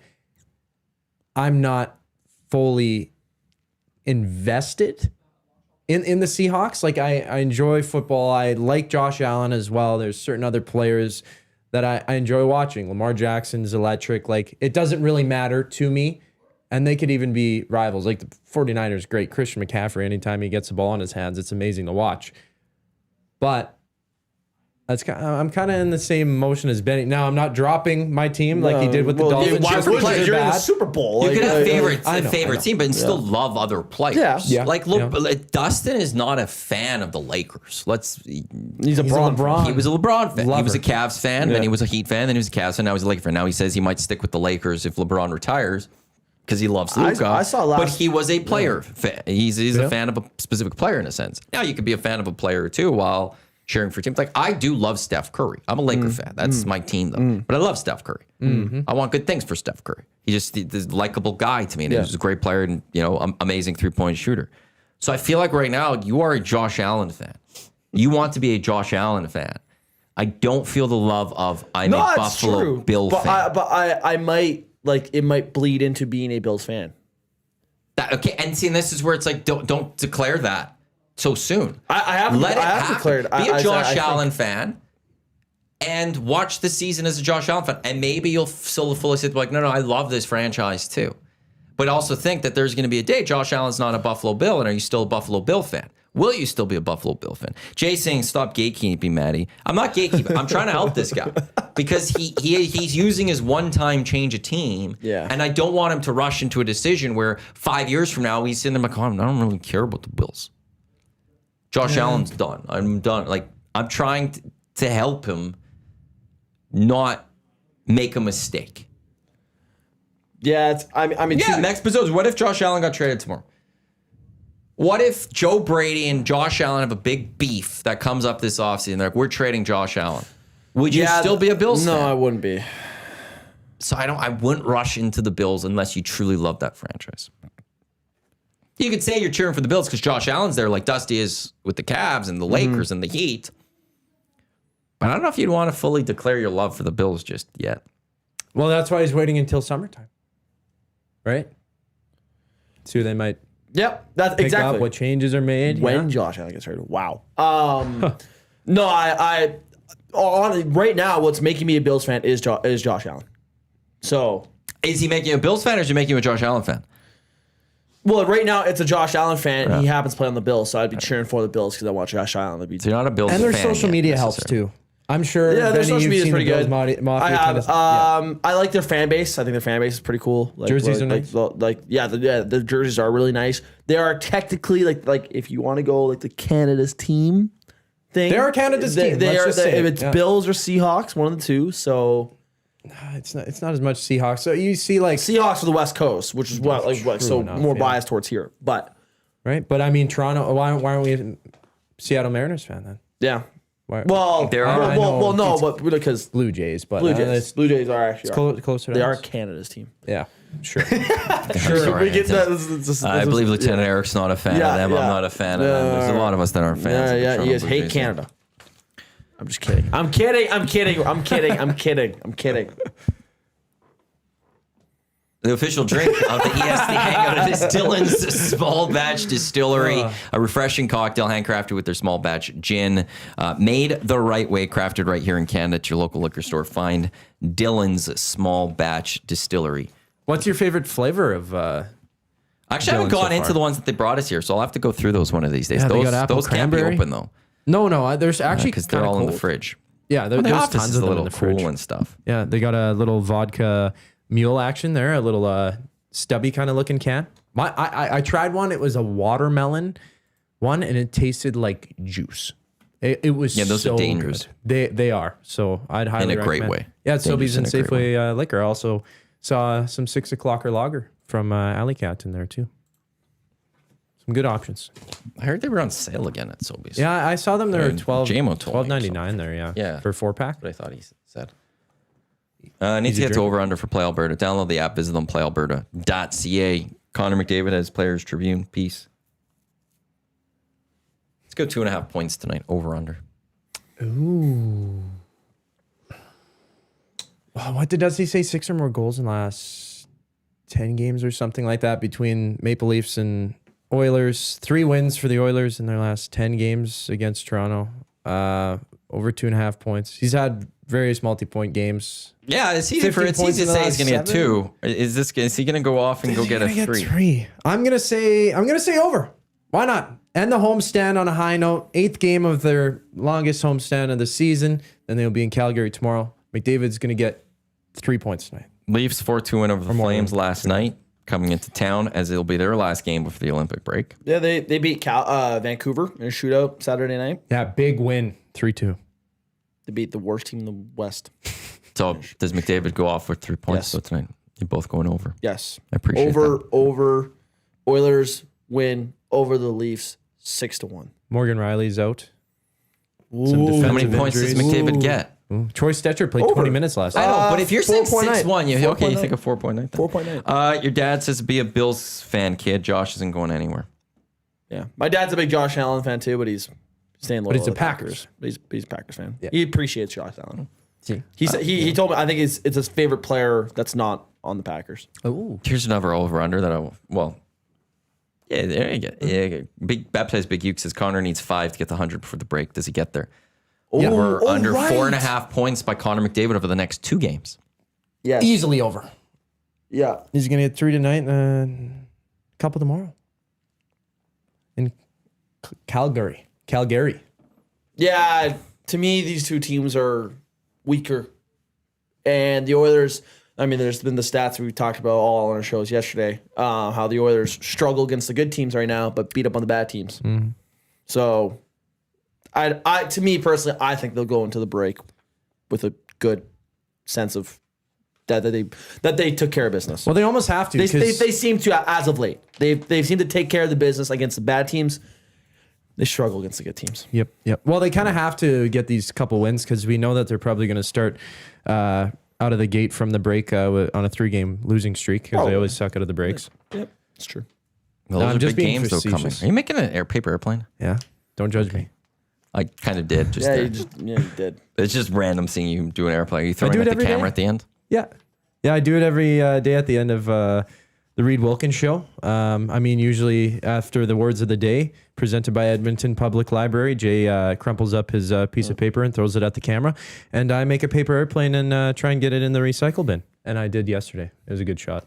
I'm not fully invested in the Seahawks. Like I enjoy football. I like Josh Allen as well. There's certain other players that I enjoy watching. Lamar Jackson's electric. Like, it doesn't really matter to me. And they could even be rivals. Like, the 49ers, great. Christian McCaffrey, anytime he gets the ball in his hands, it's amazing to watch. But I'm kind of in the same motion as Benny. Now, I'm not dropping my team like he did with the Dolphins. Why Just would because you? they're You're in the bad. Super Bowl. You could have I know. favorite team, but still love other players. Yeah. Like, look, Dustin is not a fan of the Lakers. He's a LeBron. He was a LeBron fan. He Lover. was a Cavs fan, then he was a Heat fan, then he was a Cavs fan, now he's a Laker fan. Now he says he might stick with the Lakers if LeBron retires because he loves Luka. I saw last- but he was a player fan. He's a fan of a specific player in a sense. Now you could be a fan of a player too while cheering for teams. Like, I do love Steph Curry. I'm a Laker fan. That's my team though. But I love Steph Curry. I want good things for Steph Curry. He's just this likable guy to me. And he's a great player and, amazing 3-point shooter. So I feel like right now you are a Josh Allen fan. You want to be a Josh Allen fan. I don't feel the love of I'm a Buffalo Bill fan. I might, like, it might bleed into being a Bills fan. Okay, and see, and this is where it's like, don't declare that so soon. I haven't declared. Be a Josh Allen fan and watch the season as a Josh Allen fan. And maybe you'll still fully say, like, no, I love this franchise too. But also think that there's going to be a day Josh Allen's not a Buffalo Bill, and are you still a Buffalo Bill fan? Will you still be a Buffalo Bill fan? Jay saying, stop gatekeeping, Maddie. I'm not gatekeeping. I'm trying to help this guy because he's using his one-time change of team. Yeah. And I don't want him to rush into a decision where 5 years from now he's sitting there like, oh, I don't really care about the Bills. Josh Allen's done. I'm done. Like, I'm trying to help him not make a mistake. Yeah, Next episode, what if Josh Allen got traded tomorrow? What if Joe Brady and Josh Allen have a big beef that comes up this offseason? They're like, we're trading Josh Allen. Would you still be a Bills fan? No, I wouldn't be. So I wouldn't rush into the Bills unless you truly love that franchise. You could say you're cheering for the Bills because Josh Allen's there like Dusty is with the Cavs and the Lakers and the Heat. But I don't know if you'd want to fully declare your love for the Bills just yet. Well, that's why he's waiting until summertime. Right? See who they might Yep, that's pick exactly up, what changes are made. when Josh Allen gets traded. Wow. No, I right now what's making me a Bills fan is Josh Allen. So Is he making you a Bills fan or is he making you a Josh Allen fan? well, right now it's a Josh Allen fan. And he happens to play on the Bills, so I'd be cheering for the Bills because I want Josh Allen to be. So you're not a Bills fan. And their social yet, media helps necessarily. too. I'm sure. Yeah, their Benny, social you've media is seen pretty the Bills good. Mafia I have. kind of- I like their fan base. I think their fan base is pretty cool. Like, Jerseys are like, nice. the jerseys are really nice. They are technically like if you want to go like the Canada's team thing. They are Canada's team. They Let's are. just say it. It's Yeah. Bills or Seahawks, one of the two. So It's not as much Seahawks. So you see like Seahawks for the West Coast, which is what so enough, more yeah. biased towards here. But right, but I mean Toronto. Why aren't we a Seattle Mariners fan then? yeah. Why, Well, There are- I know no, it's but because Blue Jays, but Blue Jays are actually closer. they to are us. Canada's team. Yeah, sure. Sorry, We get Anthony. that. I believe Lieutenant Eric's not a fan Yeah, of them. yeah. I'm not a fan of them. There's a lot of us that aren't fans. of the Yeah, Toronto you guys Blue hate Jays. Canada. I'm just kidding. I'm kidding. The official drink of the EST Hangout is Dylan's Small Batch Distillery, a refreshing cocktail handcrafted with their small batch gin, made the right way, crafted right here in Canada at your local liquor store. Find Dylan's Small Batch Distillery. What's your favorite flavor of? Actually, I haven't Dylan so gone into far. the ones that they brought us here, so I'll have to go through those one of these days. Yeah, they got apple those can't be cranberry. open though, No. There's actually because they're kinda all in the cold. fridge. Yeah, The there's office tons is of a them in little the fridge. cool and stuff. Yeah, they got a little vodka mule action there, a little stubby kind of looking can. I tried one. It was a watermelon one, and it tasted like juice. It was those are so dangerous. good. They are. So I'd highly In a great recommend. way. Yeah, it's Dangerous Sobeys and in a great Safeway liquor. I also saw some 6 o'clocker lager from Alley Cat in there too. Some good options. I heard they were on sale again at Sobeys. Yeah, I saw them there at JMO told me or $12.99 there. Yeah, Yeah. for 4-pack. What I thought he said. Need to get to over under for Play Alberta. Download the app, visit them, playalberta.ca. Connor McDavid has Players Tribune. Peace. Let's go 2.5 points tonight, over under. Ooh. Oh, what does he say? 6 or more goals in the last 10 games or something like that between Maple Leafs and Oilers. 3 wins for the Oilers in their last 10 games against Toronto. Over 2.5 points. He's had various multi-point games. Yeah, it's easy 15 to points say in the he's going to get last 7. 2. Is he going to go off and go get a He's gonna 3? 3. I'm gonna say over. Why not? End the homestand on a high note. 8th game of their longest homestand of the season. Then they'll be in Calgary tomorrow. McDavid's gonna get 3 points tonight. Leafs 4-2 win over the Flames last night, coming into town as it'll be their last game before the Olympic break. Yeah, they beat Vancouver in a shootout Saturday night. Yeah, big win. 3-2. They beat the worst team in the West. So does McDavid go off with 3 points Yes. so tonight? You're both going over. Yes. I appreciate that. Over. Oilers win over the Leafs 6-1. Morgan Riley's out. Ooh. How many defensive points does injuries. McDavid get? Troy Stetcher played Over. 20 minutes last I night. know, but if you're saying 4.9. 6-1, you 4.9. think of 4.9. 4.9. Your dad says to be a Bills fan, kid. Josh isn't going anywhere. Yeah. My dad's a big Josh Allen fan too, but he's staying loyal. But he's to a the Packers. He's a Packers fan. Yeah. He appreciates Josh Allen. See? He told me I think it's his favorite player that's not on the Packers. Oh. Here's another over-under that yeah, there you go. Yeah, Big Baptized Big Uke says Connor needs 5 to get the 100 before the break. Does he get there? Over under right. 4.5 points by Connor McDavid over the next 2 games. Yes. Easily over. Yeah. He's going to get 3 tonight and a couple tomorrow. In Calgary. Yeah, to me, these two teams are weaker. And the Oilers, I mean, there's been the stats we talked about all on our shows yesterday, how the Oilers struggle against the good teams right now, but beat up on the bad teams. So, to me personally, I think they'll go into the break with a good sense of that they took care of business. Well, they almost have to. They 'cause- seem to, as of late, they've seemed to take care of the business against the bad teams. They struggle against the good teams. Yep. Well, they kind of have to get these couple wins because we know that they're probably going to start out of the gate from the break on a 3-game losing streak because they always suck out of the breaks. Yep, it's true. Well, No, those I'm are just big being games though coming. facetious. Are you making an paper airplane? Yeah. Don't judge me. I kind of did. Just Yeah, there. you did. It's just random seeing you do an airplane. Are you throwing do at it the every camera day. at the end? Yeah. I do it every day at the end of the Reed Wilkins show. Usually after the words of the day presented by Edmonton Public Library, Jay crumples up his piece of paper and throws it at the camera. And I make a paper airplane and try and get it in the recycle bin. And I did yesterday. It was a good shot.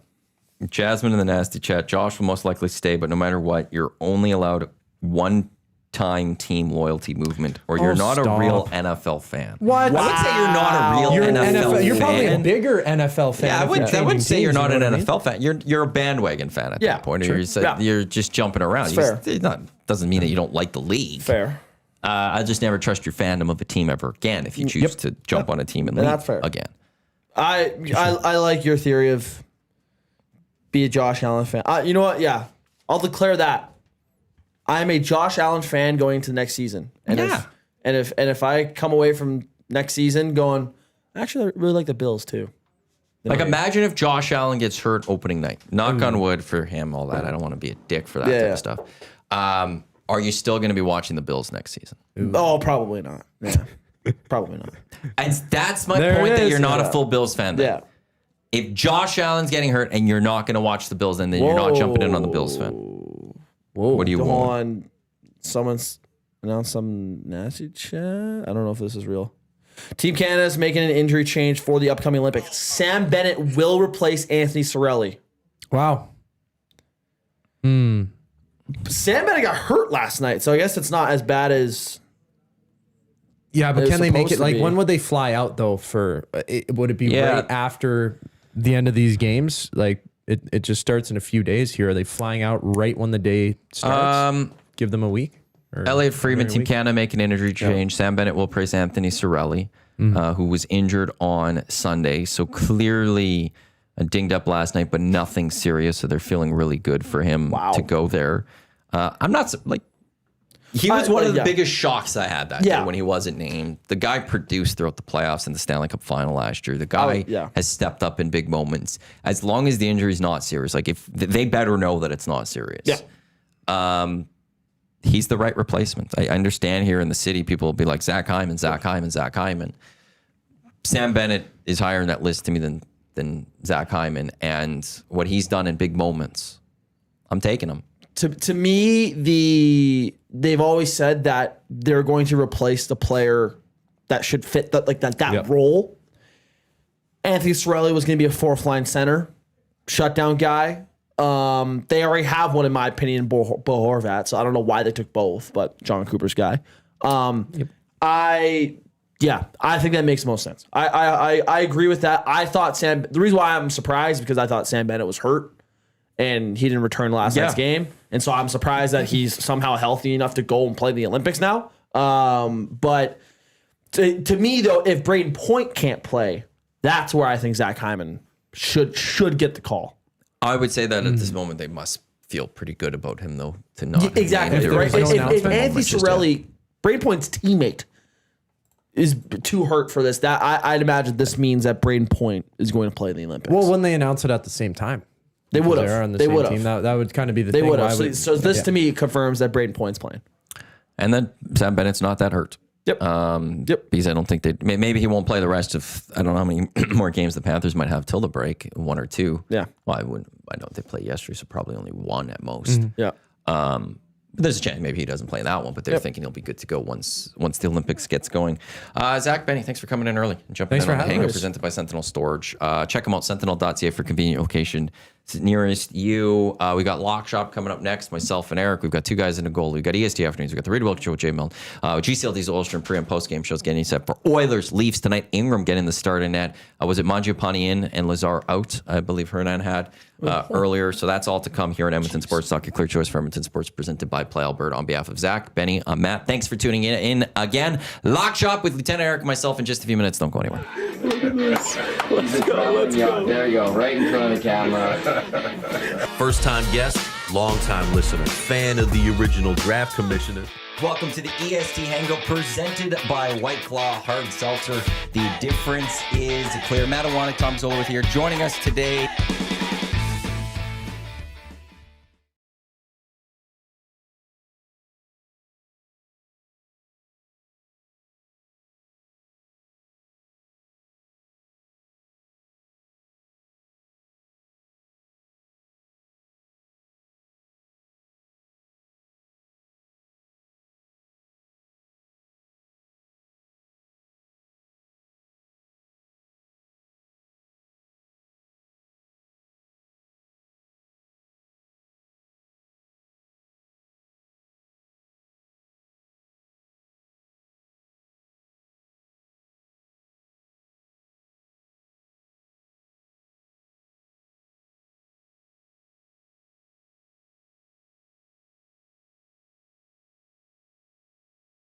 Jasmine in the nasty chat. Josh will most likely stay, but no matter what, you're only allowed one-time team loyalty movement, or you're not stop. a real NFL fan. What? I would say you're not a real You're an NFL fan. You're probably a bigger NFL fan. Yeah, I if you're would changing say you're teams, not you an know what I mean? NFL fan. You're a bandwagon fan at Yeah, that point. Or sure. you're, you're just jumping around. It's You fair. just- doesn't mean that you don't like the league. Fair. I just never trust your fandom of a team ever again if you choose to jump on a team and leave that's fair. again. I like your theory of be a Josh Allen fan. You know what? Yeah, I'll declare that I'm a Josh Allen fan going into next season. And Yeah. if I come away from next season going, actually, I really like the Bills too. Like, imagine if Josh Allen gets hurt opening night. Knock on wood for him, all that. I don't want to be a dick for that type of stuff. Are you still going to be watching the Bills next season? Oh, probably not. Yeah, probably not. And that's my There point it that is. you're not Yeah. a full Bills fan. Then. Yeah. If Josh Allen's getting hurt and you're not going to watch the Bills, then you're not jumping in on the Bills fan. Whoa. What do you Go want? on. Someone's announced some nasty chat. I don't know if this is real. Team Canada is making an injury change for the upcoming Olympics. Sam Bennett will replace Anthony Cirelli. Wow. Sam Bennett got hurt last night, so I guess it's not as bad as. Yeah, but They're can they make supposed it to like be. when would they fly out though? Would it be Yeah. right after the end of these games? Like it just starts in a few days here. Are they flying out right when the day starts? Give them a week. Or Elliot Freeman, a Team week? Canada making an injury change. Sam Bennett will replace Anthony Cirelli, who was injured on Sunday. So clearly dinged up last night, but nothing serious. So they're feeling really good for him to go there. I'm not like. He was one of the yeah. biggest shocks I had that day when he wasn't named. The guy produced throughout the playoffs and the Stanley Cup final last year. The guy has stepped up in big moments. As long as the injury's not serious, like if they better know that it's not serious. Yeah. He's the right replacement. I understand here in the city, people will be like Zach Hyman. Sam Bennett is higher on that list to me than Zach Hyman, and what he's done in big moments, I'm taking him. To me, they've always said that they're going to replace the player that should fit that Yep. role. Anthony Cirelli was going to be a fourth line center, shutdown guy. They already have one, in my opinion, Bo Horvat. So I don't know why they took both, but John Cooper's guy. I think that makes most sense. I agree with that. I thought the reason why I'm surprised because I thought Sam Bennett was hurt and he didn't return last night's game. And so I'm surprised that he's somehow healthy enough to go and play the Olympics now. But to me, though, if Braden Point can't play, that's where I think Zach Hyman should get the call. I would say that at this moment they must feel pretty good about him, though, to not. Exactly. Right? no If announcement, Anthony it's just, Cirelli, Braden Point's teammate, is too hurt for this, that I'd imagine this means that Braden Point is going to play in the Olympics. Well, when they announce it at the same time, they would they're on have. the They same would team. have. That would kind of be the They thing. would Why have. So this yeah. to me confirms that Braden Point's playing. And then Sam Bennett's not that hurt. Yep. Because I don't think maybe he won't play the rest of, I don't know how many more games the Panthers might have till the break, 1 or 2. Yeah. Well, I know they played yesterday, so probably only 1 at most. Yeah. But there's a chance maybe he doesn't play in that one, but they're thinking he'll be good to go once the Olympics gets going. Zach, Benny, thanks for coming in early and jumping Thanks in for on the having Hangout us. presented by Sentinel Storage. Check them out, sentinel.ca for convenient location nearest you. We got Lock Shop coming up next, myself and Eric. We've got 2 guys in a goal. We've got EST Afternoons. We've got the Reed Wilk Show with Jay Milne. GCLD's Ulster and pre- and post-game shows getting set for Oilers, Leafs tonight. Ingram getting the start in net. Was it Mangiapane in and Lazar out? I believe Hernan had earlier. So that's all to come here at Edmonton Sports Talk. Your clear choice for Edmonton Sports presented by Play Alberta. On behalf of Zach, Benny, I'm Matt. Thanks for tuning in again. Lock Shop with Lieutenant Eric and myself in just a few minutes. Don't go anywhere. Let's go. There you go, right in front of the camera. First-time guest, long-time listener, fan of the original draft commissioner. Welcome to the EST Hangout presented by White Claw Hard Seltzer. The difference is clear. Matt Iwanyk, Tom Zola with here, joining us today.